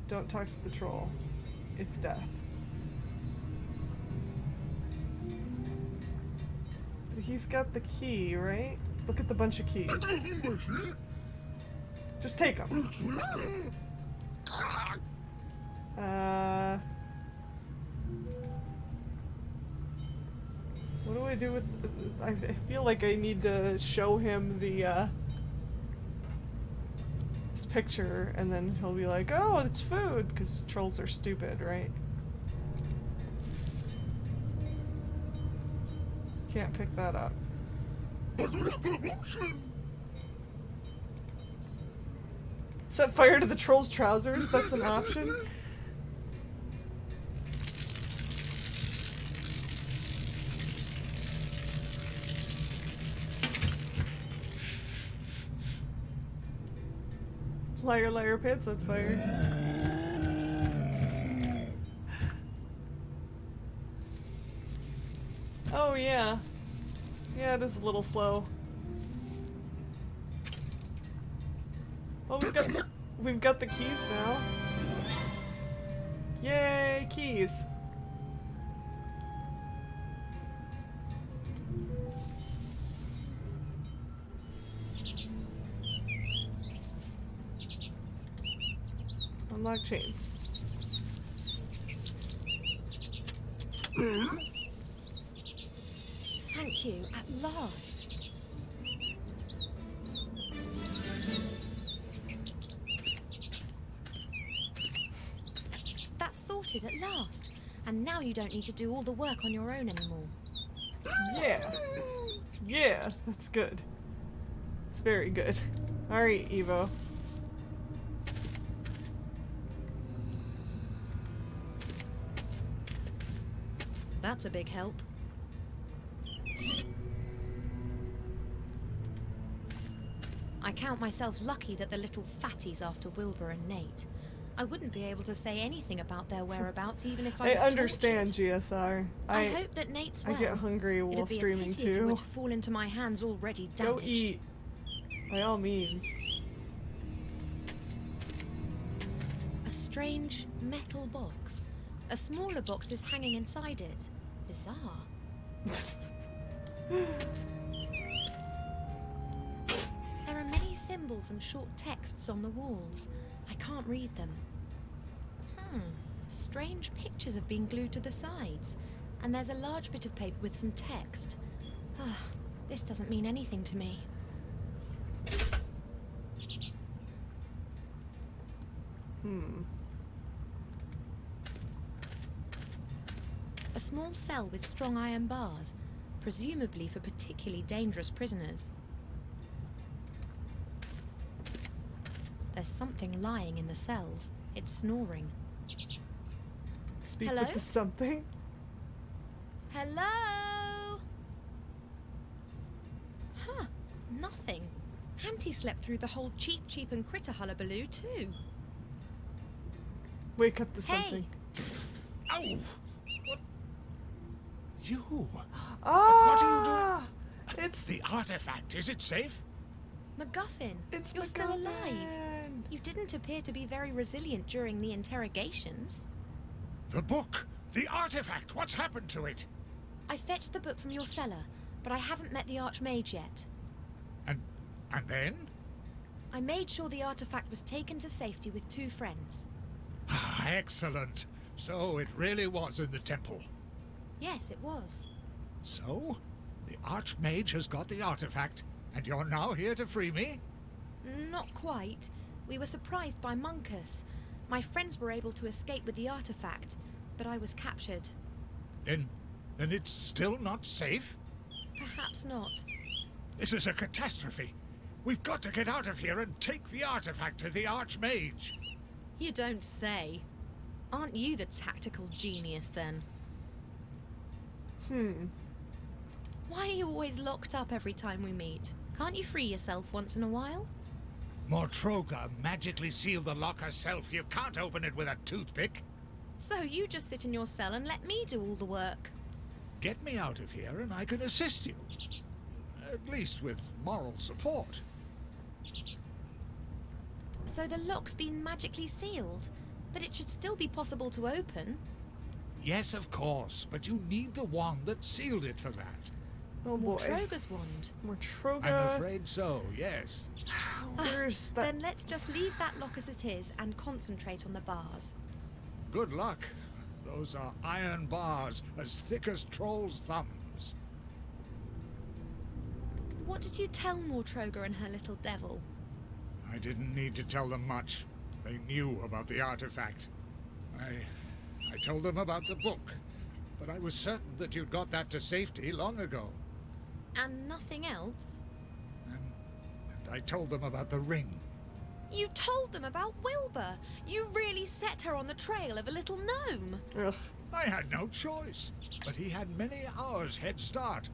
Don't talk to the troll. It's death. But he's got the key, right? Look at the bunch of keys. Just take them. What do I do with... I feel like I need to show him the, this picture, and then he'll be like, oh, it's food, because trolls are stupid, right? Can't pick that up. Set fire to the troll's trousers? That's an option? Liar, liar, pants on fire. Oh yeah. Yeah, it is a little slow. Oh, we've got the keys now. Yay, keys. Unlock chains. Thank you, at last. That's sorted at last. And now you don't need to do all the work on your own anymore. Yeah. Yeah, that's good. It's very good. Alright, Evo. That's a big help. I count myself lucky that the little fatty's after Wilbur and Nate. I wouldn't be able to say anything about their whereabouts even if I was understand, tortured. GSR. I hope that Nate's well. I get hungry while It'd be streaming a pity if it too. were to fall into my hands already damaged. Go eat. By all means. A strange metal box. A smaller box is hanging inside it. Bizarre. There are many symbols and short texts on the walls. I can't read them. Strange pictures have been glued to the sides. And there's a large bit of paper with some text. This doesn't mean anything to me. A small cell with strong iron bars, presumably for particularly dangerous prisoners. There's something lying in the cells. It's snoring. Speak Hello? with the something. Hello? Huh, nothing. Auntie slept through the whole cheap and critter hullabaloo too. Wake up to something. Ow! What? You? Ah! It's The artifact, is it safe? MacGuffin, It's you're still alive. MacGuffin. You didn't appear to be very resilient during the interrogations. The book! The artifact! What's happened to it? I fetched the book from your cellar, but I haven't met the Archmage yet. And then? I made sure the artifact was taken to safety with 2 friends. Ah, excellent. So it really was in the temple. Yes, it was. So, the Archmage has got the artifact, and you're now here to free me? Not quite. We were surprised by Munkus. My friends were able to escape with the artifact, but I was captured. Then it's still not safe? Perhaps not. This is a catastrophe. We've got to get out of here and take the artifact to the Archmage. You don't say. Aren't you the tactical genius, then? Why are you always locked up every time we meet? Can't you free yourself once in a while? Mortroga magically sealed the lock herself. You can't open it with a toothpick. So you just sit in your cell and let me do all the work. Get me out of here and I can assist you. At least with moral support. So the lock's been magically sealed, but it should still be possible to open. Yes, of course, but you need the wand that sealed it for that. Oh boy. Mortroga's wand. Mortroga. I'm afraid so, yes. Where's that? Then let's just leave that lock as it is and concentrate on the bars. Good luck. Those are iron bars as thick as trolls' thumbs. What did you tell Mortroga and her little devil? I didn't need to tell them much. They knew about the artifact. I told them about the book, but I was certain that you'd got that to safety long ago. And nothing else? And I told them about the ring. You told them about Wilbur! You really set her on the trail of a little gnome! Ugh. I had no choice, but he had many hours head start.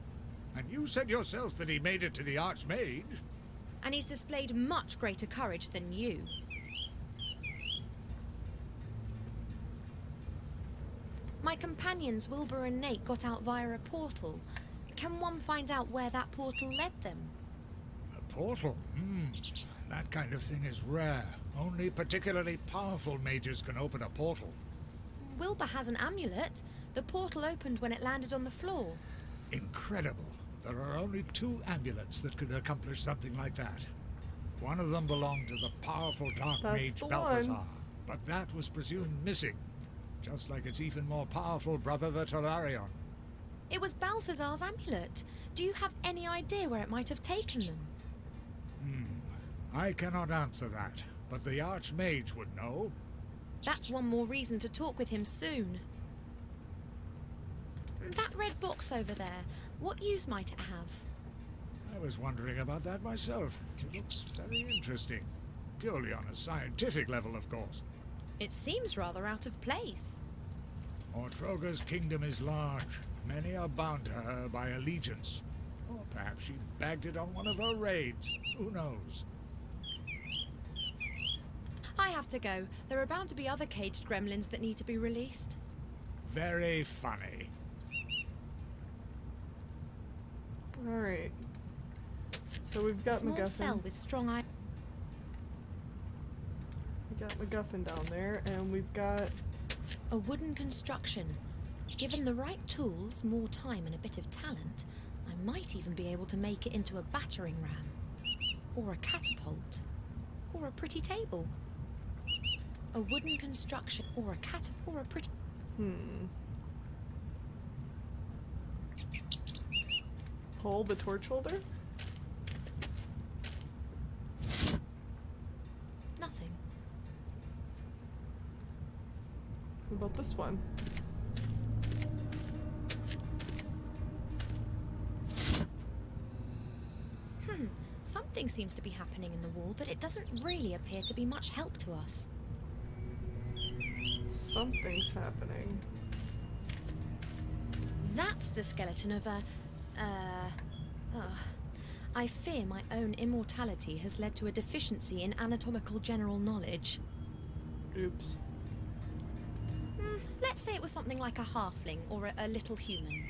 And you said yourself that he made it to the Archmage. And he's displayed much greater courage than you. My companions, Wilbur and Nate, got out via a portal. Can one find out where that portal led them? A portal? That kind of thing is rare. Only particularly powerful mages can open a portal. Wilbur has an amulet. The portal opened when it landed on the floor. Incredible. There are only 2 amulets that could accomplish something like that. One of them belonged to the powerful dark That's mage the Balthazar, one. but that was presumed missing, just like its even more powerful brother, the Tolarion. It was Balthazar's amulet. Do you have any idea where it might have taken them? I cannot answer that, but the Archmage would know. That's one more reason to talk with him soon. That red box over there, what use might it have? I was wondering about that myself. It looks very interesting. Purely on a scientific level, of course. It seems rather out of place. Mortroga's kingdom is large. Many are bound to her by allegiance. Or perhaps she bagged it on one of her raids. Who knows? I have to go. There are bound to be other caged gremlins that need to be released. Very funny. Alright. So we've got Small MacGuffin. cell with strong eye. We got MacGuffin down there, and we've got... A wooden construction. Given the right tools, more time and a bit of talent, I might even be able to make it into a battering ram. Or a catapult. Or a pretty table. A wooden construction. Or a pretty... Pull the torch holder? Nothing. What about this one? Something seems to be happening in the wall, but it doesn't really appear to be much help to us. Something's happening. That's the skeleton of a... I fear my own immortality has led to a deficiency in anatomical general knowledge. Oops. Let's say it was something like a halfling or a little human.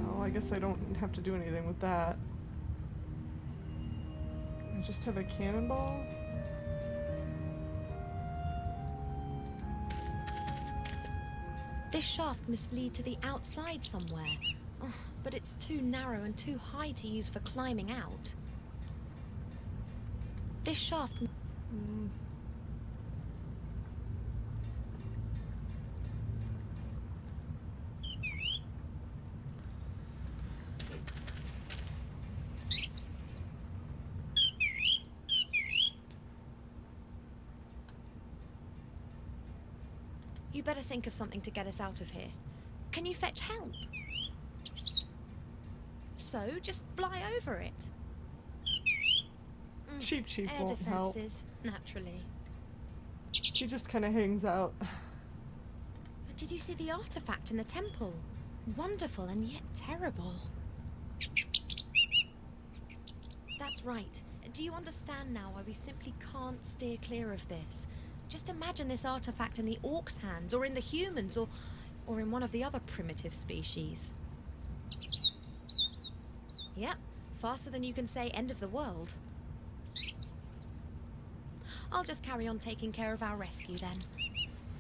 Oh, I guess I don't have to do anything with that. I just have a cannonball? This shaft must lead to the outside somewhere. Oh, but it's too narrow and too high to use for climbing out. This shaft... You better think of something to get us out of here. Can you fetch help? So, just fly over it. Cheap Air won't help. defenses, naturally. He just kind of hangs out. But did you see the artifact in the temple? Wonderful and yet terrible. That's right. Do you understand now why we simply can't steer clear of this? Just imagine this artifact in the orcs' hands, or in the humans, or in one of the other primitive species. Yep, faster than you can say end of the world. I'll just carry on taking care of our rescue then.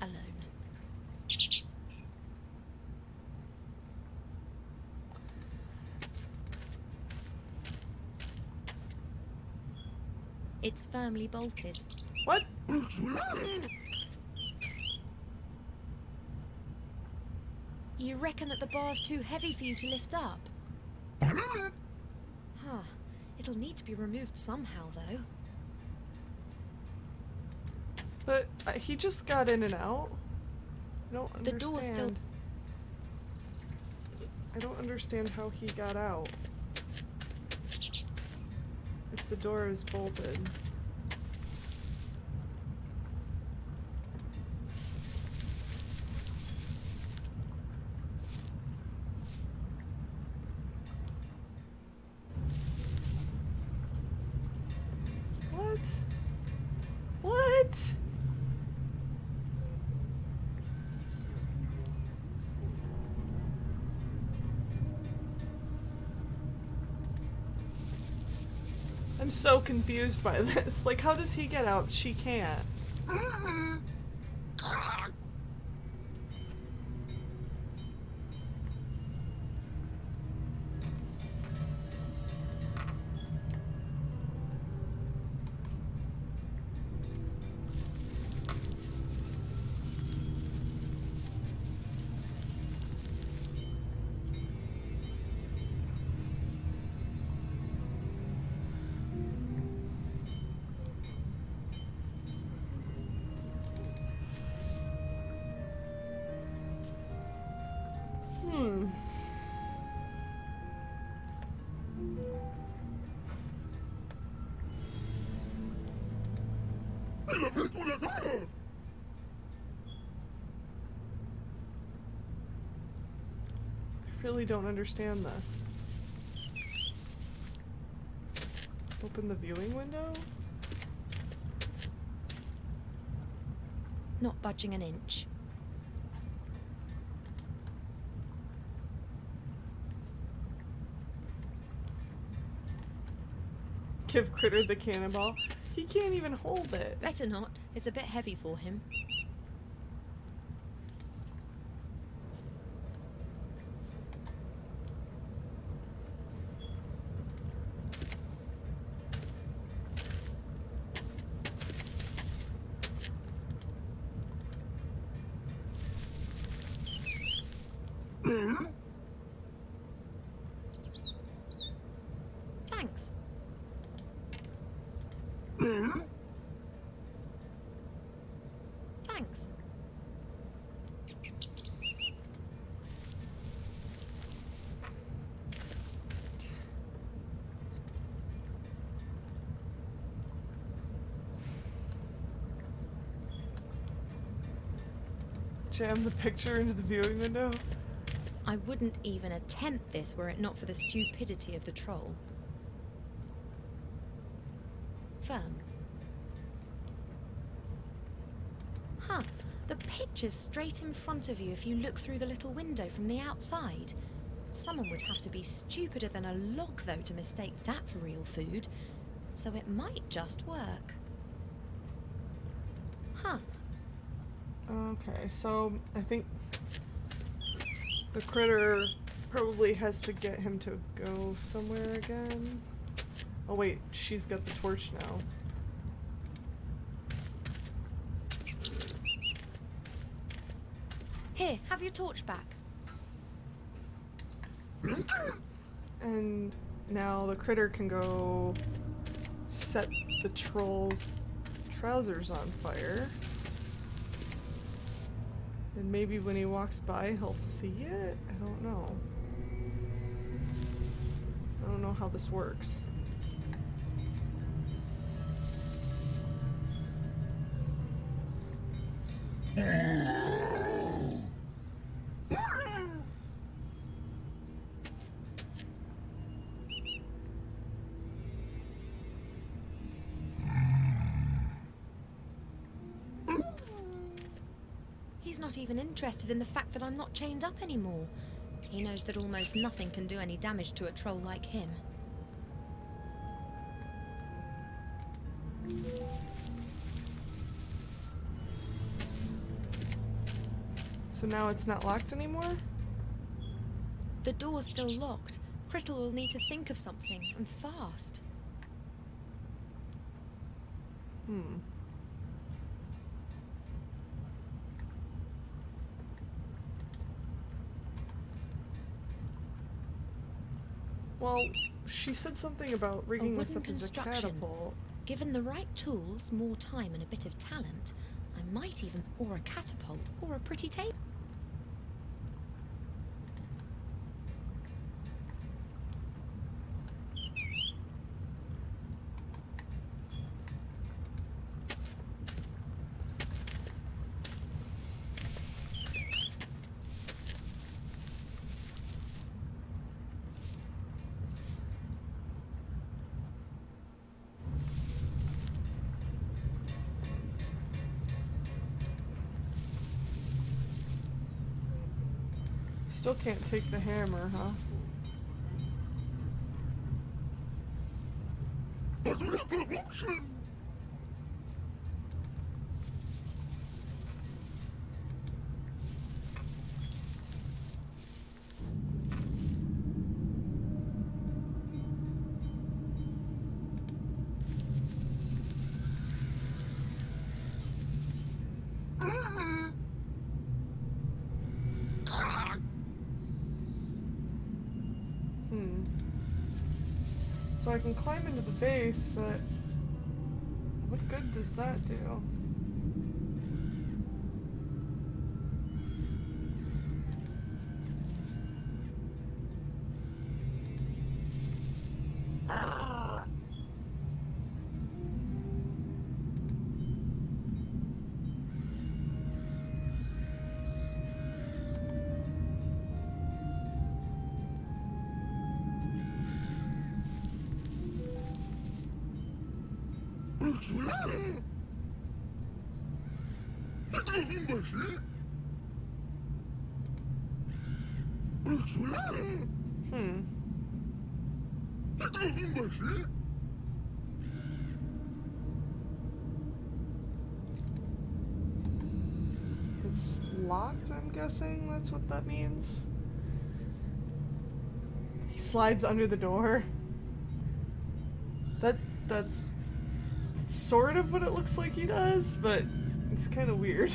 Alone. It's firmly bolted. What? You reckon that the bar's too heavy for you to lift up? Huh. It'll need to be removed somehow, though. But he just got in and out. I don't understand. The door's still... I don't understand how he got out. If the door is bolted. What? What? I'm so confused by this. Like, how does he get out? She can't. I really don't understand this. Open the viewing window? Not budging an inch. Give Critter the cannonball. He can't even hold it. Better not. It's a bit heavy for him. Thanks. Thanks. Jam the picture into the viewing window? I wouldn't even attempt this were it not for the stupidity of the troll. Firm. Huh. The picture's straight in front of you if you look through the little window from the outside. Someone would have to be stupider than a log, though, to mistake that for real food. So it might just work. Huh. Okay, so I think the critter probably has to get him to go somewhere again. Oh wait, she's got the torch now. Here, have your torch back. And now the critter can go set the troll's trousers on fire. And maybe when he walks by, he'll see it? I don't know. I don't know how this works. He's not even interested in the fact that I'm not chained up anymore. He knows that almost nothing can do any damage to a troll like him. So now it's not locked anymore? The door's still locked. Crittle will need to think of something, and fast. Well, she said something about rigging this up as a catapult. Given the right tools, more time, and a bit of talent, I might even... Or a catapult, or a pretty table. Still can't take the hammer, huh? So I can climb into the base, but what good does that do? It's locked, I'm guessing that's what that means. He slides under the door. That's sort of what it looks like he does, but it's kind of weird.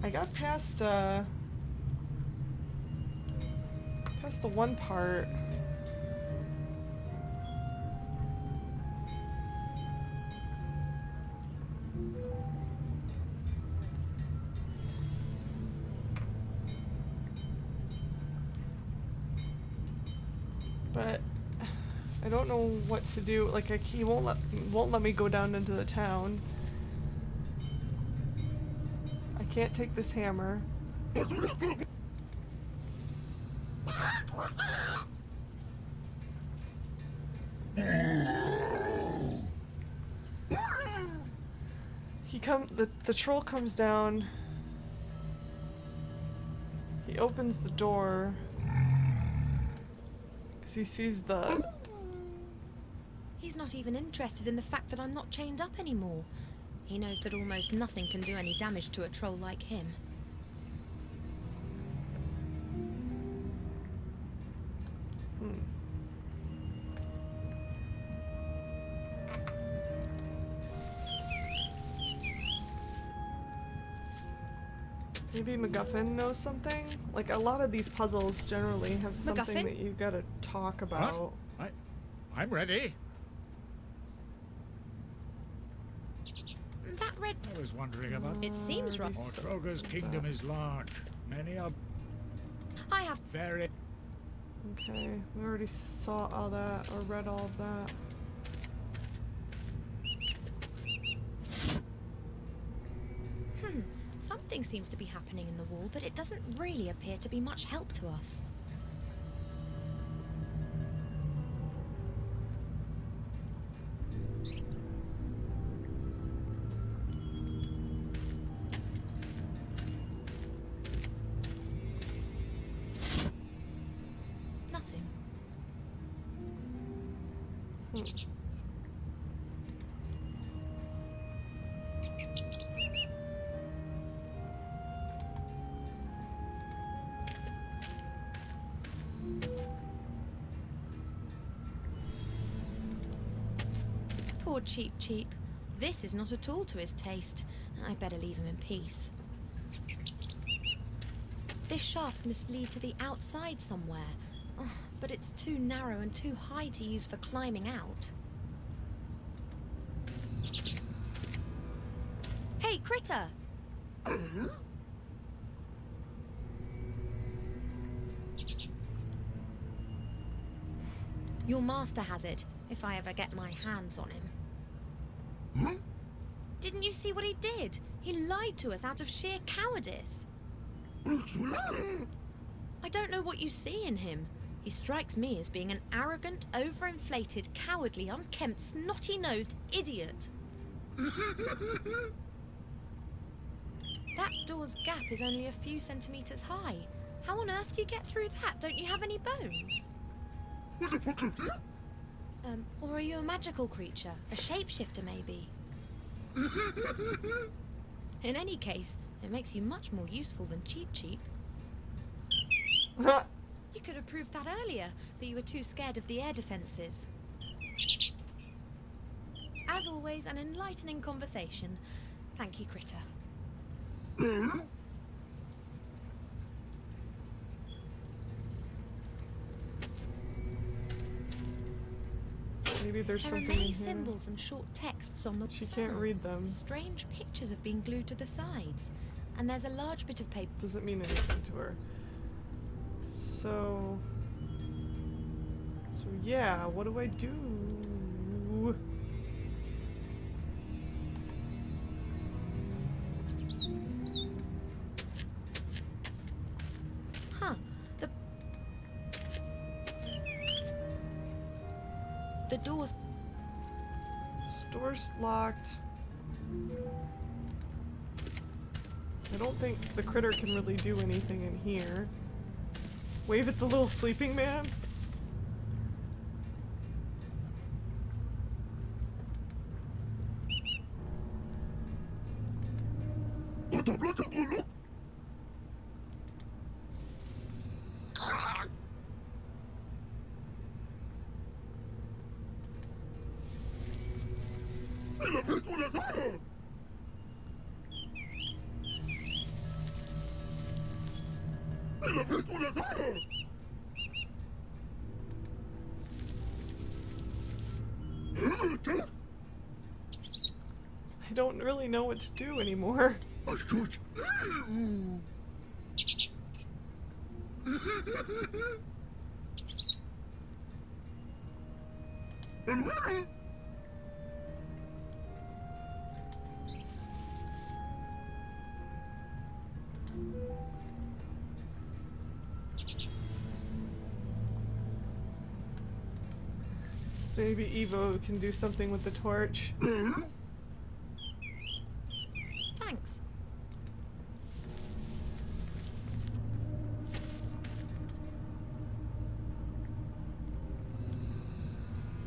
I got past the one part. But I don't know what to do. Like, he won't let me go down into the town. I can't take this hammer. The troll comes down. He opens the door. 'Cause he sees the... He's not even interested in the fact that I'm not chained up anymore. He knows that almost nothing can do any damage to a troll like him. Maybe MacGuffin knows something? Like, a lot of these puzzles generally have something MacGuffin? that you gotta talk about. What? I'm ready. That red... I was wondering about... It seems right. Ortroga's kingdom is large. Many are I have... very... Okay, we already saw all that, or read all of that. Something seems to be happening in the wall, but it doesn't really appear to be much help to us. Poor Cheap Cheap. This is not at all to his taste. I better leave him in peace. This shaft must lead to the outside somewhere. Oh, but it's too narrow and too high to use for climbing out. Hey, Critter! Your master has it, if I ever get my hands on him. Didn't you see what he did? He lied to us out of sheer cowardice. I don't know what you see in him. He strikes me as being an arrogant, overinflated, cowardly, unkempt, snotty-nosed idiot. That door's gap is only a few centimeters high. How on earth do you get through that? Don't you have any bones? Or are you a magical creature? A shapeshifter, maybe? In any case, it makes you much more useful than Cheap Cheap. You could have proved that earlier, but you were too scared of the air defenses. As always, an enlightening conversation. Thank you, Critter. Maybe there's There are something in many here. symbols and short texts on the She can't read them. Strange pictures have been glued to the sides. And there's a large bit of paper. Doesn't mean anything to her. So yeah, what do I do? Huh. The door's... Store's locked. I don't think the critter can really do anything in here. Wave at the little sleeping man? I don't really know what to do anymore. Maybe Evo can do something with the torch. Thanks.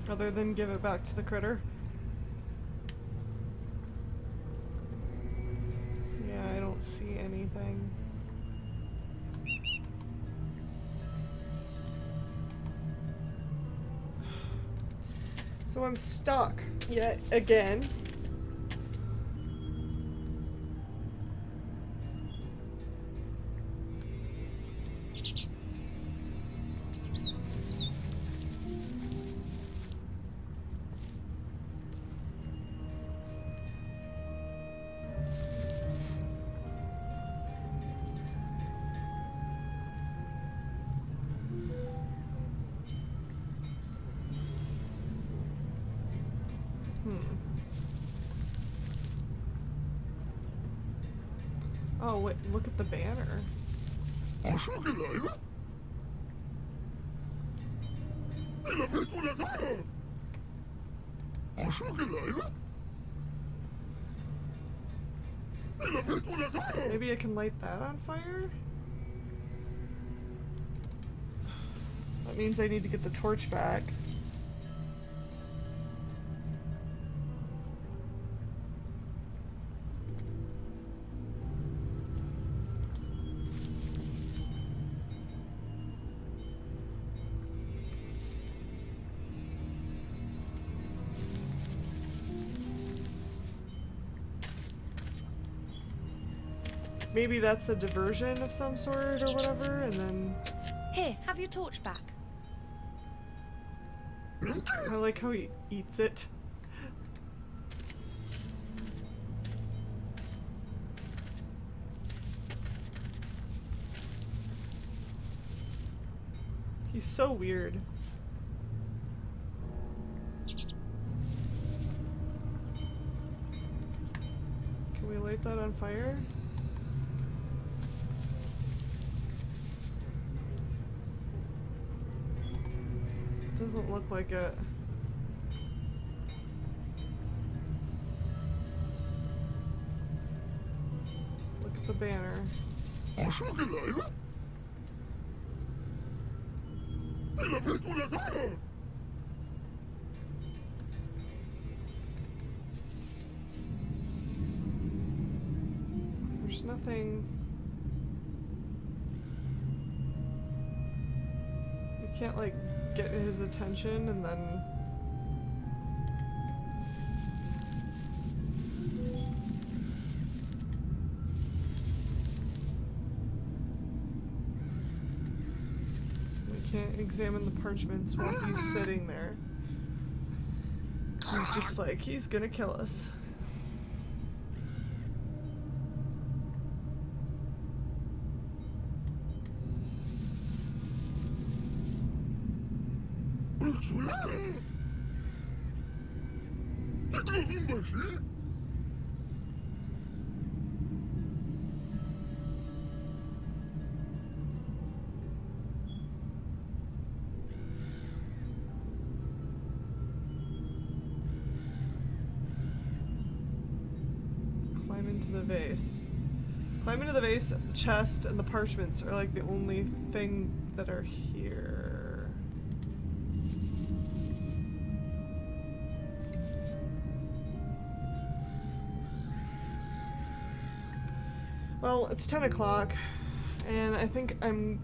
Other than give it back to the critter. Yeah, I don't see anything. So I'm stuck yet again. Oh, wait, look at the banner. Maybe I can light that on fire? That means I need to get the torch back. maybe that's a diversion of some sort or whatever, and then Here, have your torch back. I like how he eats it. He's so weird. Can we light that on fire? Doesn't look like it. Look at the banner. There's nothing. You can't like get his attention and then we can't examine the parchments while he's sitting there. He's just like, he's gonna kill us. Climb into the vase. Climb into the vase, the chest, and the parchments are like the only thing that are here. Well, it's 10 o'clock, and I think I'm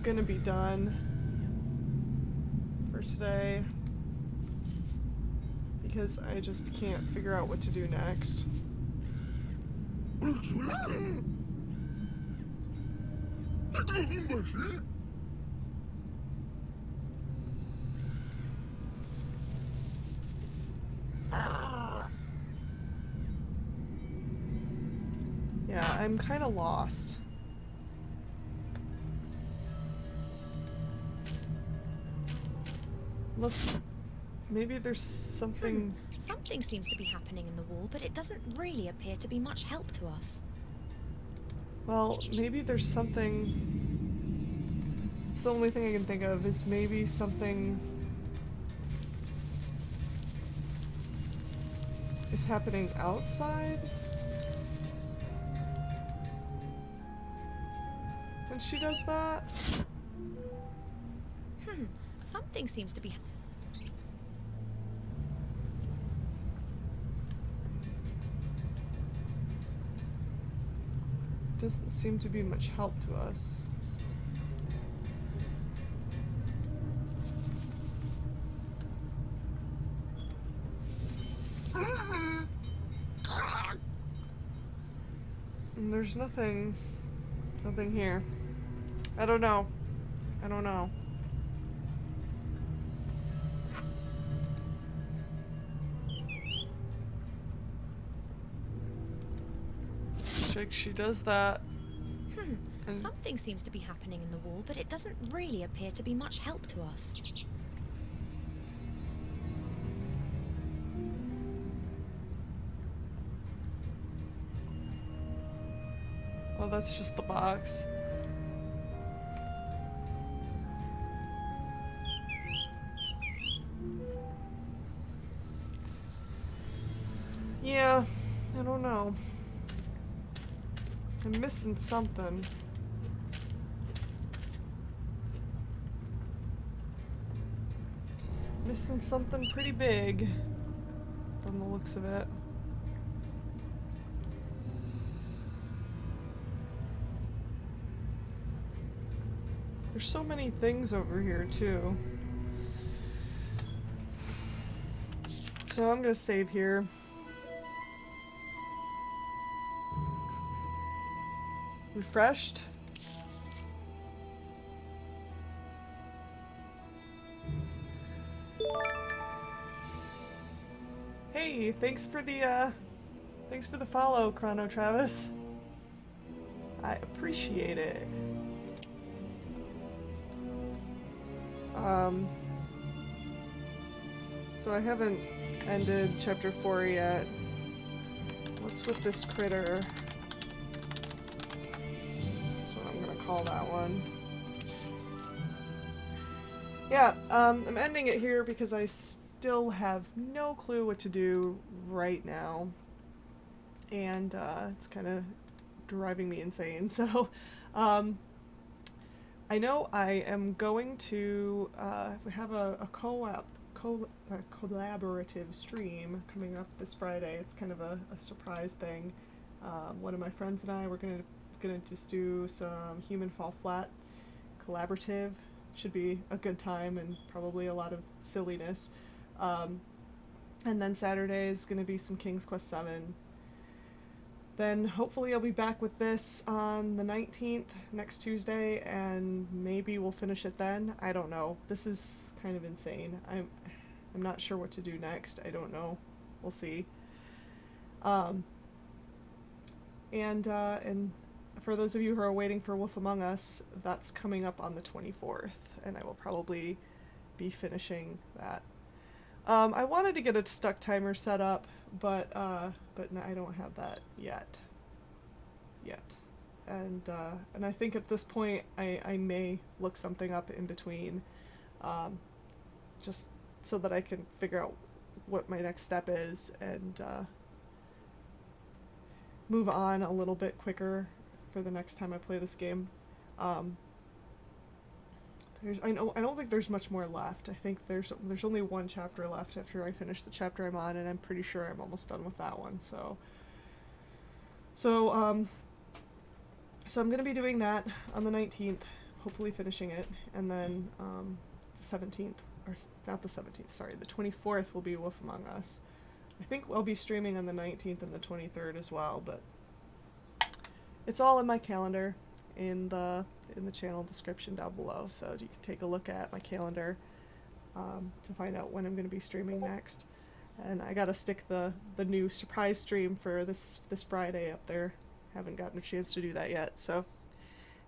gonna be done for today because I just can't figure out what to do next. Yeah, I'm kind of lost. Unless maybe there's something. Something seems to be happening in the wall, but it doesn't really appear to be much help to us. Well, maybe there's something. It's the only thing I can think of is maybe something is happening outside. When she does that? Something seems to be. Doesn't seem to be much help to us. And there's nothing here. I don't know. I don't know. She does that. And Something seems to be happening in the wall, but it doesn't really appear to be much help to us. Oh, that's just the box. Yeah, I don't know. I'm missing something. Missing something pretty big from the looks of it. There's so many things over here too. So I'm gonna save here. refreshed. Hey, thanks for the follow, Chrono Travis. I appreciate it. So I haven't ended chapter 4 yet. What's with this critter? That's what I'm gonna call that one. Yeah, I'm ending it here because I still have no clue what to do right now. And it's kind of driving me insane. So I know I am going to we have a collaborative stream coming up this Friday. It's kind of a surprise thing. One of my friends and I, we're gonna just do some Human Fall Flat collaborative. Should be a good time and probably a lot of silliness. And then Saturday is gonna be some King's Quest 7. Then hopefully I'll be back with this on the 19th, next Tuesday, and maybe we'll finish it then. I don't know. This is kind of insane. I'm not sure what to do next. I don't know. We'll see. And for those of you who are waiting for Wolf Among Us, that's coming up on the 24th, and I will probably be finishing that. I wanted to get a stuck timer set up, but no, I don't have that yet. And I think at this point I may look something up in between, just so that I can figure out what my next step is and move on a little bit quicker for the next time I play this game. I don't think there's much more left. I think there's only one chapter left after I finish the chapter I'm on, and I'm pretty sure I'm almost done with that one. So I'm gonna be doing that on the 19th, hopefully finishing it, and then the 17th, or not the 17th, sorry, the 24th will be Wolf Among Us. I think I'll be streaming on the 19th and the 23rd as well, but it's all in my calendar in the channel description down below, so you can take a look at my calendar to find out when I'm going to be streaming next. And I gotta stick the new surprise stream for this Friday up there. Haven't gotten a chance to do that yet. So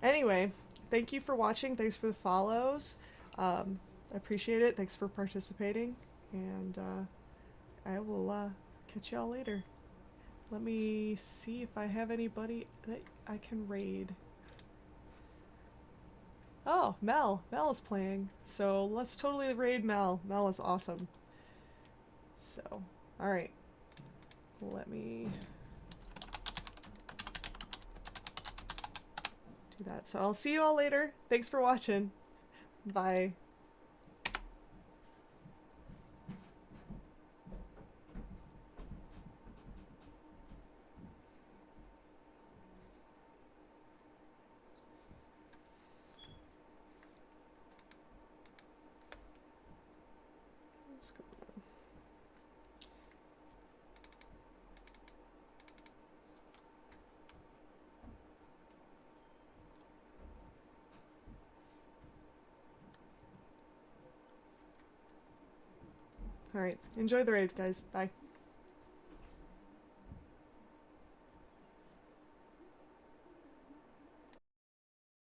anyway, thank you for watching. Thanks for the follows. I appreciate it. Thanks for participating, and I will catch y'all later. Let me see if I have anybody that I can raid. Oh, Mel. Mel is playing. So let's totally raid Mel. Mel is awesome. So, alright. Let me do that. So I'll see you all later. Thanks for watching. Bye. Alright, enjoy the raid, guys. Bye.